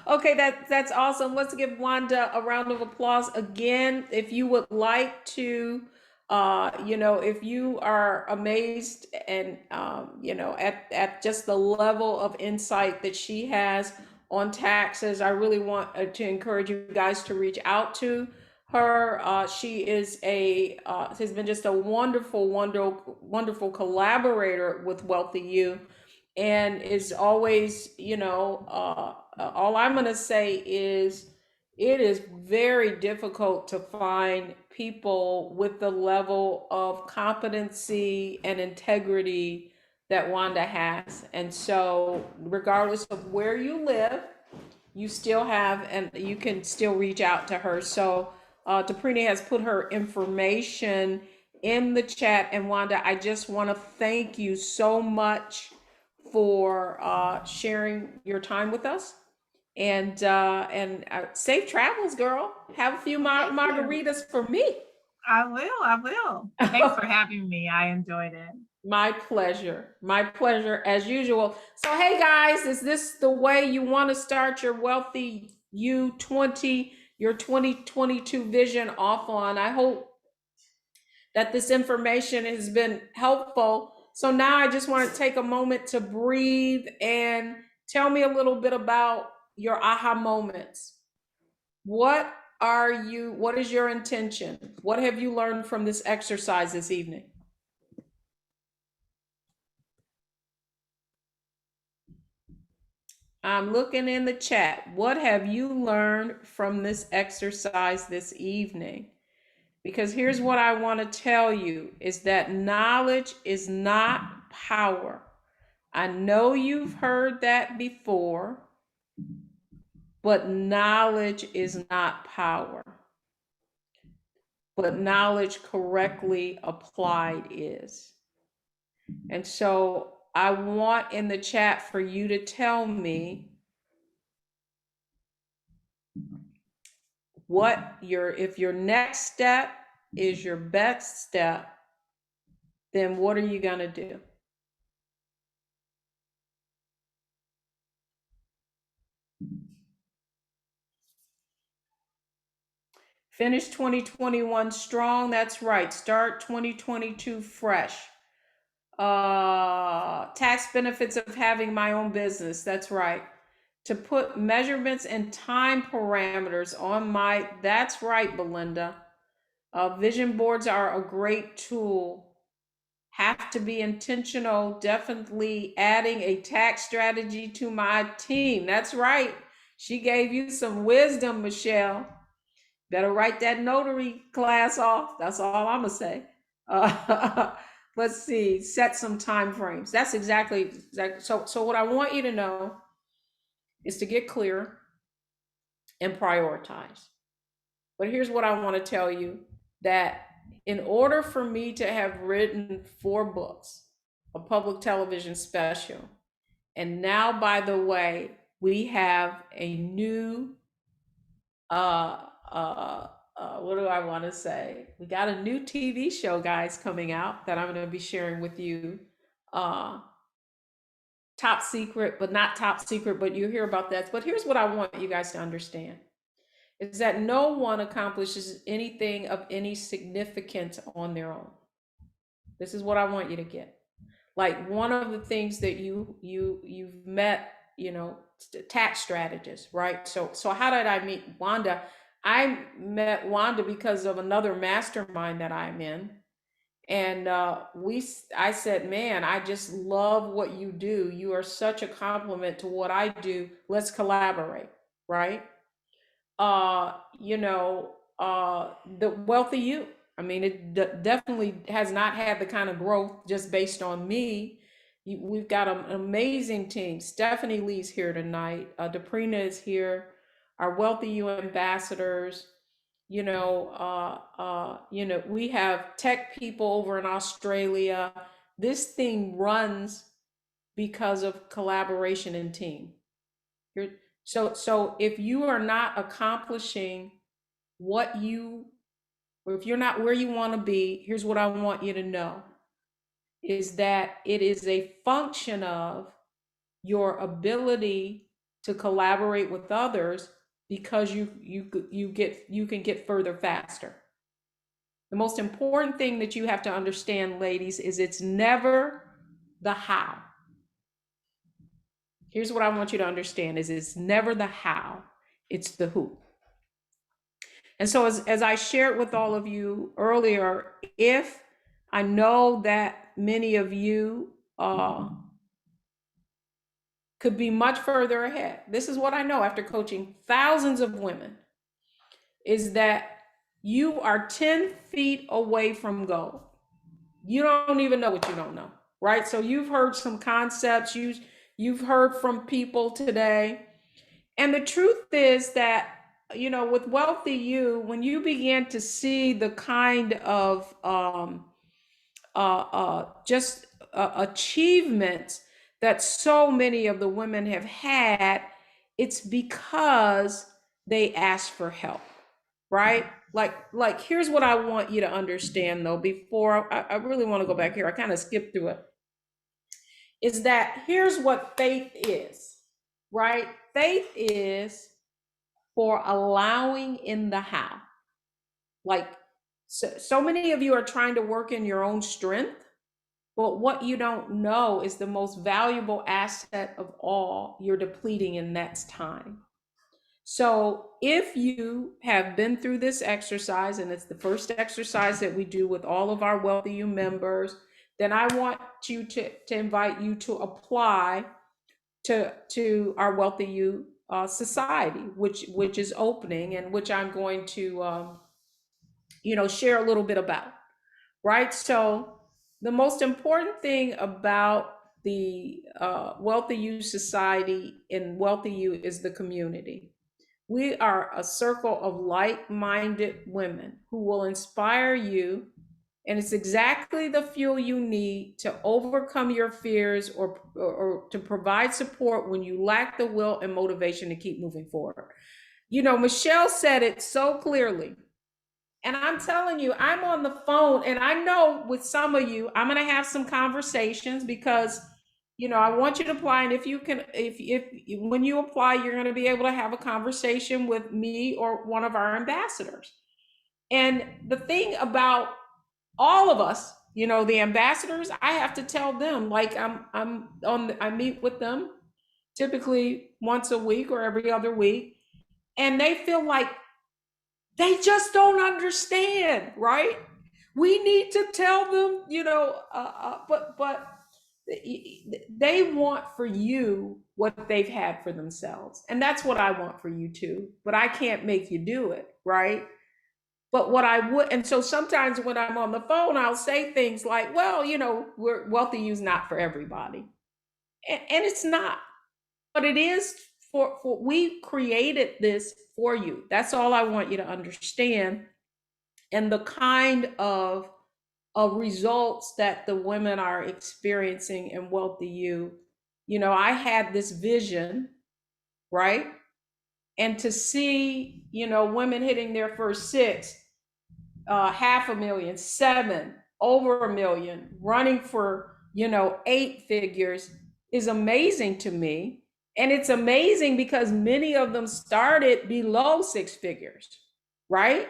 Speaker 1: Okay, that's awesome. Let's give Wanda a round of applause again. If you would like to, if you are amazed and, at just the level of insight that she has on taxes, I really want to encourage you guys to reach out to her. She is has been just a wonderful collaborator with WealthyU, and is always, all I'm going to say is it is very difficult to find people with the level of competency and integrity that Wanda has. And so, regardless of where you live, you still have, and you can still reach out to her. So, Taprini has put her information in the chat. And Wanda, I just want to thank you so much for sharing your time with us, and safe travels, girl. Have a few margaritas for me.
Speaker 5: I will. Thanks for having me. I enjoyed it.
Speaker 1: My pleasure as usual. So, hey guys, is this the way you want to start your WealthyU your 2022 vision off on? I hope that this information has been helpful. So now I just want to take a moment to breathe and tell me a little bit about your aha moments. What is your intention? What have you learned from this exercise this evening? I'm looking in the chat. What have you learned from this exercise this evening? Because here's what I want to tell you is that knowledge is not power. I know you've heard that before, but knowledge is not power. But knowledge correctly applied is. And so I want in the chat for you to tell me if your next step is your best step, then what are you going to do? Finish 2021 strong. That's right. Start 2022 fresh. Tax benefits of having my own business. That's right. To put measurements and time parameters on that's right, Belinda. Vision boards are a great tool. Have to be intentional. Definitely adding a tax strategy to my team. That's right. She gave you some wisdom, Michelle. Better write that notary class off. That's all I'm gonna say. Let's see. Set some time frames. That's exactly. So what I want you to know is to get clear and prioritize. But here's what I want to tell you, that in order for me to have written 4 books, a public television special, and now, by the way, we have a new, what do I want to say? We got a new TV show, guys, coming out that I'm going to be sharing with you. Top secret, but not top secret, but you hear about that. But here's what I want you guys to understand. Is that no one accomplishes anything of any significance on their own. This is what I want you to get. Like, one of the things that you've met, tax strategists, right? So how did I meet Wanda? I met Wanda because of another mastermind that I'm in. And I said, man, I just love what you do. You are such a compliment to what I do. Let's collaborate, right? You know, the WealthyU. I mean, it definitely has not had the kind of growth just based on me. We've got an amazing team. Stephanie Lee's here tonight. Deprina is here. Our WealthyU ambassadors. You know, we have tech people over in Australia. This thing runs because of collaboration and team. So if you are not accomplishing what you, or if you're not where you want to be, here's what I want you to know, is that it is a function of your ability to collaborate with others, because you can get further faster. The most important thing that you have to understand, ladies, is it's never the how. Here's what I want you to understand, is it's never the how, it's the who. And so as I shared with all of you earlier, if I know that many of you could be much further ahead, this is what I know after coaching thousands of women, is that you are 10 feet away from goal. You don't even know what you don't know, right? So you've heard some concepts, you've heard from people today. And the truth is that, you know, with WealthyU, when you begin to see the kind of achievements that so many of the women have had, it's because they asked for help, right? Like here's what I want you to understand, though, before I really want to go back here. I kind of skipped through it. Is that here's what faith is, right? Faith is for allowing in the how. Like, so many of you are trying to work in your own strength, but what you don't know is the most valuable asset of all, you're depleting, and that's time. So if you have been through this exercise, and it's the first exercise that we do with all of our WealthyU members, then I want you to invite you to apply to our WealthyU society, which is opening, and which I'm going to share a little bit about, right? So the most important thing about the WealthyU society and WealthyU is the community. We are a circle of like-minded women who will inspire you, and it's exactly the fuel you need to overcome your fears or to provide support when you lack the will and motivation to keep moving forward. You know, Michelle said it so clearly. And I'm telling you, I'm on the phone, and I know with some of you, I'm going to have some conversations, because, you know, I want you to apply. And if you can, if when you apply, you're going to be able to have a conversation with me or one of our ambassadors. And the thing about all of us, you know, the ambassadors, I have to tell them, like, I meet with them typically once a week or every other week, and they feel like they just don't understand, right? We need to tell them, you know, but they want for you what they've had for themselves. And that's what I want for you too, but I can't make you do it, right? But what I would, and so sometimes when I'm on the phone, I'll say things like, well, you know, WealthyU's not for everybody. And it's not, but it is for we created this for you. That's all I want you to understand. And the kind of results that the women are experiencing in WealthyU, you know, I had this vision, right? And to see, you know, women hitting their first 6, 500,000, 7, over 1 million, running for, you know, 8 figures is amazing to me. And it's amazing because many of them started below 6 figures, right?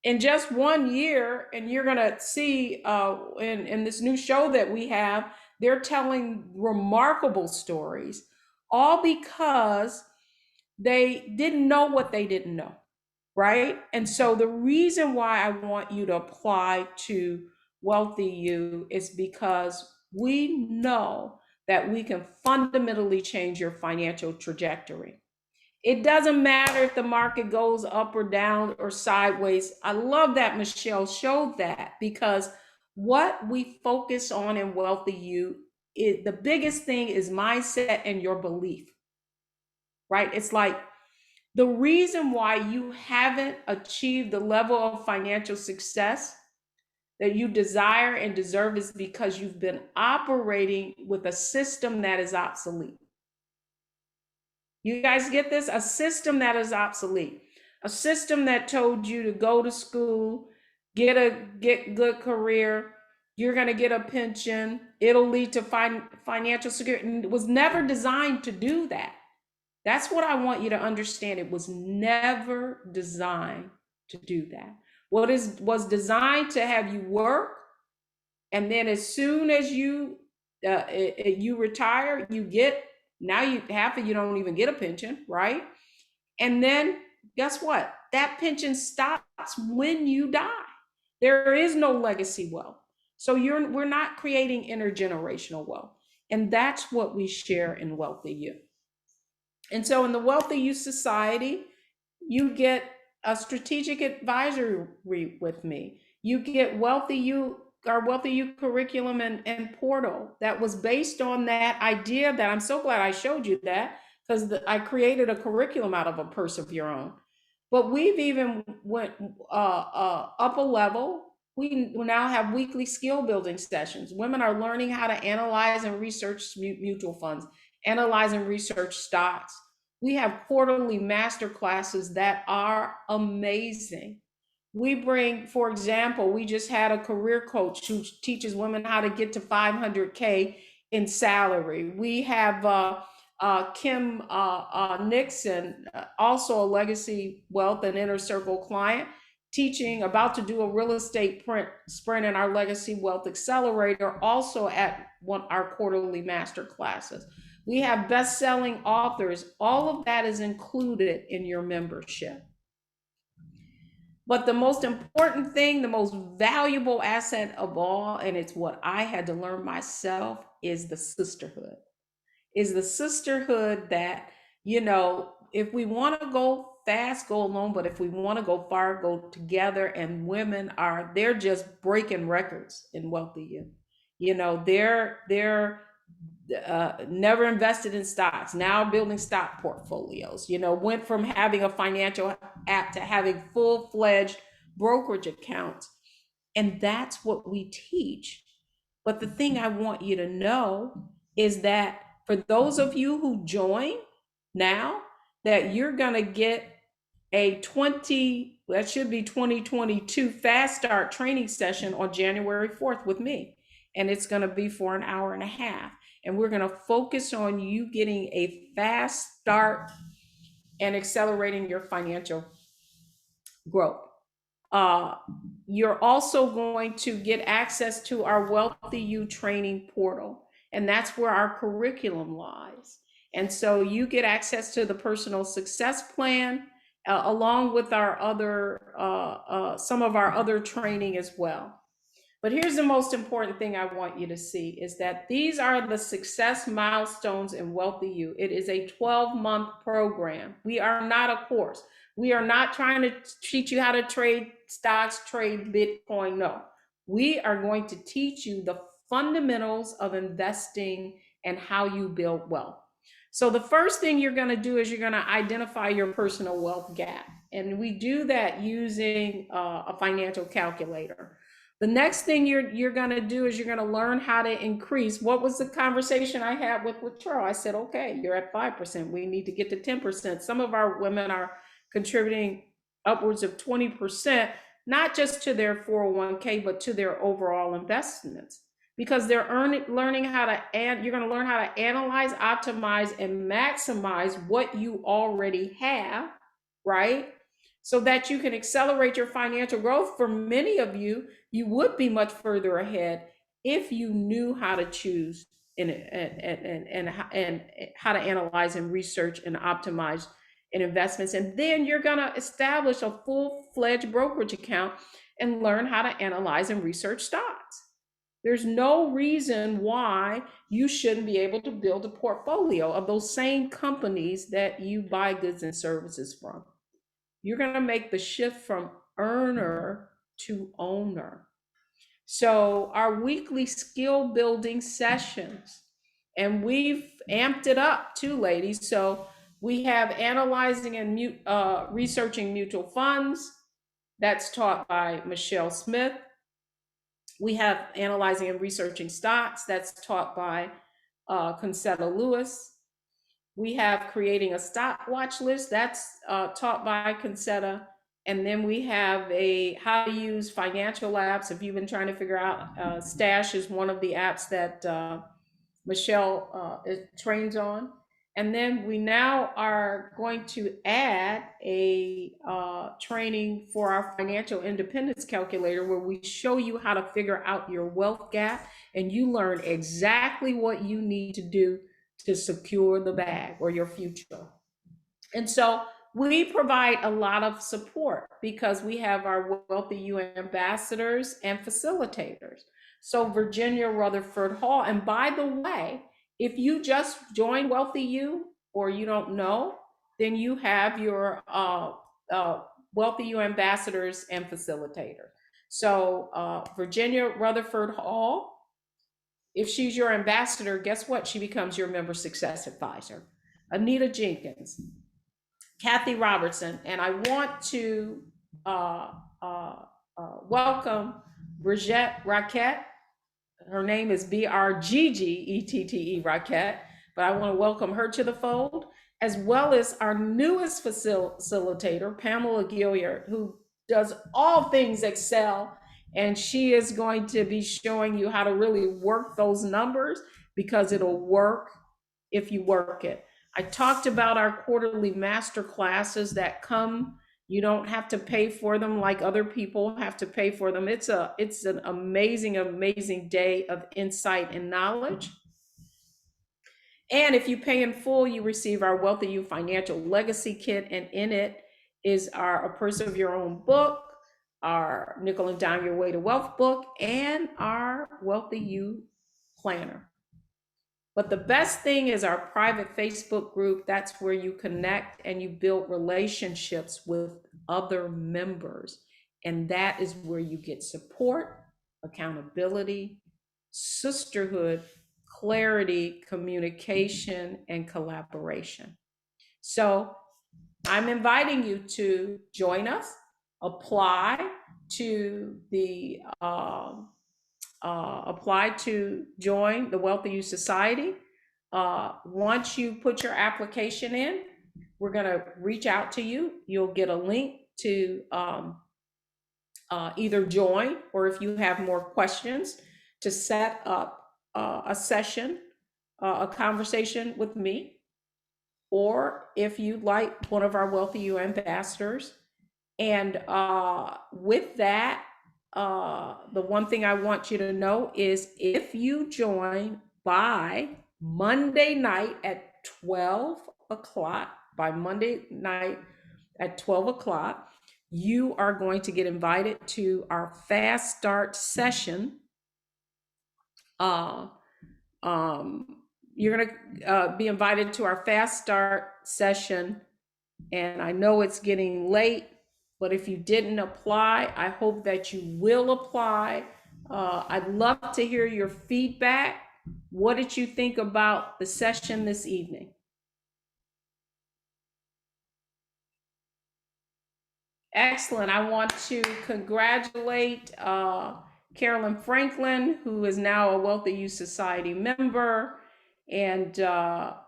Speaker 1: In just 1 year. And you're going to see in this new show that we have, they're telling remarkable stories, all because they didn't know what they didn't know, right? And so the reason why I want you to apply to WealthyU is because we know that we can fundamentally change your financial trajectory. It doesn't matter if the market goes up or down or sideways. I love that Michelle showed that, because what we focus on in WealthyU, the biggest thing is mindset and your belief, right? It's like the reason why you haven't achieved the level of financial success that you desire and deserve is because you've been operating with a system that is obsolete. You guys get this? A system that is obsolete. A system that told you to go to school, get good career, you're going to get a pension, it'll lead to financial security. It was never designed to do that. That's what I want you to understand. It was never designed to do that. Was designed to have you work, and then as soon as you retire, half of you don't even get a pension, right? And then guess what? That pension stops when you die. There is no legacy wealth. So we're not creating intergenerational wealth. And that's what we share in WealthyU. And so in the WealthyU Society, you get a strategic advisory with me. You get WealthyU, our WealthyU curriculum and portal that was based on that idea that I'm so glad I showed you that, because I created a curriculum out of a purse of your own. But we've even went up a level. We now have weekly skill building sessions. Women are learning how to analyze and research mutual funds, analyze and research stocks. We have quarterly master classes that are amazing. We bring, for example, we just had a career coach who teaches women how to get to 500K in salary. We have Kim Nixon, also a legacy wealth and inner circle client, about to do a real estate sprint in our legacy wealth accelerator, also at our quarterly master classes. We have best-selling authors. All of that is included in your membership. But the most important thing, the most valuable asset of all, and it's what I had to learn myself, is the sisterhood. Is the sisterhood that, if we want to go fast, go alone, but if we want to go far, go together. And women they're just breaking records in WealthyU. They're never invested in stocks, now building stock portfolios, went from having a financial app to having full-fledged brokerage accounts. And that's what we teach. But the thing I want you to know is that for those of you who join now, that you're going to get a 2022 fast start training session on January 4th with me. And it's going to be for an hour and a half. And we're going to focus on you getting a fast start and accelerating your financial growth. You're also going to get access to our WealthyU training portal, and that's where our curriculum lies. And so you get access to the personal success plan, along with our some of our other training as well. But here's the most important thing I want you to see is that these are the success milestones in WealthyU. It is a 12-month program. We are not a course. We are not trying to teach you how to trade stocks, trade Bitcoin. No, we are going to teach you the fundamentals of investing and how you build wealth. So the first thing you're going to do is you're going to identify your personal wealth gap. And we do that using a financial calculator. The next thing you're going to do is you're going to learn how to increase. What was the conversation I had with Latrell? I said, okay, you're at 5%. We need to get to 10%. Some of our women are contributing upwards of 20%, not just to their 401k, but to their overall investments, because they're learning how to, you're going to learn how to analyze, optimize, and maximize what you already have, right? So that you can accelerate your financial growth. For many of you, you would be much further ahead if you knew how to choose and how to analyze and research and optimize in investments. And then you're going to establish a full-fledged brokerage account and learn how to analyze and research stocks. There's no reason why you shouldn't be able to build a portfolio of those same companies that you buy goods and services from. You're going to make the shift from earner to owner. So our weekly skill building sessions, and we've amped it up too, ladies. So we have analyzing and researching mutual funds. That's taught by Michelle Smith. We have analyzing and researching stocks. That's taught by Concetta Lewis. We have creating a stock watch list. That's taught by Concetta. And then we have a how to use financial apps. If you've been trying to figure out, Stash is one of the apps that Michelle trains on. And then we now are going to add a training for our financial independence calculator, where we show you how to figure out your wealth gap, and you learn exactly what you need to do to secure the bag or your future. And so we provide a lot of support because we have our WealthyU ambassadors and facilitators. So Virginia Rutherford Hall, and by the way, if you just joined WealthyU or you don't know, then you have your WealthyU ambassadors and facilitators. So Virginia Rutherford Hall, if she's your ambassador, guess what? She becomes your member success advisor. Anita Jenkins, Kathy Robertson, and I want to welcome Brigitte Raquette. Her name is Brggette Raquette, but I want to welcome her to the fold, as well as our newest facilitator, Pamela Gilliard, who does all things Excel, and she is going to be showing you how to really work those numbers, because it'll work if you work it. I talked about our quarterly master classes that come. You don't have to pay for them like other people have to pay for them. It's an amazing, amazing day of insight and knowledge. And if you pay in full, you receive our WealthyU Financial Legacy Kit, and in it is our A Purse of Your Own book, our Nickel and Dime Your Way to Wealth book, and our WealthyU Planner. But the best thing is our private Facebook group. That's where you connect and you build relationships with other members. And that is where you get support, accountability, sisterhood, clarity, communication, and collaboration. So I'm inviting you to join us, apply to join the WealthyU Society. Once you put your application in, we're going to reach out to you. You'll get a link to either join, or if you have more questions, to set up a session, a conversation with me, or if you'd like one of our WealthyU ambassadors. And with that, the one thing I want you to know is, if you join by Monday night at 12 o'clock, you are going to get invited to our Fast Start session. You're going to be invited to our Fast Start session. And I know it's getting late, but if you didn't apply, I hope that you will apply. I'd love to hear your feedback. What did you think about the session this evening? Excellent. I want to congratulate Carolyn Franklin, who is now a WealthyU Society member. And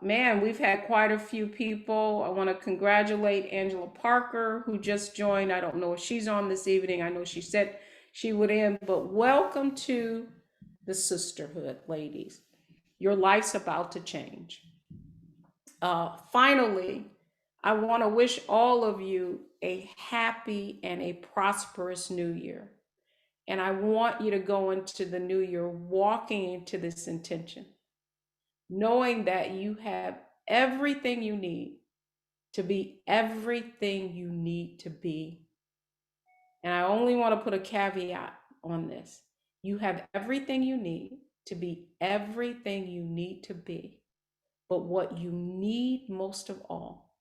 Speaker 1: man, we've had quite a few people. I want to congratulate Angela Parker, who just joined. I don't know if she's on this evening. I know she said she would end, but welcome to the sisterhood, ladies. Your life's about to change. Finally, I want to wish all of you a happy and a prosperous new year. And I want you to go into the new year walking into this intention, knowing that you have everything you need to be everything you need to be. And I only want to put a caveat on this. You have everything you need to be everything you need to be. But what you need most of all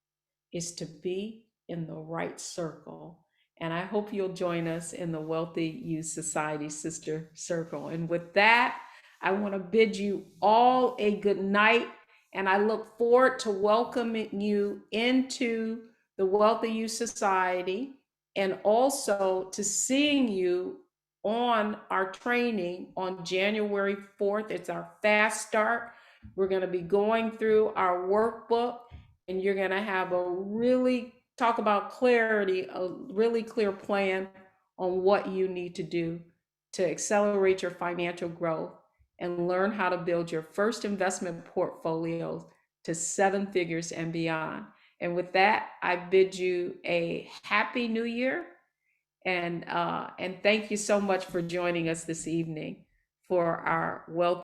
Speaker 1: is to be in the right circle. And I hope you'll join us in the WealthyU Society Sister Circle. And with that, I want to bid you all a good night. And I look forward to welcoming you into the WealthyU Society and also to seeing you on our training on January 4th. It's our fast start. We're going to be going through our workbook, and you're going to have a really talk about clarity, a really clear plan on what you need to do to accelerate your financial growth and learn how to build your first investment portfolios to 7 figures and beyond. And with that, I bid you a happy new year. And thank you so much for joining us this evening for our Wealth